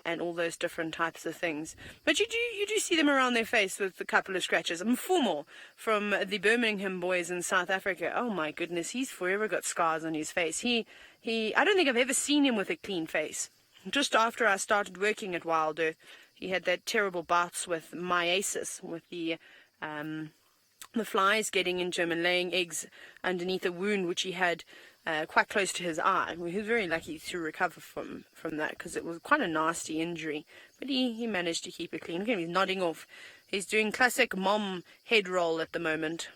and all those different types of things. But you do see them around their face with a couple of scratches. Mfumo from the Birmingham boys in South Africa. Oh my goodness, he's forever got scars on his face. I don't think I've ever seen him with a clean face. Just after I started working at Wild Earth, he had that terrible bouts with myiasis, with the flies getting into him and laying eggs underneath a wound which he had quite close to his eye. He was very lucky to recover from that because it was quite a nasty injury. But he managed to keep it clean. Look at him, he's nodding off. He's doing classic mom head roll at the moment.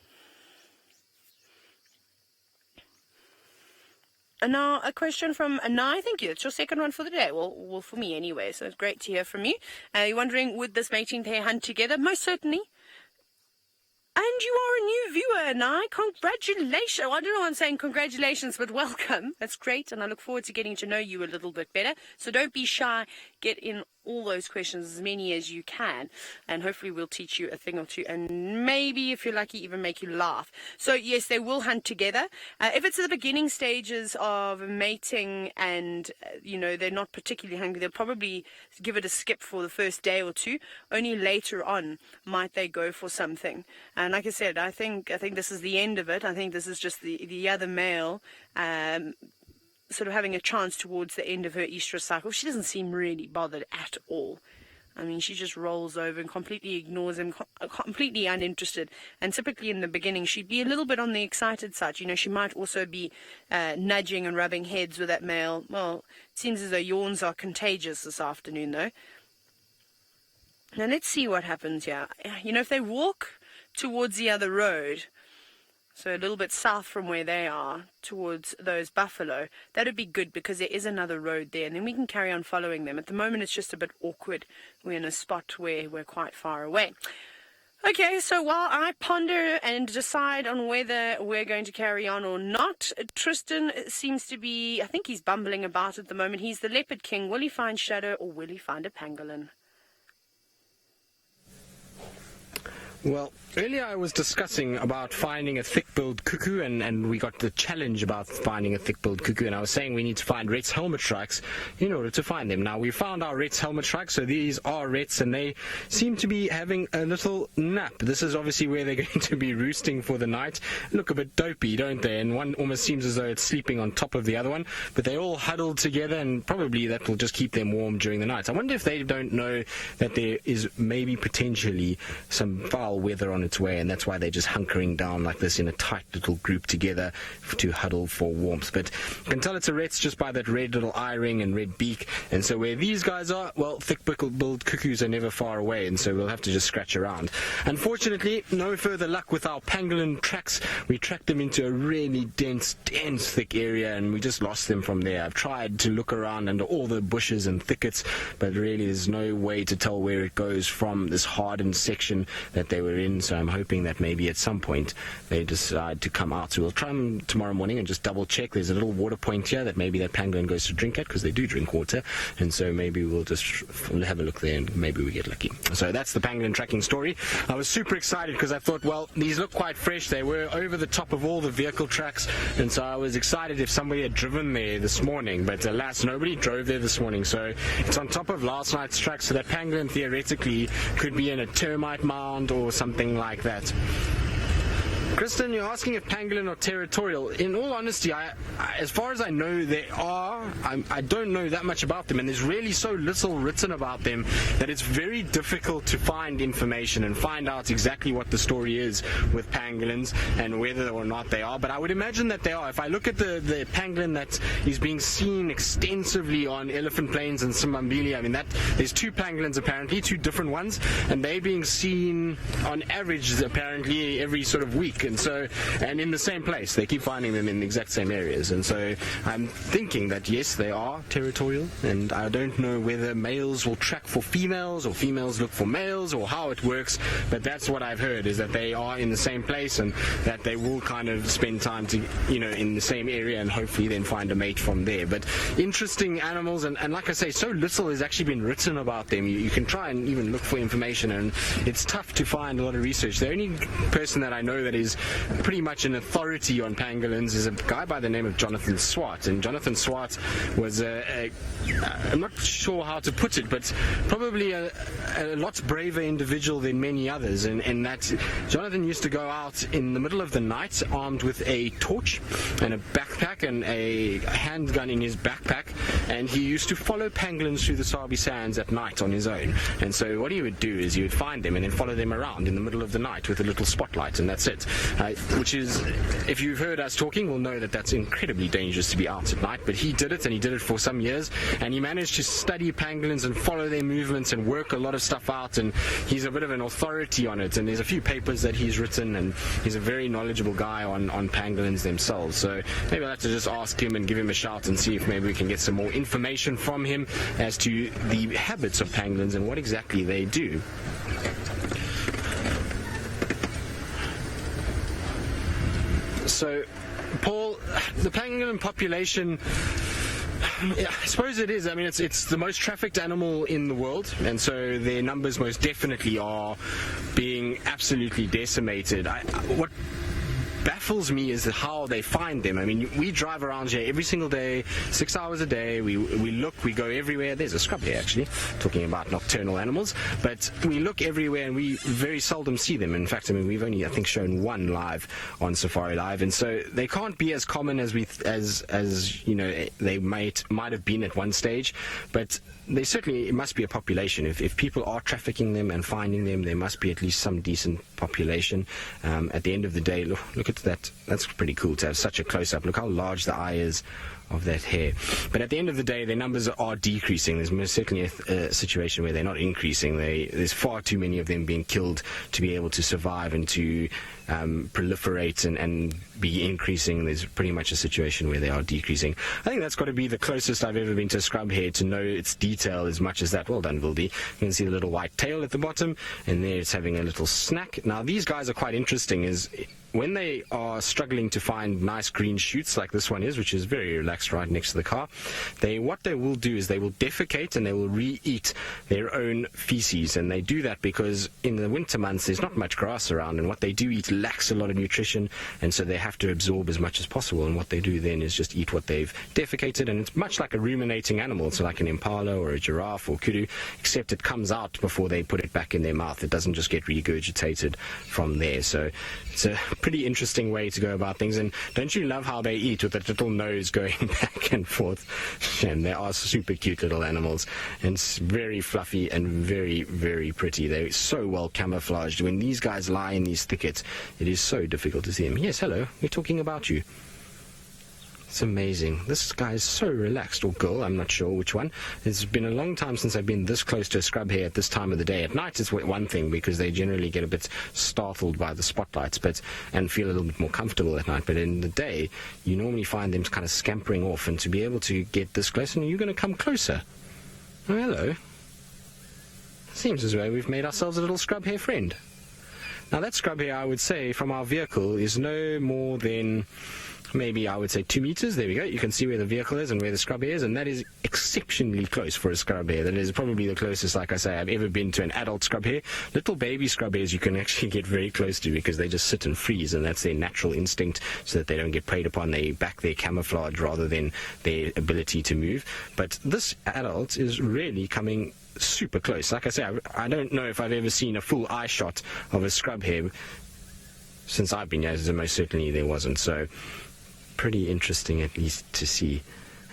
And now a question from Anai. Thank you. It's your second one for the day. Well, for me anyway. So it's great to hear from you. You're wondering, would this mating pair hunt together? Most certainly. And you are a new viewer, Anai. Congratulations. I don't know why I'm saying congratulations, but welcome. That's great. And I look forward to getting to know you a little bit better. So don't be shy. Get in all those questions, as many as you can, and hopefully we'll teach you a thing or two, and maybe, if you're lucky, even make you laugh. So yes, they will hunt together. If it's at the beginning stages of mating and they're not particularly hungry, they'll probably give it a skip for the first day or two. Only later on might they go for something. And like I said, I think this is the end of it. I think this is just the other male sort of having a chance towards the end of her estrous cycle. She doesn't seem really bothered at all. I mean, she just rolls over and completely ignores him, completely uninterested. And typically in the beginning, she'd be a little bit on the excited side. She might also be nudging and rubbing heads with that male. Well, it seems as though yawns are contagious this afternoon, though. Now, let's see what happens here. If they walk towards the other road, so a little bit south from where they are, towards those buffalo, that would be good because there is another road there, and then we can carry on following them. At the moment, it's just a bit awkward. We're in a spot where we're quite far away. Okay, so while I ponder and decide on whether we're going to carry on or not, Tristan seems to be, I think he's bumbling about at the moment. He's the leopard king. Will he find shadow or will he find a pangolin? Well, earlier I was discussing about finding a thick-billed cuckoo, and we got the challenge about finding a thick-billed cuckoo, and I was saying we need to find Rhett's helmet shrikes in order to find them. Now, we found our Rhett's helmet shrikes, so these are Rhett's, and they seem to be having a little nap. This is obviously where they're going to be roosting for the night. Look a bit dopey, don't they? And one almost seems as though it's sleeping on top of the other one, but they're all huddled together, and probably that will just keep them warm during the night. I wonder if they don't know that there is maybe potentially some foul weather on its way, and that's why they're just hunkering down like this in a tight little group together to huddle for warmth. But you can tell it's a Rhett's just by that red little eye ring and red beak. And so where these guys are, well, thick-billed cuckoos are never far away, and so we'll have to just scratch around. Unfortunately, no further luck with our pangolin tracks. We tracked them into a really dense, thick area, and we just lost them from there. I've tried to look around under all the bushes and thickets, but really there's no way to tell where it goes from this hardened section that they were in. So I'm hoping that maybe at some point they decide to come out. So we'll try them tomorrow morning and just double check. There's a little water point here that maybe that pangolin goes to drink at, because they do drink water, and so maybe we'll just have a look there and maybe we get lucky. So that's the pangolin tracking story. I was super excited because I thought, well, these look quite fresh. They were over the top of all the vehicle tracks, and so I was excited if somebody had driven there this morning, but alas, nobody drove there this morning. So it's on top of last night's track, so that pangolin theoretically could be in a termite mound or something like that. Kristen, you're asking if pangolin are territorial. In all honesty, as far as I know, they are. I don't know that much about them, and there's really so little written about them that it's very difficult to find information and find out exactly what the story is with pangolins and whether or not they are. But I would imagine that they are. If I look at the pangolin that is being seen extensively on Elephant Plains and Simbambili, I mean, there's two pangolins apparently, two different ones, and they're being seen on average apparently every sort of week. And in the same place, they keep finding them in the exact same areas, and so I'm thinking that yes, they are territorial, and I don't know whether males will track for females or females look for males or how it works, but that's what I've heard, is that they are in the same place and that they will kind of spend time in the same area and hopefully then find a mate from there. But interesting animals, and like I say, so little has actually been written about them. You can try and even look for information, and it's tough to find a lot of research. The only person that I know that is pretty much an authority on pangolins is a guy by the name of Jonathan Swart, and Jonathan Swart was I'm not sure how to put it, but probably a a lot braver individual than many others, and that Jonathan used to go out in the middle of the night armed with a torch and a backpack and a handgun in his backpack, and he used to follow pangolins through the Sabi Sands at night on his own. And so what he would do is he would find them and then follow them around in the middle of the night with a little spotlight, and that's it. Which is, if you've heard us talking, will know that that's incredibly dangerous to be out at night, but he did it, and he did it for some years, and he managed to study pangolins and follow their movements and work a lot of stuff out, and he's a bit of an authority on it, and there's a few papers that he's written, and he's a very knowledgeable guy on pangolins themselves. So maybe I'll have to just ask him and give him a shout and see if maybe we can get some more information from him as to the habits of pangolins and what exactly they do. So, Paul, the pangolin population, I suppose it is. I mean, it's the most trafficked animal in the world, and so their numbers most definitely are being absolutely decimated. What baffles me is how they find them. I mean, we drive around here every single day, 6 hours a day. We look, we go everywhere. There's a scrub here, actually, talking about nocturnal animals. But we look everywhere, and we very seldom see them. In fact, I mean, we've only, I think, shown one live on safariLIVE, and so they can't be as common as you know they might have been at one stage. But they certainly, it must be a population. If people are trafficking them and finding them, there must be at least some decent population. At the end of the day, look at that. That's pretty cool to have such a close-up. Look how large the eye is of that hair. But at the end of the day, their numbers are decreasing. There's most certainly a situation where they're not increasing. There's far too many of them being killed to be able to survive and to proliferate and be increasing. There's pretty much a situation where they are decreasing. I think that's got to be the closest I've ever been to a scrub hair to know its detail as much as that. Well done, Vildy. You can see the little white tail at the bottom, and there it's having a little snack. Now, these guys are quite interesting. Is when they are struggling to find nice green shoots like this one is, which is very relaxed right next to the car, what they will do is they will defecate and they will re-eat their own feces. And they do that because in the winter months there's not much grass around, and what they do eat lacks a lot of nutrition, and so they have to absorb as much as possible. And what they do then is just eat what they've defecated, and it's much like a ruminating animal. It's like an impala or a giraffe or kudu, except it comes out before they put it back in their mouth. It doesn't just get regurgitated from there. So it's a pretty interesting way to go about things. And don't you love how they eat with that little nose going back and forth? And they are super cute little animals, and it's very fluffy and very, very pretty. They're so well camouflaged. When these guys lie in these thickets, it is so difficult to see them. Yes, hello, we're talking about you. It's amazing. This guy is so relaxed, or girl, I'm not sure which one. It's been a long time since I've been this close to a scrub hair at this time of the day. At night it's one thing, because they generally get a bit startled by the spotlights and feel a little bit more comfortable at night. But in the day, you normally find them kind of scampering off, and to be able to get this close, and you're going to come closer. Oh, hello. Seems as though we've made ourselves a little scrub hair friend. Now that scrub hair, I would say, from our vehicle is no more than maybe, I would say, 2 meters. There we go. You can see where the vehicle is and where the scrub hair is, and that is exceptionally close for a scrub hair. That is probably the closest, like I say, I've ever been to an adult scrub hair. Little baby scrub hairs you can actually get very close to, because they just sit and freeze, and that's their natural instinct, so that they don't get preyed upon. They back their camouflage rather than their ability to move. But this adult is really coming super close. Like I say, I don't know if I've ever seen a full eye shot of a scrub hair since I've been here, so most certainly there wasn't. So pretty interesting, at least, to see.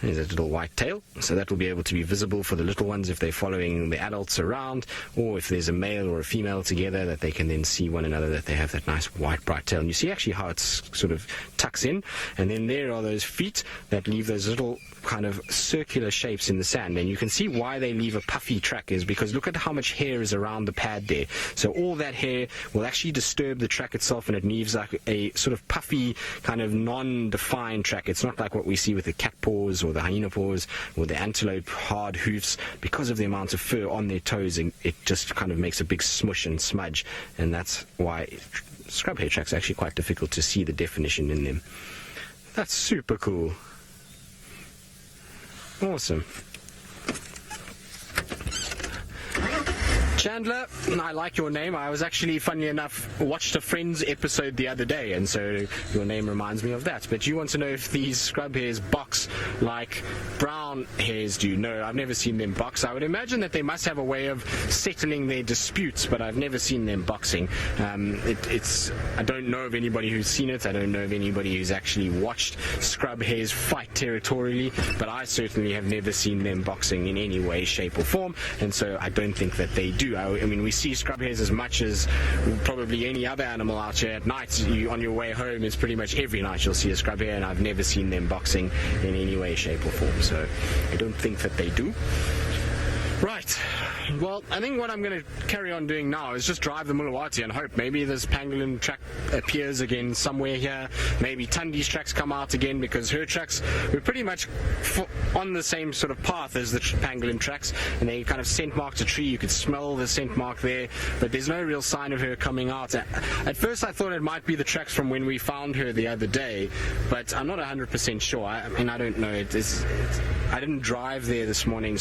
There's a little white tail, so that will be able to be visible for the little ones if they're following the adults around, or if there's a male or a female together, that they can then see one another, that they have that nice white bright tail. And you see actually how it sort of tucks in, and then there are those feet that leave those little kind of circular shapes in the sand. And you can see why they leave a puffy track, is because look at how much hair is around the pad there. So all that hair will actually disturb the track itself, and it leaves like a sort of puffy kind of non-defined track. It's not like what we see with the cat paws or the hyena paws or the antelope hard hoofs. Because of the amount of fur on their toes, it just kind of makes a big smush and smudge, and that's why scrub hair tracks are actually quite difficult to see the definition in them. That's super cool. Awesome. Chandler, I like your name. I was actually, funnily enough, watched a Friends episode the other day, and so your name reminds me of that. But you want to know if these scrub hares box like brown hares do? No, I've never seen them box. I would imagine that they must have a way of settling their disputes, but I've never seen them boxing. I don't know of anybody who's seen it. I don't know of anybody who's actually watched scrub hares fight territorially, but I certainly have never seen them boxing in any way, shape or form, and so I don't think that they do. I mean, we see scrub hares as much as probably any other animal out here at night. On your way home, it's pretty much every night you'll see a scrub hare, and I've never seen them boxing in any way, shape or form, so I don't think that they do. Right. Well, I think what I'm going to carry on doing now is just drive the Mulawati and hope maybe this pangolin track appears again somewhere here. Maybe Tundi's tracks come out again, because her tracks were pretty much on the same sort of path as the pangolin tracks, and they kind of scent marked a tree. You could smell the scent mark there, but there's no real sign of her coming out. At first I thought it might be the tracks from when we found her the other day, but I'm not 100% sure. I mean, I don't know. I didn't drive there this morning,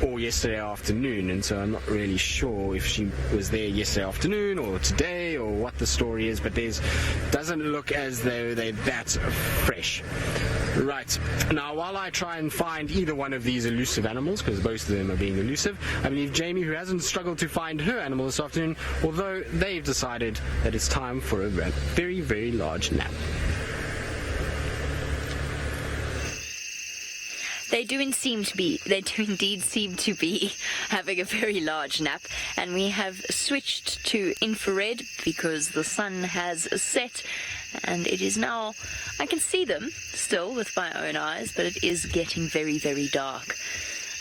or yesterday afternoon, and so I'm not really sure if she was there yesterday afternoon or today or what the story is, but doesn't look as though they're that fresh. Right, now while I try and find either one of these elusive animals, because both of them are being elusive, I believe Jamie, who hasn't struggled to find her animal this afternoon, although they've decided that it's time for a very, very large nap. They do indeed seem to be having a very large nap, and we have switched to infrared because the sun has set, and it is now, I can see them still with my own eyes, but it is getting very, very dark.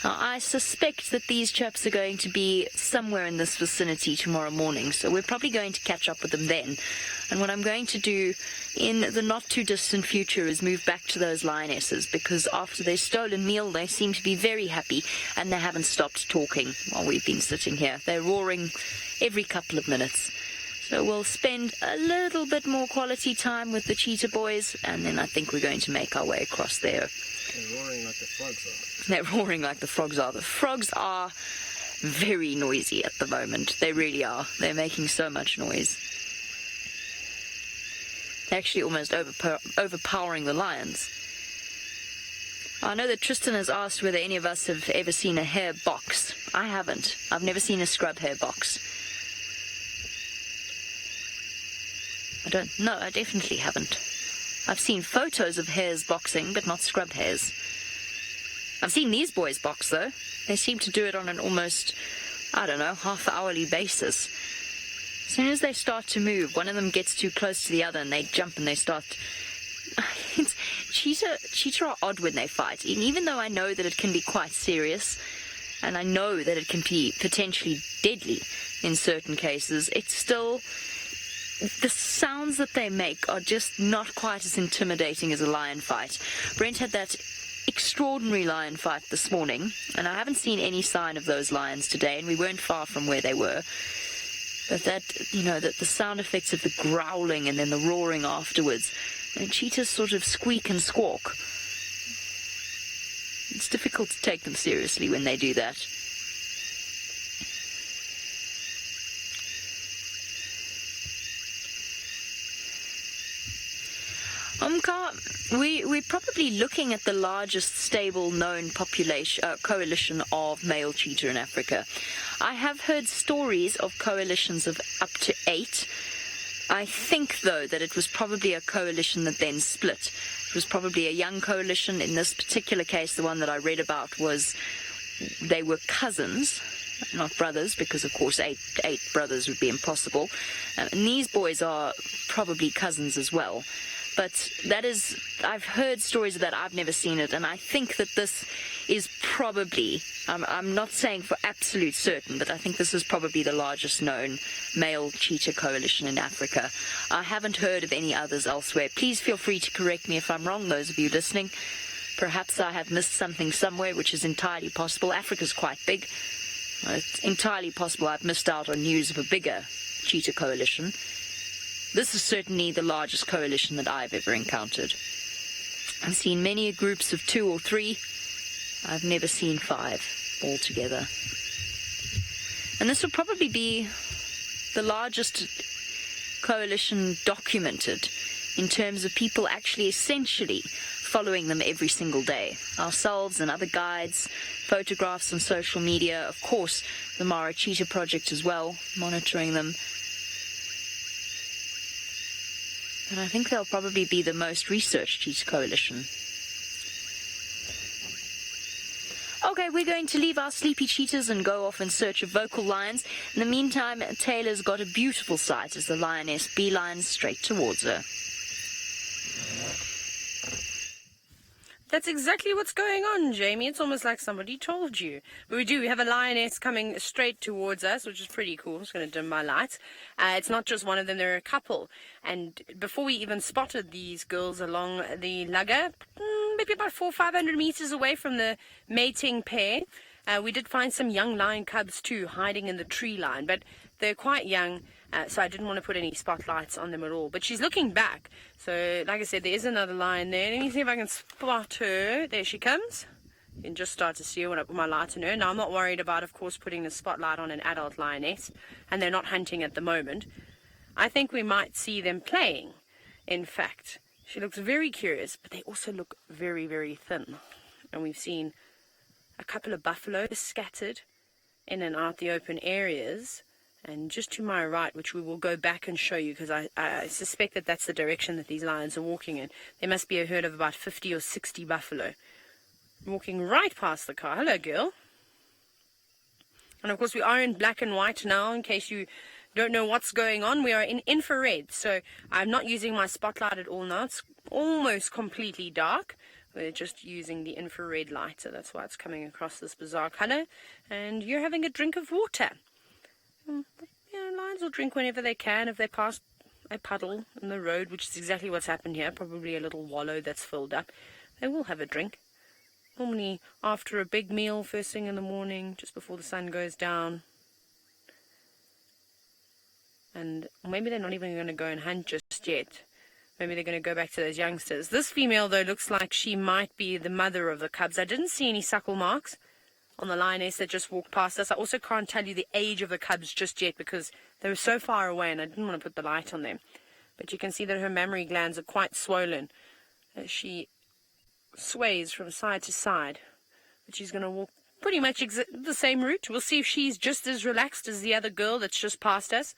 Now, I suspect that these chaps are going to be somewhere in this vicinity tomorrow morning, so we're probably going to catch up with them then. And what I'm going to do in the not-too-distant future is move back to those lionesses, because after their stolen meal, they seem to be very happy, and they haven't stopped talking while we've been sitting here. They're roaring every couple of minutes. So we'll spend a little bit more quality time with the cheetah boys, and then I think we're going to make our way across there. They're roaring like the frogs are. They're roaring like the frogs are. The frogs are very noisy at the moment. They really are. They're making so much noise. They're actually almost overpowering the lions. I know that Tristan has asked whether any of us have ever seen a hare box. I haven't. I've never seen a scrub hare box. I definitely haven't. I've seen photos of hares boxing, but not scrub hares. I've seen these boys box, though. They seem to do it on an almost, half-hourly basis. As soon as they start to move, one of them gets too close to the other, and they jump and they start... Cheetah are odd when they fight, even though I know that it can be quite serious, and I know that it can be potentially deadly in certain cases. It's still... The sounds that they make are just not quite as intimidating as a lion fight. Brent had that extraordinary lion fight this morning, and I haven't seen any sign of those lions today, and we weren't far from where they were. But that the sound effects of the growling and then the roaring afterwards, and cheetahs sort of squeak and squawk. It's difficult to take them seriously when they do that. We're probably looking at the largest stable known coalition of male cheetah in Africa. I have heard stories of coalitions of up to 8. I think, though, that it was probably a coalition that then split. It was probably a young coalition. In this particular case, the one that I read about they were cousins, not brothers, because of course eight brothers would be impossible. And these boys are probably cousins as well. But I've heard stories of that. I've never seen it, and I think that this is probably, I'm not saying for absolute certain, but I think this is probably the largest known male cheetah coalition in Africa. I haven't heard of any others elsewhere. Please feel free to correct me if I'm wrong, those of you listening. Perhaps I have missed something somewhere, which is entirely possible. Africa's quite big. It's entirely possible I've missed out on news of a bigger cheetah coalition. This is certainly the largest coalition that I've ever encountered. I've seen many groups of 2 or 3. I've never seen 5 altogether. And this will probably be the largest coalition documented in terms of people actually essentially following them every single day. Ourselves and other guides, photographs on social media, of course, the Mara Cheetah Project as well, monitoring them. And I think they'll probably be the most researched cheetah coalition. Okay, we're going to leave our sleepy cheetahs and go off in search of vocal lions. In the meantime, Taylor's got a beautiful sight as the lioness beelines straight towards her. That's exactly what's going on, Jamie. It's almost like somebody told you. But we have a lioness coming straight towards us, which is pretty cool. I'm just going to dim my lights. It's not just one of them, there are a couple. And before we even spotted these girls along the lugger, maybe about 400 or 500 meters away from the mating pair, we did find some young lion cubs too, hiding in the tree line. But they're quite young, so I didn't want to put any spotlights on them at all. But she's looking back. So, like I said, there is another lion there. Let me see if I can spot her. There she comes. You can just start to see her when I put my light on her. Now, I'm not worried about, of course, putting the spotlight on an adult lioness. And they're not hunting at the moment. I think we might see them playing, in fact. She looks very curious, but they also look very, very thin. And we've seen a couple of buffaloes scattered in and out the open areas. And just to my right, which we will go back and show you, because I suspect that that's the direction that these lions are walking in. There must be a herd of about 50 or 60 buffalo walking right past the car. Hello, girl. And, of course, we are in black and white now, in case you don't know what's going on. We are in infrared, so I'm not using my spotlight at all now. It's almost completely dark. We're just using the infrared light, so that's why it's coming across this bizarre color. And you're having a drink of water. Lions will drink whenever they can. If they pass a puddle in the road, which is exactly what's happened here, probably a little wallow that's filled up, they will have a drink. Normally after a big meal, first thing in the morning, just before the sun goes down. And maybe they're not even going to go and hunt just yet. Maybe they're going to go back to those youngsters. This female, though, looks like she might be the mother of the cubs. I didn't see any suckle marks on the lioness that just walked past us. I also can't tell you the age of the cubs just yet because they were so far away and I didn't want to put the light on them. But you can see that her mammary glands are quite swollen as she sways from side to side. But she's going to walk pretty much the same route. We'll see if she's just as relaxed as the other girl that's just passed us.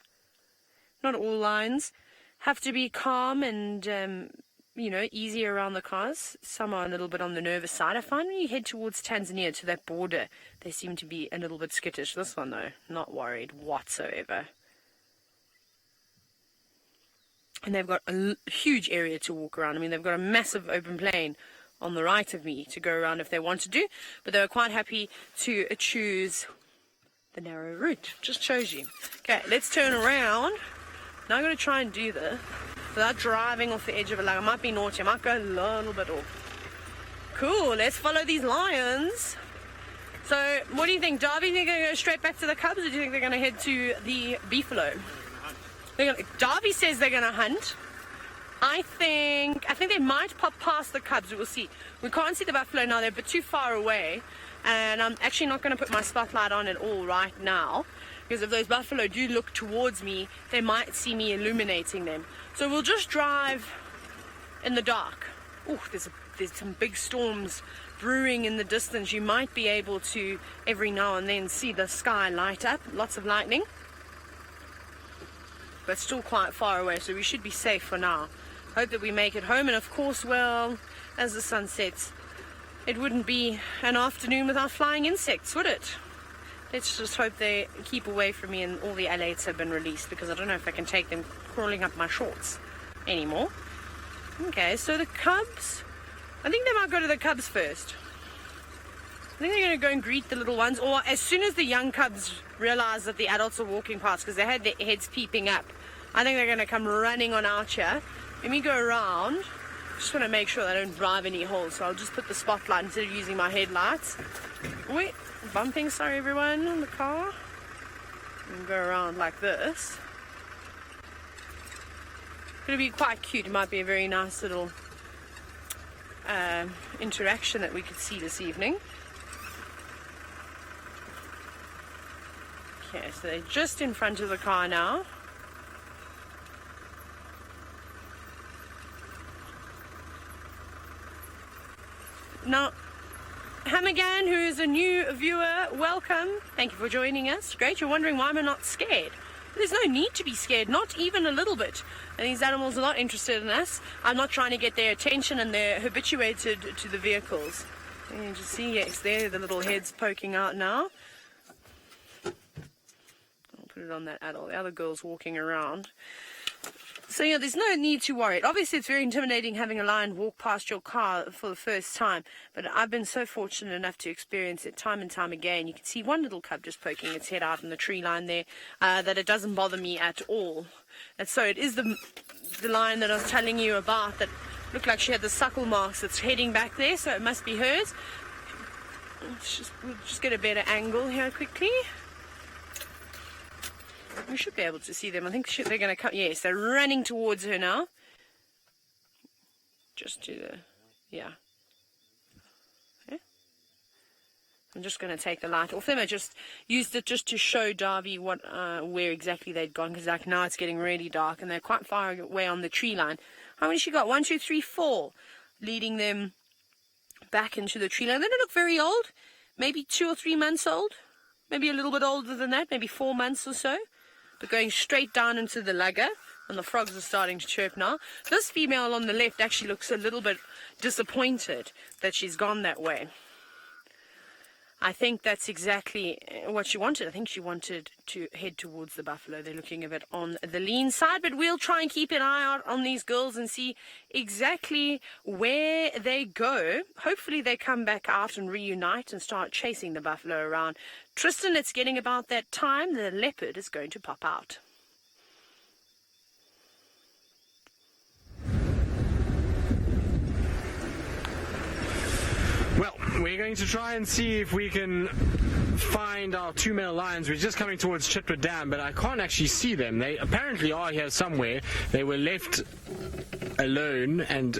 Not all lions have to be calm and easy around the cars. Some are a little bit on the nervous side. I find when you head towards Tanzania, to that border, they seem to be a little bit skittish. This one, though, not worried whatsoever. And they've got a huge area to walk around. I mean, they've got a massive open plain on the right of me to go around if they want to do. But they were quite happy to choose the narrow route. Just shows you. Okay, let's turn around. Now I'm going to try and do this without driving off the edge of a lug. I might be naughty. I might go a little bit off. Cool. Let's follow these lions. So, what do you think, Darby? They're going to go straight back to the cubs, or do you think they're going to head to the beefalo? Darby says they're going to hunt. I think they might pop past the cubs. We'll see. We can't see the buffalo now. They're a bit too far away. And I'm actually not going to put my spotlight on at all right now. Because if those buffalo do look towards me, they might see me illuminating them. So we'll just drive in the dark. Oh, there's some big storms brewing in the distance. You might be able to, every now and then, see the sky light up. Lots of lightning. But still quite far away, so we should be safe for now. Hope that we make it home. And of course, well, as the sun sets, it wouldn't be an afternoon without flying insects, would it? Let's just hope they keep away from me and all the alates have been released, because I don't know if I can take them crawling up my shorts anymore. Okay, so the cubs, I think they might go to the cubs first. I think they're going to go and greet the little ones, or as soon as the young cubs realize that the adults are walking past, because they had their heads peeping up, I think they're going to come running on out here. Let me go around. Just want to make sure I don't drive any holes, so I'll just put the spotlight instead of using my headlights. Wait. Bumping, sorry everyone, on the car. And go around like this. It'll be quite cute. It might be a very nice little interaction that we could see this evening. Okay, so they're just in front of the car now. Now, Hamagan, who is a new viewer, welcome. Thank you for joining us. Great, you're wondering why I'm not scared. There's no need to be scared, not even a little bit. And these animals are not interested in us. I'm not trying to get their attention, and they're habituated to the vehicles. And you just see, yes, there, the little heads poking out now. I'll put it on that adult. The other girl's walking around. So, yeah, there's no need to worry. Obviously, it's very intimidating having a lion walk past your car for the first time, but I've been so fortunate enough to experience it time and time again. You can see one little cub just poking its head out in the tree line there, that it doesn't bother me at all. And so it is the lion that I was telling you about that looked like she had the suckle marks that's heading back there, so it must be hers. We'll just get a better angle here quickly. We should be able to see them. I think they're going to come. Yes, they're running towards her now. Just to the, yeah. Okay. I'm just going to take the light off them. I just used it just to show Darby where exactly they'd gone, because like now it's getting really dark and they're quite far away on the tree line. How many she got? 1, 2, 3, 4, leading them back into the tree line. They don't look very old. Maybe 2 or 3 months old. Maybe a little bit older than that. Maybe 4 months or so. But going straight down into the lugger, and the frogs are starting to chirp now. This female on the left actually looks a little bit disappointed that she's gone that way. I think that's exactly what she wanted. I think she wanted to head towards the buffalo. They're looking a bit on the lean side, but we'll try and keep an eye out on these girls and see exactly where they go. Hopefully they come back out and reunite and start chasing the buffalo around. Tristan, it's getting about that time. The leopard is going to pop out. Well, we're going to try and see if we can find our 2 male lions. We're just coming towards Cheetah Dam, but I can't actually see them. They apparently are here somewhere. They were left alone and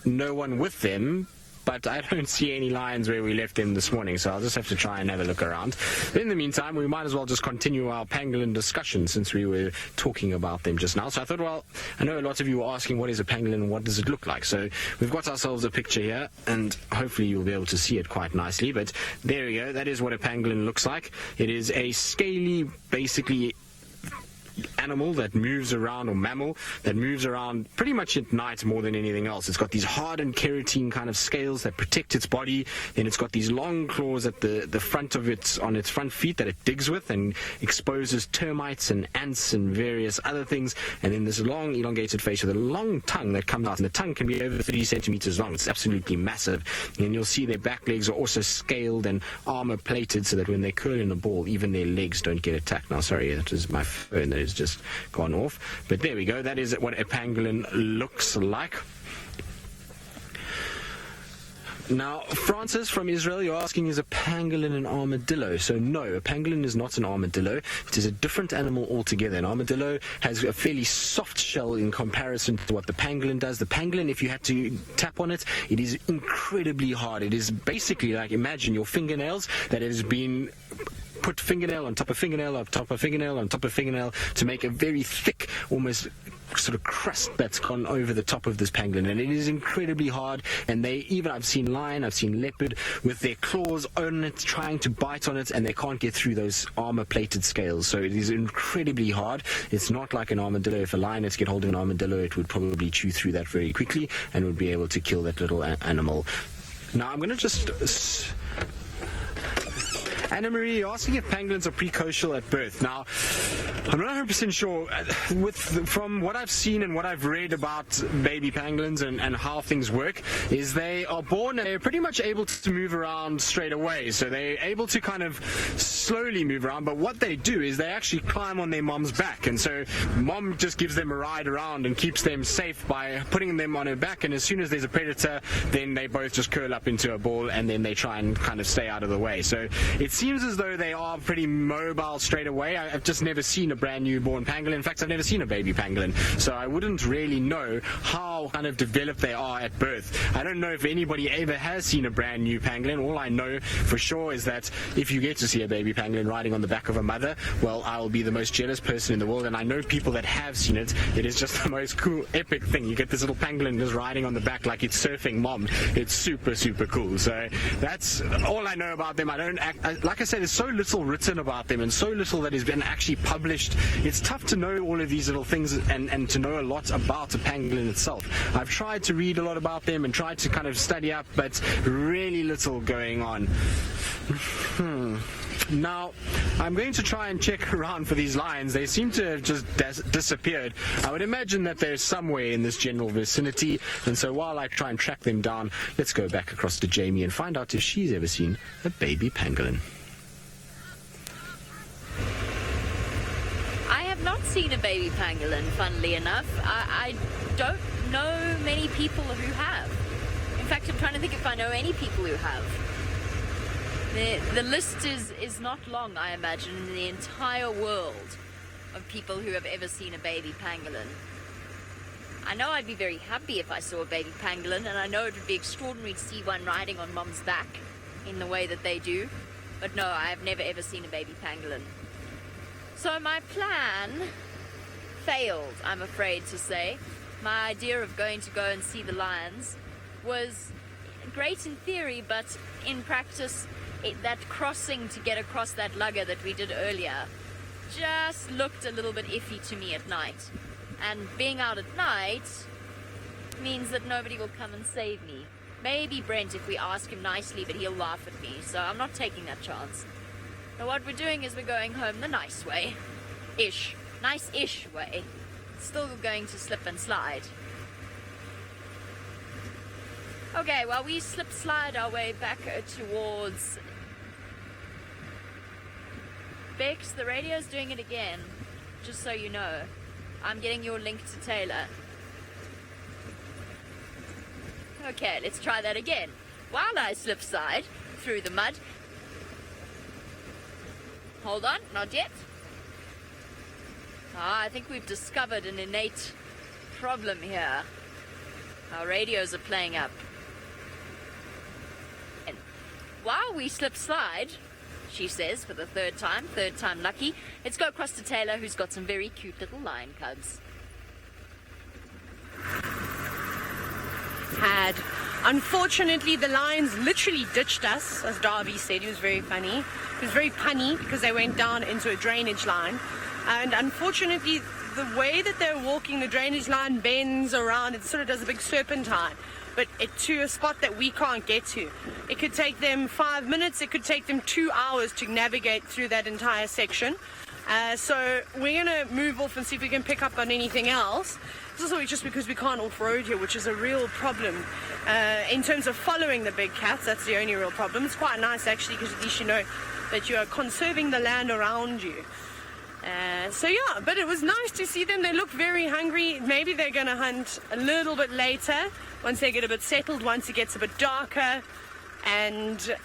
no one with them, but I don't see any lions where we left them this morning, so I'll just have to try and have a look around. But in the meantime, we might as well just continue our pangolin discussion, since we were talking about them just now. So I thought, well, I know a lot of you were asking what is a pangolin and what does it look like. So we've got ourselves a picture here, and hopefully you'll be able to see it quite nicely. But there we go. That is what a pangolin looks like. It is a scaly, basically, animal that moves around, or mammal that moves around pretty much at night more than anything else. It's got these hardened keratin kind of scales that protect its body. Then it's got these long claws at the front of it, on its front feet, that it digs with and exposes termites and ants and various other things. And then this long elongated face with a long tongue that comes out, and the tongue can be over 30 centimeters long. It's absolutely massive. And you'll see their back legs are also scaled and armor plated, so that when they curl in a ball, even their legs don't get attacked. Now, sorry, that was my phone that has just gone off. But there we go. That is what a pangolin looks like. Now, Francis from Israel, you're asking, is a pangolin an armadillo? So no, a pangolin is not an armadillo. It is a different animal altogether. An armadillo has a fairly soft shell in comparison to what the pangolin does. The pangolin, if you had to tap on it, it is incredibly hard. It is basically like, imagine your fingernails that has been put fingernail on top of fingernail on top of fingernail on top of fingernail to make a very thick, almost sort of crust that's gone over the top of this pangolin, and it is incredibly hard. And I've seen lion, I've seen leopard with their claws on it, trying to bite on it, and they can't get through those armor-plated scales. So it is incredibly hard. It's not like an armadillo. If a lion had to get hold of an armadillo, it would probably chew through that very quickly and would be able to kill that little animal. Now I'm going to just... Anna Marie, you're asking if pangolins are precocial at birth. Now, I'm not 100% sure. From what I've seen and what I've read about baby pangolins and how things work, is they are born and they're pretty much able to move around straight away. So they're able to kind of slowly move around, but what they do is they actually climb on their mom's back. And so mom just gives them a ride around and keeps them safe by putting them on her back. And as soon as there's a predator, then they both just curl up into a ball, and then they try and kind of stay out of the way. So it seems as though they are pretty mobile straight away. I've just never seen a brand new born pangolin. In fact, I've never seen a baby pangolin, so I wouldn't really know how kind of developed they are at birth. I don't know if anybody ever has seen a brand new pangolin. All I know for sure is that if you get to see a baby pangolin riding on the back of a mother, well, I'll be the most jealous person in the world, and I know people that have seen it. It is just the most cool, epic thing. You get this little pangolin just riding on the back like it's surfing mom. It's super, super cool. So that's all I know about them. Like I said, there's so little written about them and so little that has been actually published. It's tough to know all of these little things and to know a lot about a pangolin itself. I've tried to read a lot about them and tried to kind of study up, but really little going on. Now, I'm going to try and check around for these lions. They seem to have just disappeared. I would imagine that they're somewhere in this general vicinity, and so while I try and track them down, let's go back across to Jamie and find out if she's ever seen a baby pangolin. I have not seen a baby pangolin, funnily enough. I don't know many people who have. In fact, I'm trying to think if I know any people who have. The list is not long, I imagine, in the entire world of people who have ever seen a baby pangolin. I know I'd be very happy if I saw a baby pangolin, and I know it would be extraordinary to see one riding on mom's back in the way that they do, but no, I have never ever seen a baby pangolin. So my plan failed, I'm afraid to say. My idea of going to go and see the lions was great in theory, but in practice, that crossing to get across that lugger that we did earlier just looked a little bit iffy to me at night. And being out at night means that nobody will come and save me. Maybe Brent if we ask him nicely, but he'll laugh at me, so I'm not taking that chance. So what we're doing is we're going home the nice way. Ish. Nice-ish way. Still going to slip and slide. Okay, well, we slip-slide our way back towards Bex. The radio's doing it again, just so you know. I'm getting your link to Taylor. Okay, let's try that again. While I slip-slide through the mud. Hold on, not yet. I think we've discovered an innate problem here. Our radios are playing up. And while we slip-slide, she says for the third time lucky, let's go across to Taylor, who's got some very cute little lion cubs. Unfortunately, the lions literally ditched us, as Darby said. He was very funny. It was very punny because they went down into a drainage line. And unfortunately, the way that they're walking, the drainage line bends around. It sort of does a big serpentine, but to a spot that we can't get to. It could take them 5 minutes. It could take them 2 hours to navigate through that entire section. So we're going to move off and see if we can pick up on anything else. This is just because we can't off-road here, which is a real problem. In terms of following the big cats, that's the only real problem. It's quite nice, actually, because at least you know that you are conserving the land around you. So yeah, but it was nice to see them. They look very hungry. Maybe they're going to hunt a little bit later, once they get a bit settled, once it gets a bit darker. And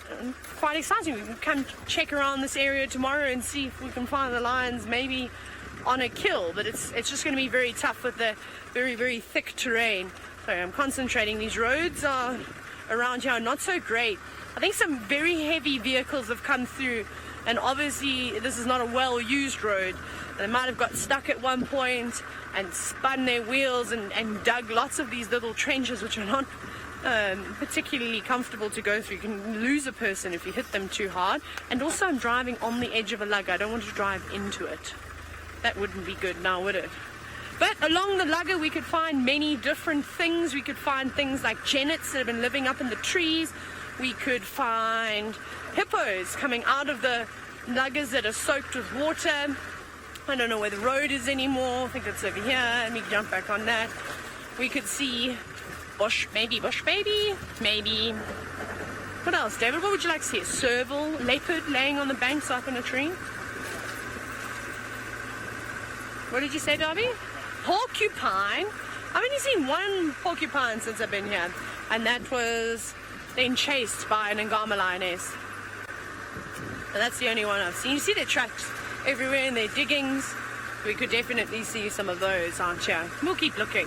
quite exciting. We can come check around this area tomorrow and see if we can find the lions maybe on a kill. But it's just going to be very tough with the very, very thick terrain. So I'm concentrating. These roads are around here are not so great. I think some very heavy vehicles have come through, and obviously this is not a well-used road. They might have got stuck at one point and spun their wheels and dug lots of these little trenches, which are not particularly comfortable to go through. You can lose a person if you hit them too hard. And also I'm driving on the edge of a lugger. I don't want to drive into it. That wouldn't be good now, would it? But along the lugger we could find many different things. We could find things like genets that have been living up in the trees. We could find hippos coming out of the luggers that are soaked with water. I don't know where the road is anymore. I think it's over here. Let me jump back on that. We could see bush baby, maybe. What else, David? What would you like to see? A serval, leopard laying on the banks up in a tree? What did you say, Darby? Porcupine. I've only seen one porcupine since I've been here, and that was then chased by an Ngama lioness. And that's the only one I've seen. You see their tracks everywhere in their diggings. We could definitely see some of those, aren't you? We'll keep looking.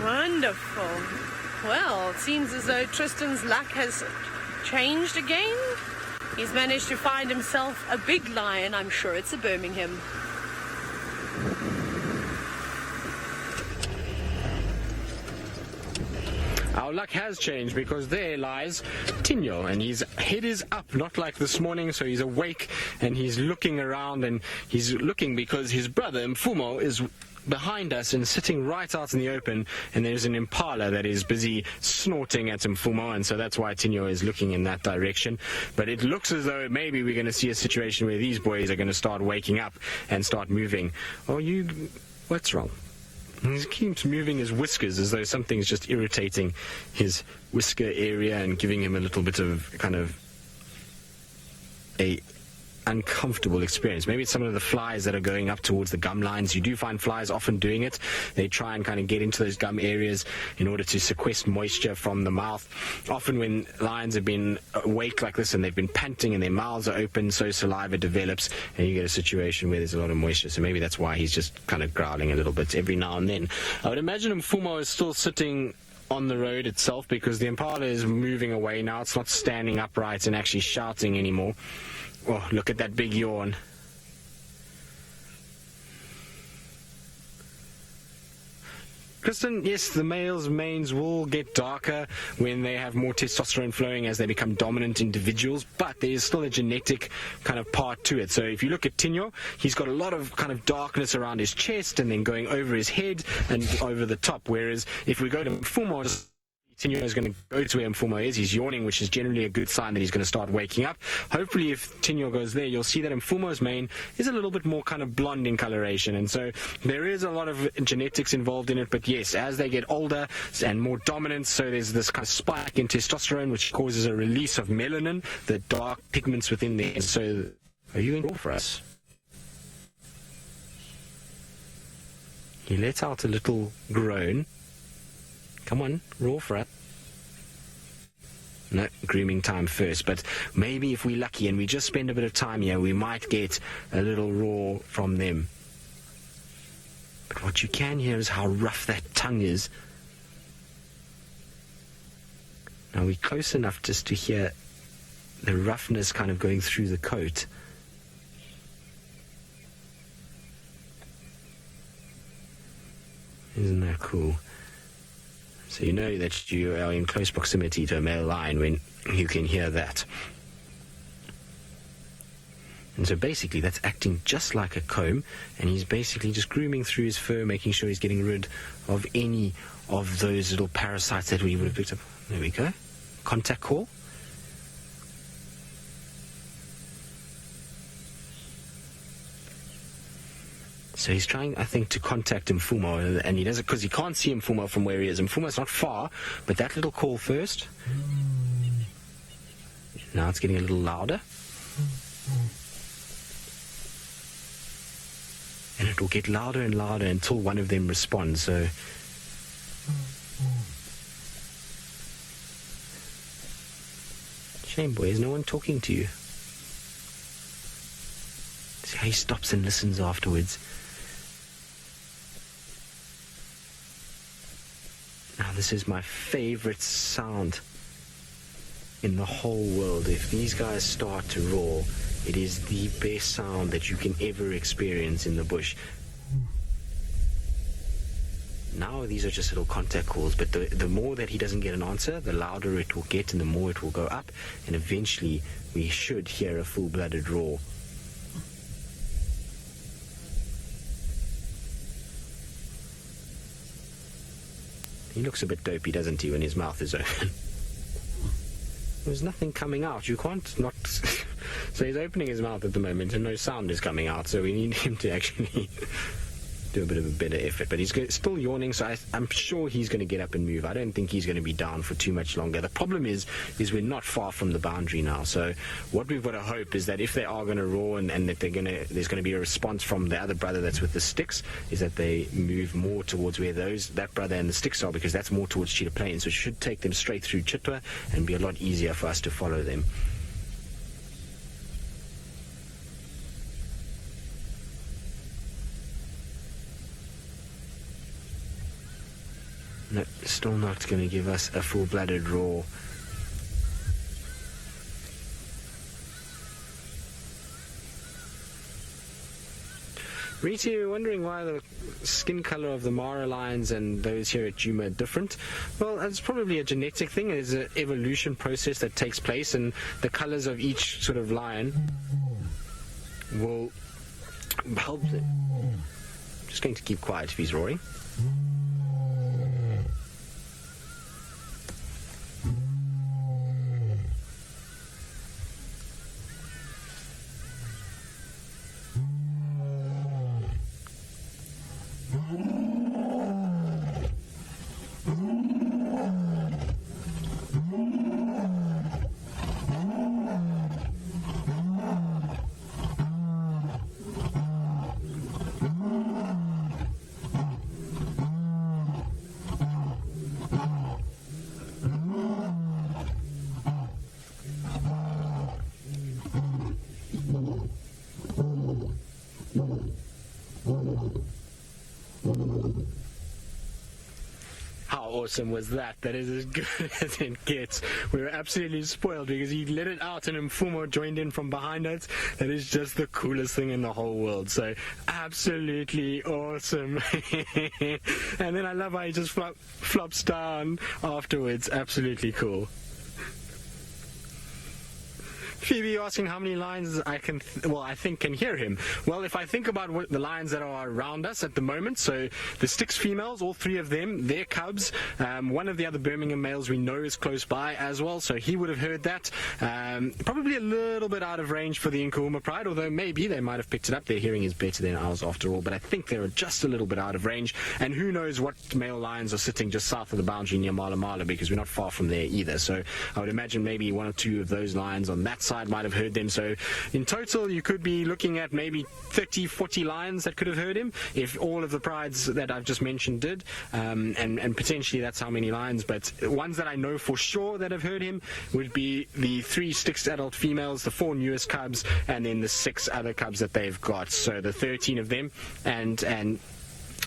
Wonderful. Well, it seems as though Tristan's luck has changed again. He's managed to find himself a big lion. I'm sure it's a Birmingham. Our luck has changed because there lies Tinyo, and his head is up, not like this morning, so he's awake and he's looking around, and he's looking because his brother Mfumo is behind us and sitting right out in the open, and there's an impala that is busy snorting at Mfumo, and so that's why Tinyo is looking in that direction. But it looks as though maybe we're going to see a situation where these boys are going to start waking up and start moving. What's wrong? He keeps moving his whiskers as though something's just irritating his whisker area and giving him a little bit of kind of a uncomfortable experience. Maybe it's some of the flies that are going up towards the gum lines. You do find flies often doing it. They try and kind of get into those gum areas in order to sequester moisture from the mouth. Often when lions have been awake like this and they've been panting and their mouths are open, so saliva develops and you get a situation where there's a lot of moisture. So maybe that's why he's just kind of growling a little bit every now and then. I would imagine Mfumo is still sitting on the road itself because the impala is moving away now. It's not standing upright and actually shouting anymore. Oh, look at that big yawn. Kristen, yes, the males' manes will get darker when they have more testosterone flowing as they become dominant individuals, but there is still a genetic kind of part to it. So if you look at Tinyo, he's got a lot of kind of darkness around his chest and then going over his head and over the top, whereas if we go to Mfumo, Tinyo is going to go to where Mfumo is. He's yawning, which is generally a good sign that he's going to start waking up. Hopefully, if Tinyo goes there, you'll see that Mfumo's mane is a little bit more kind of blonde in coloration. And so there is a lot of genetics involved in it. But yes, as they get older and more dominant, so there's this kind of spike in testosterone, which causes a release of melanin, the dark pigments within there. So are you in store for us? He lets out a little groan. Come on, roar for it. No, grooming time first, but maybe if we're lucky and we just spend a bit of time here, we might get a little roar from them. But what you can hear is how rough that tongue is. Now we're close enough just to hear the roughness kind of going through the coat. Isn't that cool? So you know that you are in close proximity to a male lion when you can hear that. And so basically that's acting just like a comb, and he's basically just grooming through his fur, making sure he's getting rid of any of those little parasites that we would have picked up. There we go. Contact call. So he's trying, I think, to contact Mfumo, and he does it because he can't see Mfumo from where he is. Mfumo's not far, but that little call first. Now it's getting a little louder. And it will get louder and louder until one of them responds. So shame, boy, is no one talking to you? See how he stops and listens afterwards. Now this is my favorite sound in the whole world. If these guys start to roar, it is the best sound that you can ever experience in the bush. Now these are just little contact calls, but the more that he doesn't get an answer, the louder it will get and the more it will go up, and eventually we should hear a full-blooded roar. He looks a bit dopey, doesn't he, when his mouth is open? There's nothing coming out. You can't not... So he's opening his mouth at the moment and no sound is coming out, so we need him to actually do a bit of a better effort. But he's still yawning, so I'm sure he's going to get up and move. I don't think he's going to be down for too much longer. The problem is we're not far from the boundary now. So what we've got to hope is that if they are going to roar and that there's going to be a response from the other brother that's with the sticks, is that they move more towards where that brother and the sticks are, because that's more towards Cheetah Plains. So it should take them straight through Cheetah and be a lot easier for us to follow them. No, still not going to give us a full-blooded roar. Rita, you're wondering why the skin color of the Mara lions and those here at Djuma are different? Well, it's probably a genetic thing. There's an evolution process that takes place, and the colors of each sort of lion will help them. I'm just going to keep quiet if he's roaring. How awesome was that? That is as good as it gets. We were absolutely spoiled because he let it out and Mfumo joined in from behind us. That is just the coolest thing in the whole world. So absolutely awesome. And then I love how he just flops down afterwards. Absolutely cool. Phoebe, you're asking how many lions I think can hear him. Well, if I think about the lions that are around us at the moment, so the Styx females, all three of them, their cubs, one of the other Birmingham males we know is close by as well, so he would have heard that. Probably a little bit out of range for the Djuma Pride, although maybe they might have picked it up. Their hearing is better than ours after all, but I think they're just a little bit out of range, and who knows what male lions are sitting just south of the boundary near Mala Mala, because we're not far from there either. So I would imagine maybe one or two of those lions on that side might have heard them. So in total you could be looking at maybe 30-40 lions that could have heard him if all of the prides that I've just mentioned did, and potentially that's how many lions. But ones that I know for sure that have heard him would be the 3 Styx adult females, the 4 newest cubs, and then the 6 other cubs that they've got, so the 13 of them, and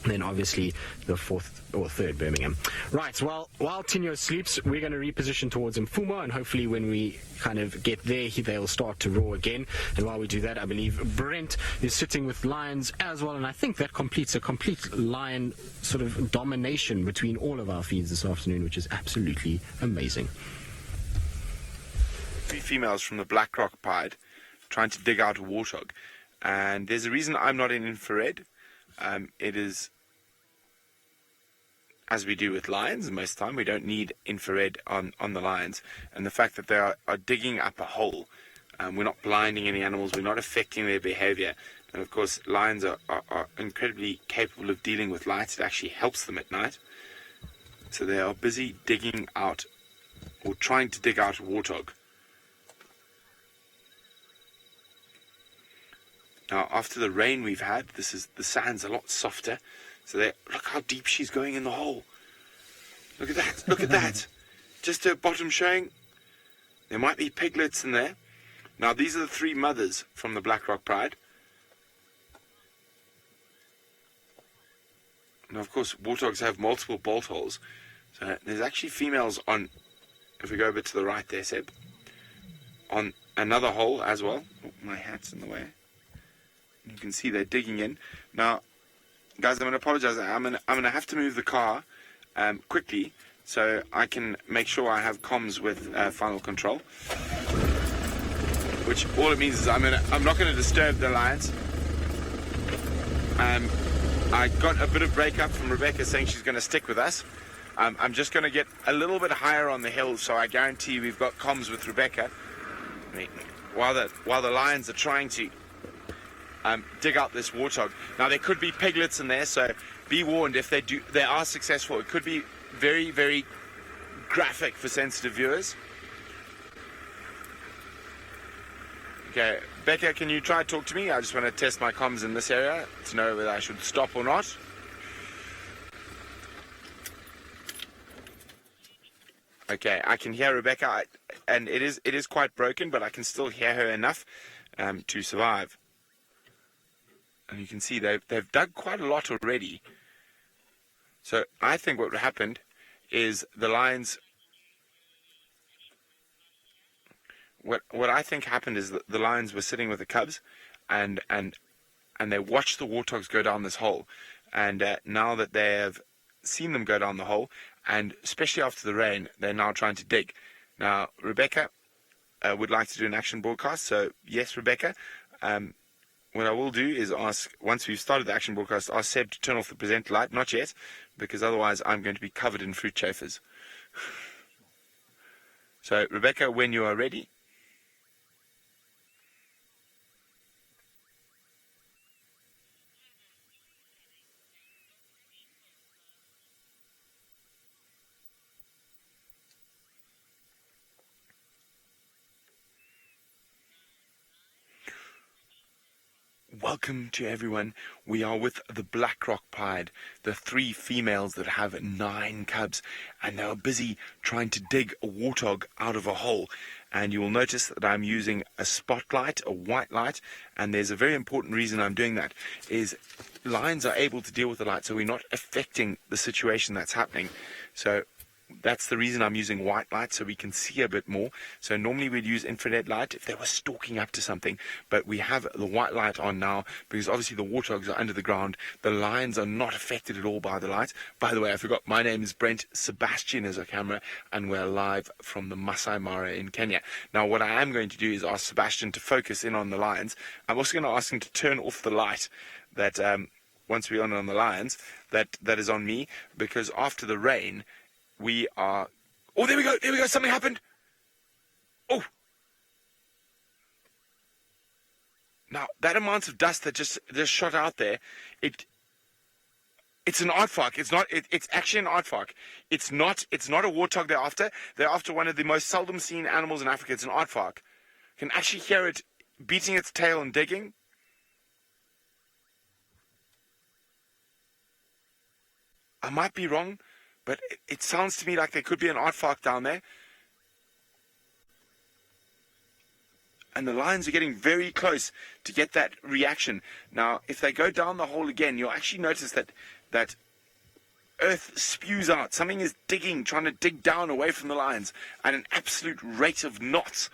then obviously the 4th or 3rd Birmingham. Right, well, while Tinyo sleeps, we're going to reposition towards Mfumo, and hopefully when we kind of get there, they'll start to roar again. And while we do that, I believe Brent is sitting with lions as well, and I think that completes a complete lion sort of domination between all of our feeds this afternoon, which is absolutely amazing. 3 females from the Black Rock Pride trying to dig out a warthog, and there's a reason I'm not in infrared. It is, as we do with lions, and most of the time we don't need infrared on the lions, and the fact that they are digging up a hole, we're not blinding any animals, we're not affecting their behavior. And of course lions are incredibly capable of dealing with light. It actually helps them at night. So they are busy digging out, or trying to dig out a warthog. Now, after the rain we've had, the sand's a lot softer. So look how deep she's going in the hole. Look at that, look at that. Just her bottom showing. There might be piglets in there. Now, these are the 3 mothers from the Black Rock Pride. Now, of course, warthogs have multiple bolt holes. So there's actually females on, if we go a bit to the right there, Seb, on another hole as well. Oh, my hat's in the way. You can see they're digging in. Now, guys, I'm going to apologize. I'm going to have to move the car quickly so I can make sure I have comms with final control. Which all it means is I'm not going to disturb the lions. I got a bit of breakup from Rebecca saying she's going to stick with us. I'm just going to get a little bit higher on the hill, so I guarantee we've got comms with Rebecca. I mean, while the lions are trying to dig out this warthog. Now, there could be piglets in there, so be warned if they are successful. It could be very, very graphic for sensitive viewers. Okay, Becca, can you try to talk to me? I just want to test my comms in this area to know whether I should stop or not. Okay, I can hear Rebecca, and it is quite broken, but I can still hear her enough to survive. And you can see they've dug quite a lot already. So I think what happened is the lions. What I think happened is that the lions were sitting with the cubs, and they watched the warthogs go down this hole, and now that they have seen them go down the hole, and especially after the rain, they're now trying to dig. Now, Rebecca would like to do an action broadcast, so yes, Rebecca. What I will do is ask, once we've started the action broadcast, ask Seb to turn off the presenter light. Not yet, because otherwise I'm going to be covered in fruit chafers. So, Rebecca, when you are ready. Welcome to everyone. We are with the Blackrock Pied, the 3 females that have 9 cubs, and they are busy trying to dig a warthog out of a hole. And you will notice that I'm using a spotlight, a white light, and there's a very important reason I'm doing that, is lions are able to deal with the light, so we're not affecting the situation that's happening. So that's the reason I'm using white light, so we can see a bit more. So normally we'd use infrared light if they were stalking up to something, but we have the white light on now because obviously the warthogs are under the ground. The lions are not affected at all by the light. By the way, I forgot, my name is Brent. Sebastian is our camera, and we're live from the Masai Mara in Kenya. Now what I am going to do is ask Sebastian to focus in on the lions. I'm also going to ask him to turn off the light that once we're on the lions that is on me, because after the rain we are... Oh, there we go, something happened. Oh. Now, that amount of dust that just shot out there, it's an aardvark. It's actually an aardvark. It's not a warthog they're after. They're after one of the most seldom seen animals in Africa. It's an aardvark. You can actually hear it beating its tail and digging. I might be wrong, but it sounds to me like there could be an aardvark down there. And the lions are getting very close to get that reaction. Now, if they go down the hole again, you'll actually notice that earth spews out. Something is digging, trying to dig down away from the lions at an absolute rate of knots.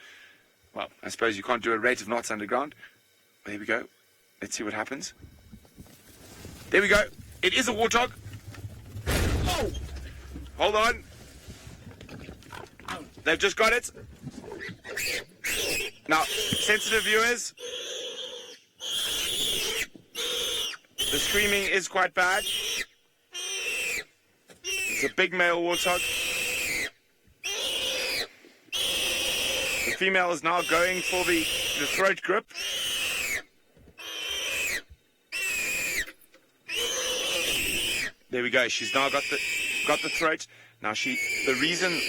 Well, I suppose you can't do a rate of knots underground. There we go. Let's see what happens. There we go. It is a warthog. Oh! Hold on. They've just got it. Now, sensitive viewers, the screaming is quite bad. It's a big male warthog. The female is now going for the throat grip. There we go. She's now got the throat. Now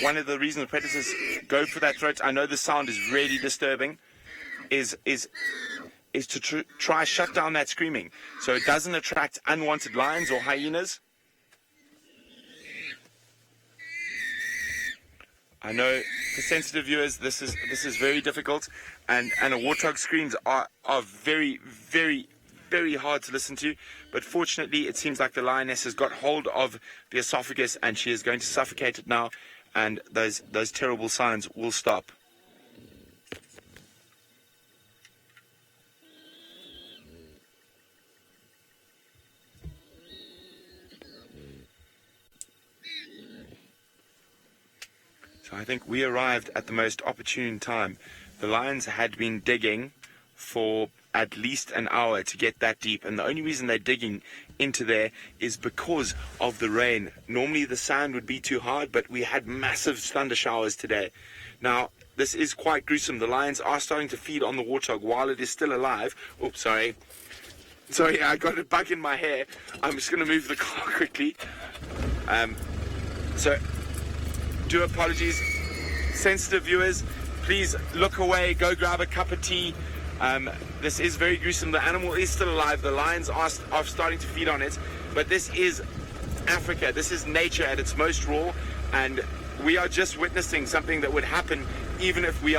one of the reasons predators go for that throat, I know the sound is really disturbing, is to try shut down that screaming so it doesn't attract unwanted lions or hyenas. I know for sensitive viewers this is very difficult, and a warthog screams are very, very, very hard to listen to, but fortunately it seems like the lioness has got hold of the esophagus and she is going to suffocate it now, and those terrible sounds will stop. So I think we arrived at the most opportune time. The lions had been digging for at least an hour to get that deep, and the only reason they're digging into there is because of the rain. Normally the sand would be too hard, but we had massive thunder showers today. Now this is quite gruesome. The lions are starting to feed on the warthog while it is still alive. Oops, sorry, I got a bug in my hair. I'm just going to move the car quickly. So do apologies, sensitive viewers, please look away, go grab a cup of tea. This is very gruesome. The animal is still alive. The lions are starting to feed on it. But this is Africa. This is nature at its most raw. And we are just witnessing something that would happen even if we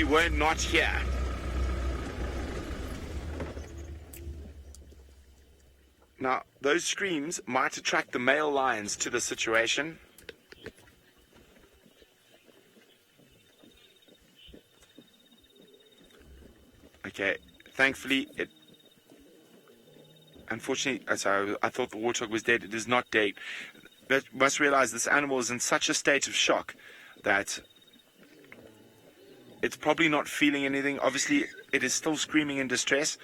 were not here. Now, those screams might attract the male lions to the situation. thankfully, unfortunately, I thought the warthog was dead. It is not dead. But you must realize this animal is in such a state of shock that it's probably not feeling anything. Obviously, it is still screaming in distress,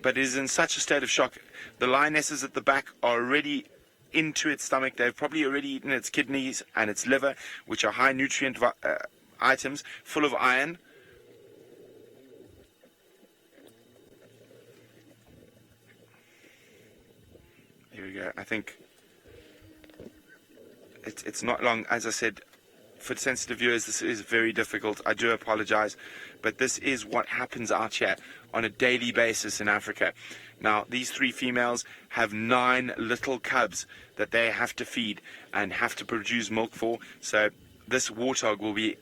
but it is in such a state of shock. The lionesses at the back are already into its stomach. They've probably already eaten its kidneys and its liver, which are high nutrient items, full of iron. Here we go. I think it's not long. As I said, for sensitive viewers, this is very difficult. I do apologize, but this is what happens out here on a daily basis in Africa. Now, these 3 females have 9 little cubs that they have to feed and have to produce milk for. So this warthog will be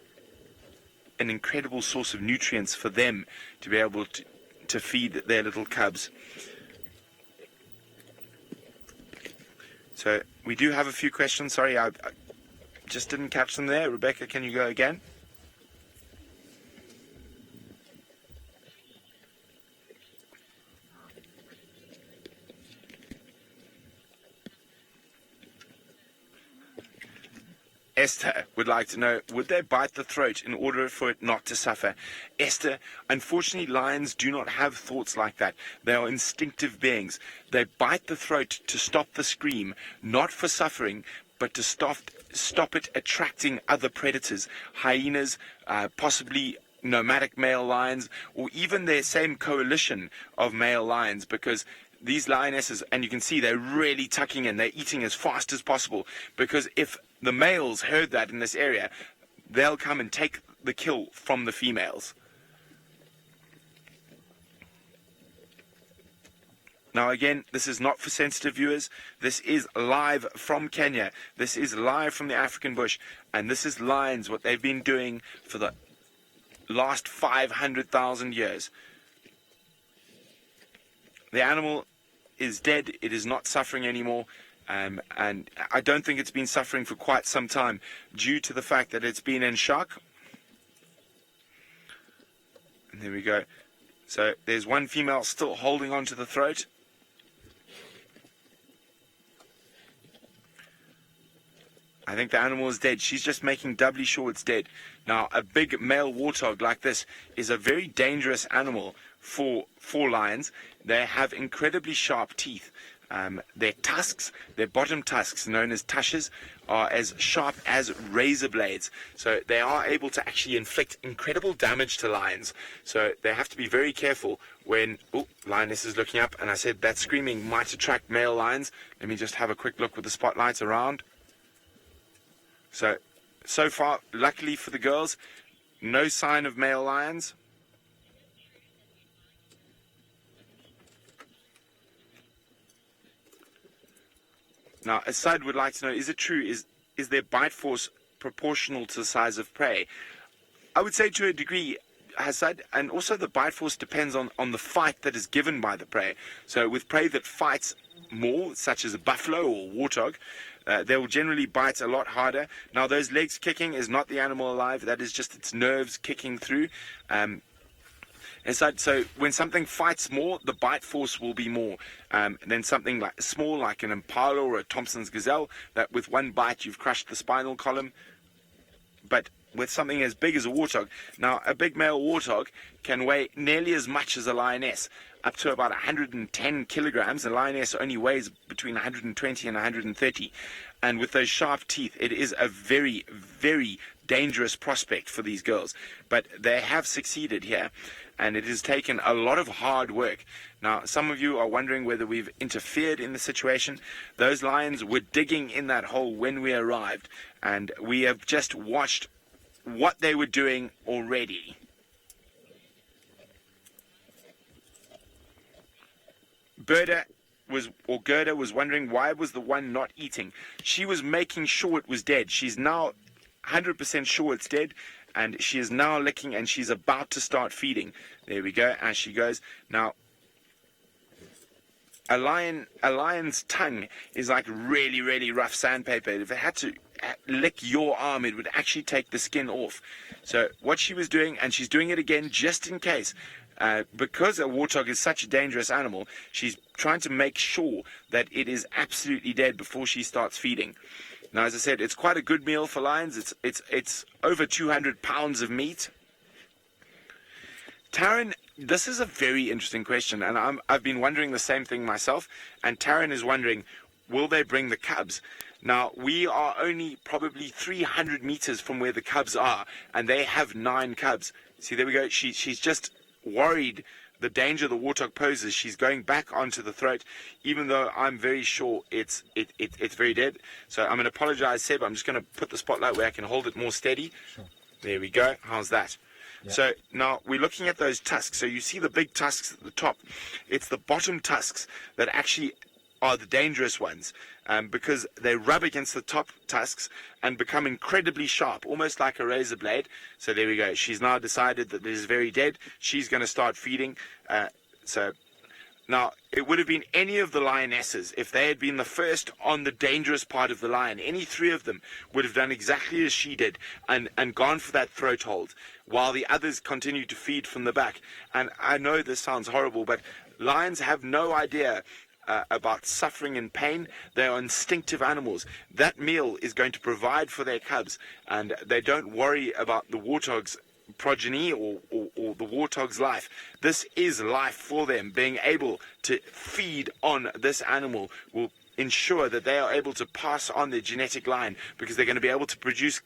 an incredible source of nutrients for them to be able to feed their little cubs. So we do have a few questions. Sorry, I just didn't catch them there. Rebecca, can you go again? Esther would like to know, would they bite the throat in order for it not to suffer? Esther, unfortunately, lions do not have thoughts like that. They are instinctive beings. They bite the throat to stop the scream, not for suffering, but to stop it attracting other predators, hyenas, possibly nomadic male lions, or even their same coalition of male lions, because these lionesses, and you can see they're really tucking in, they're eating as fast as possible, because if the males heard that in this area, they'll come and take the kill from the females. Now again, this is not for sensitive viewers. This is live from Kenya. This is live from the African bush. And this is lions, what they've been doing for the last 500,000 years. The animal is dead. It is not suffering anymore. And I don't think it's been suffering for quite some time due to the fact that it's been in shock. And there we go. So there's one female still holding on to the throat. I think the animal is dead. She's just making doubly sure it's dead. Now, a big male warthog like this is a very dangerous animal for lions. They have incredibly sharp teeth. Their tusks, their bottom tusks, known as tushes, are as sharp as razor blades. So they are able to actually inflict incredible damage to lions. So they have to be very careful when... Oh, lioness is looking up, and I said that screaming might attract male lions. Let me just have a quick look with the spotlights around. So far, luckily for the girls, no sign of male lions. Now, Asad would like to know, is it true, is their bite force proportional to the size of prey? I would say to a degree, Asad, and also the bite force depends on the fight that is given by the prey. So with prey that fights more, such as a buffalo or warthog, they will generally bite a lot harder. Now, those legs kicking is not the animal alive. That is just its nerves kicking through. And so when something fights more, the bite force will be more than something like small, like an impala or a Thompson's gazelle, that with one bite you've crushed the spinal column. But with something as big as a warthog, now a big male warthog can weigh nearly as much as a lioness, up to about 110 kilograms. A lioness only weighs between 120 and 130. And with those sharp teeth, it is a very, very dangerous prospect for these girls. But they have succeeded here, and it has taken a lot of hard work. Now, some of you are wondering whether we've interfered in the situation. Those lions were digging in that hole when we arrived, and we have just watched what they were doing already. Gerda was wondering why was the one not eating. She was making sure it was dead. She's now 100% sure it's dead, and she is now licking, and she's about to start feeding. There we go, as she goes. Now, a lion's tongue is like really, really rough sandpaper. If it had to lick your arm, it would actually take the skin off. So what she was doing, and she's doing it again just in case, because a warthog is such a dangerous animal, she's trying to make sure that it is absolutely dead before she starts feeding. Now, as I said, it's quite a good meal for lions. It's over 200 pounds of meat. Taryn, this is a very interesting question, and I've been wondering the same thing myself, and Taryn is wondering, will they bring the cubs? Now, we are only probably 300 meters from where the cubs are, and they have 9 cubs. See, there we go. She's just worried the danger the warthog poses. She's going back onto the throat, even though I'm very sure it's very dead. So I'm going to apologize, Seb. I'm just going to put the spotlight where I can hold it more steady. Sure. There we go. How's that? Yeah. So now we're looking at those tusks. So you see the big tusks at the top. It's the bottom tusks that actually are the dangerous ones, because they rub against the top tusks and become incredibly sharp, almost like a razor blade. So there we go. She's now decided that this is very dead. She's going to start feeding. So now, it would have been any of the lionesses, if they had been the first on the dangerous part of the lion, any 3 of them would have done exactly as she did and gone for that throat hold, while the others continued to feed from the back. And I know this sounds horrible, but lions have no idea about suffering and pain. They are instinctive animals. That meal is going to provide for their cubs, and they don't worry about the warthog's progeny or the warthog's life. This is life for them. Being able to feed on this animal will ensure that they are able to pass on their genetic line, because they're going to be able to produce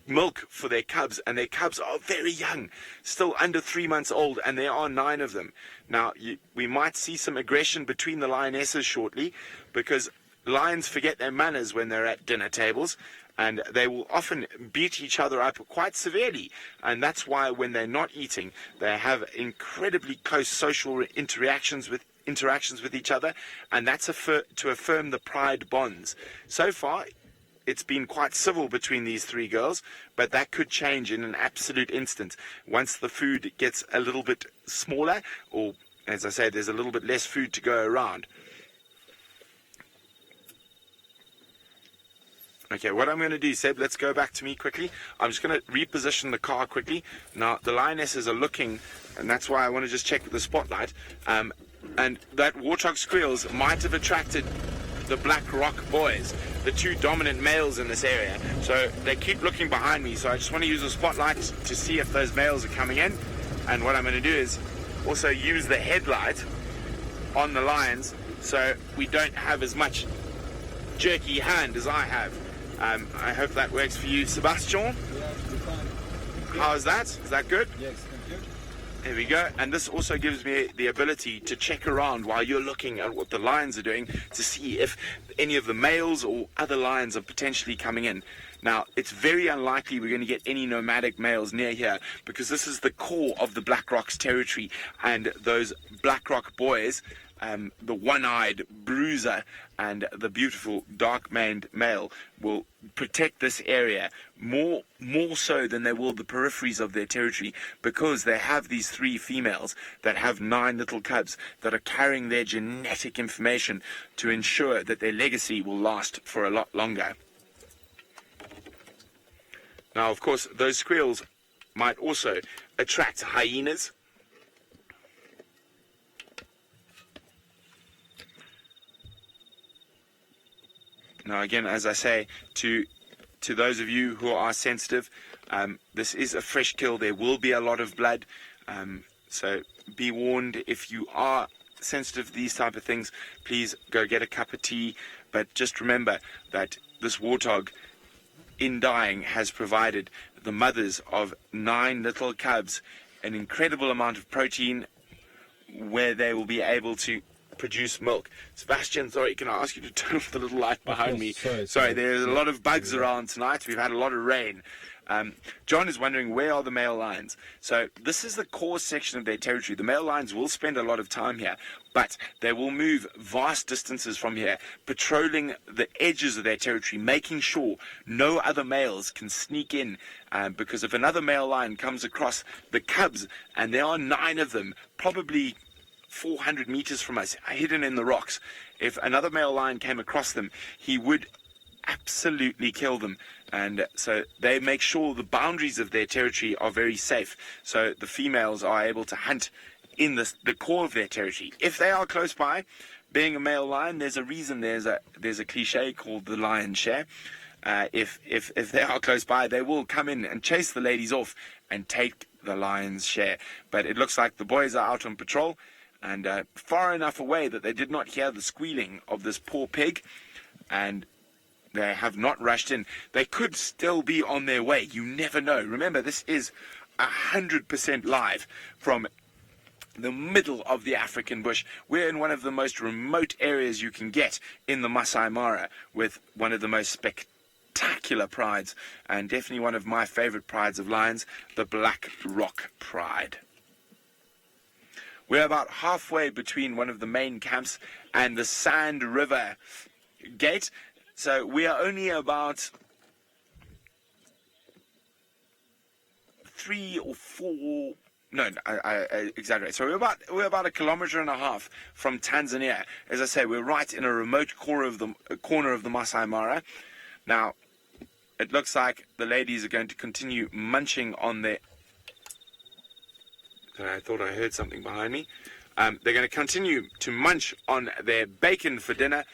milk for their cubs, and their cubs are very young, still under 3 months old, and there are 9 of them. Now, we might see some aggression between the lionesses shortly, because lions forget their manners when they're at dinner tables, and they will often beat each other up quite severely. And that's why when they're not eating, they have incredibly close social interactions with each other, and that's to affirm the pride bonds. So far, it's been quite civil between these 3 girls, but that could change in an absolute instant once the food gets a little bit smaller, or, as I say, there's a little bit less food to go around. Okay, what I'm going to do, Seb, let's go back to me quickly. I'm just going to reposition the car quickly. Now, the lionesses are looking, and that's why I want to just check with the spotlight. And that warthog squeals might have attracted the Black Rock boys, the 2 dominant males in this area. So they keep looking behind me, so I just want to use the spotlight to see if those males are coming in. And what I'm going to do is also use the headlight on the lions, so we don't have as much jerky hand as I have. I hope that works for you, Sebastian. Yeah, should be fine. How is that? Is that good? Yes, thank you. There we go. And this also gives me the ability to check around while you're looking at what the lions are doing, to see if any of the males or other lions are potentially coming in. Now, it's very unlikely we're going to get any nomadic males near here, because this is the core of the Black Rock's territory, and those Black Rock boys, the one-eyed bruiser and the beautiful dark-maned male, will protect this area more so than they will the peripheries of their territory, because they have these 3 females that have 9 little cubs that are carrying their genetic information to ensure that their legacy will last for a lot longer. Now, of course, those squeals might also attract hyenas. Now, again, as I say, to those of you who are sensitive, this is a fresh kill. There will be a lot of blood. So be warned, if you are sensitive to these type of things, please go get a cup of tea. But just remember that this warthog, in dying, has provided the mothers of 9 little cubs an incredible amount of protein, where they will be able to produce milk. Sebastian, sorry, can I ask you to turn off the little light behind me? Sorry, there's a lot of bugs around tonight. We've had a lot of rain. John is wondering, where are the male lions? So this is the core section of their territory. The male lions will spend a lot of time here, but they will move vast distances from here, patrolling the edges of their territory, making sure no other males can sneak in, because if another male lion comes across the cubs, and there are 9 of them, probably 400 meters from us, hidden in the rocks, if another male lion came across them, he would absolutely kill them. And so they make sure the boundaries of their territory are very safe. So the females are able to hunt in the core of their territory. If they are close by, being a male lion, there's a reason. There's a cliche called the lion's share. If they are close by, they will come in and chase the ladies off and take the lion's share. But it looks like the boys are out on patrol and far enough away that they did not hear the squealing of this poor pig, and they have not rushed in. They could still be on their way. You never know. Remember, this is 100% live from the middle of the African bush. We're in one of the most remote areas you can get in the Masai Mara, with one of the most spectacular prides, and definitely one of my favorite prides of lions, the Black Rock Pride. We're about halfway between one of the main camps and the Sand River gate. So we are only about 3 or 4. No, I exaggerate. So we're about 1.5 kilometers from Tanzania. As I say, we're right in a remote corner of the Masai Mara. Now, it looks like the ladies are going to continue munching on their. I thought I heard something behind me. They're going to continue to munch on their bacon for dinner.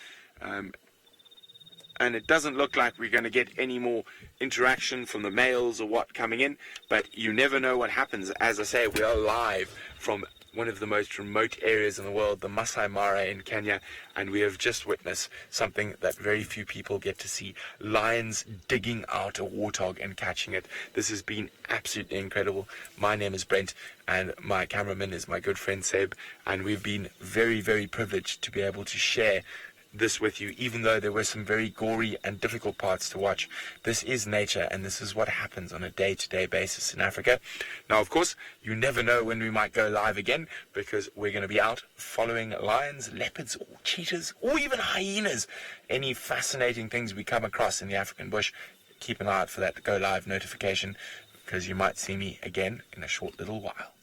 And it doesn't look like we're going to get any more interaction from the males or what coming in, but you never know what happens. As I say, we are live from one of the most remote areas in the world, the Masai Mara in Kenya, and we have just witnessed something that very few people get to see: lions digging out a warthog and catching it. This has been absolutely incredible. My name is Brent, and my cameraman is my good friend Seb, and we've been very, very privileged to be able to share this with you, even though there were some very gory and difficult parts to watch. This is nature, and this is what happens on a day-to-day basis in Africa. Now, of course, you never know when we might go live again, because we're going to be out following lions, leopards, or cheetahs, or even hyenas. Any fascinating things we come across in the African bush, keep an eye out for that go live notification, because you might see me again in a short little while.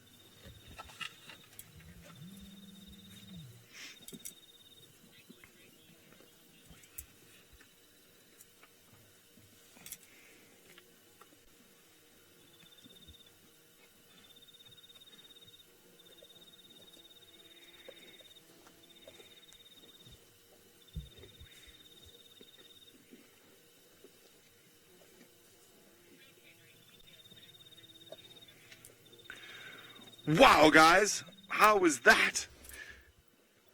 Wow, guys, how was that?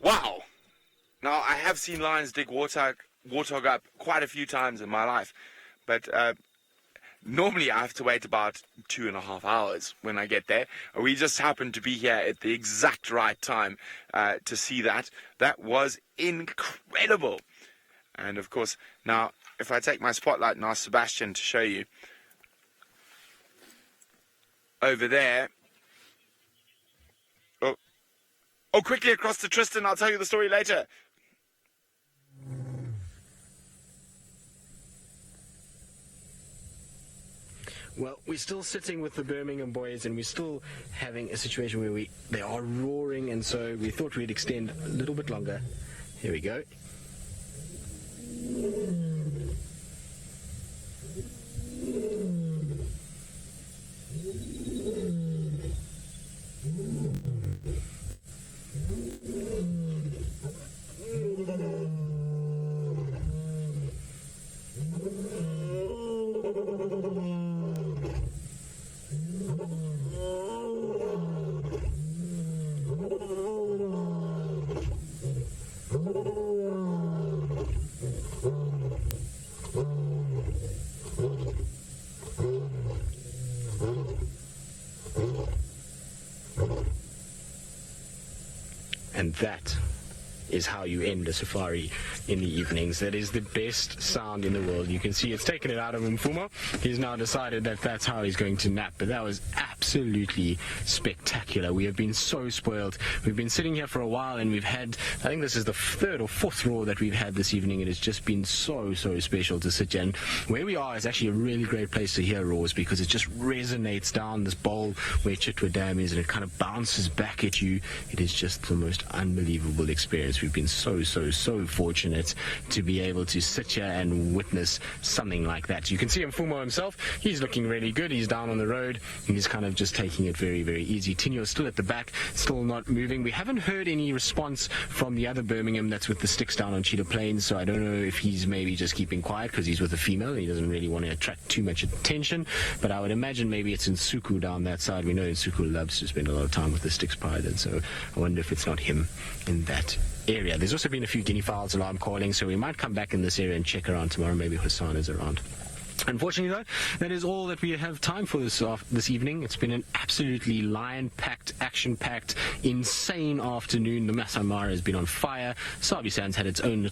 Wow. Now, I have seen lions dig warthog up quite a few times in my life, but normally I have to wait about 2.5 hours when I get there. We just happened to be here at the exact right time to see that. That was incredible. And of course, now, if I take my spotlight and ask Sebastian to show you, over there. Oh, quickly across to Tristan. I'll tell you the story later. Well, we're still sitting with the Birmingham boys, and we're still having a situation where they are roaring, and so we thought we'd extend a little bit longer. Here we go. And that is how you end a safari in the evenings. That is the best sound in the world. You can see it's taken it out of Mfumo. He's now decided that that's how he's going to nap. But that was absolutely spectacular. We have been so spoiled. We've been sitting here for a while, and we've had, I think this is the 3rd or 4th roar that we've had this evening. It has just been so special to sit here. And where we are is actually a really great place to hear roars, because it just resonates down this bowl where Cheetah Dam is, and it kind of bounces back at you. It is just the most unbelievable experience. goodness, we've been so fortunate to be able to sit here and witness something like that. You can see Mfumo himself. He's looking really good. He's down on the road. He's kind of just taking it very, very easy. Tinio's still at the back, still not moving. We haven't heard any response from the other Birmingham that's with the sticks down on Cheetah Plains, so I don't know if he's maybe just keeping quiet because he's with a female. He doesn't really want to attract too much attention, but I would imagine maybe it's Nsuku down that side. We know Nsuku loves to spend a lot of time with the sticks pilot, so I wonder if it's not him in that area. There's also been a few guinea fowls alarm calling, so we might come back in this area and check around tomorrow. Maybe Hassan is around. Unfortunately, though, that is all that we have time for this evening. It's been an absolutely lion-packed, action-packed, insane afternoon. The Masai Mara has been on fire. Sabi Sand's had its own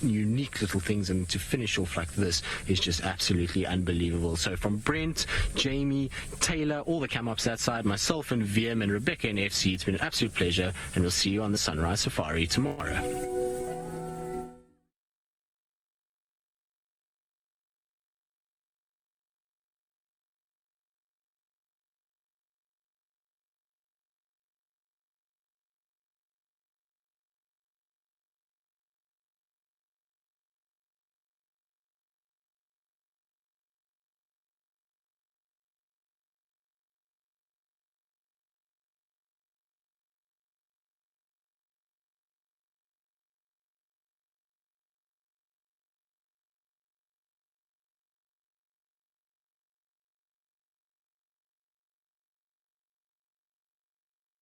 unique little things, and to finish off like this is just absolutely unbelievable. So from Brent, Jamie, Taylor, all the cam ups that side, myself and VM and Rebecca and FC, it's been an absolute pleasure, and we'll see you on the Sunrise Safari tomorrow.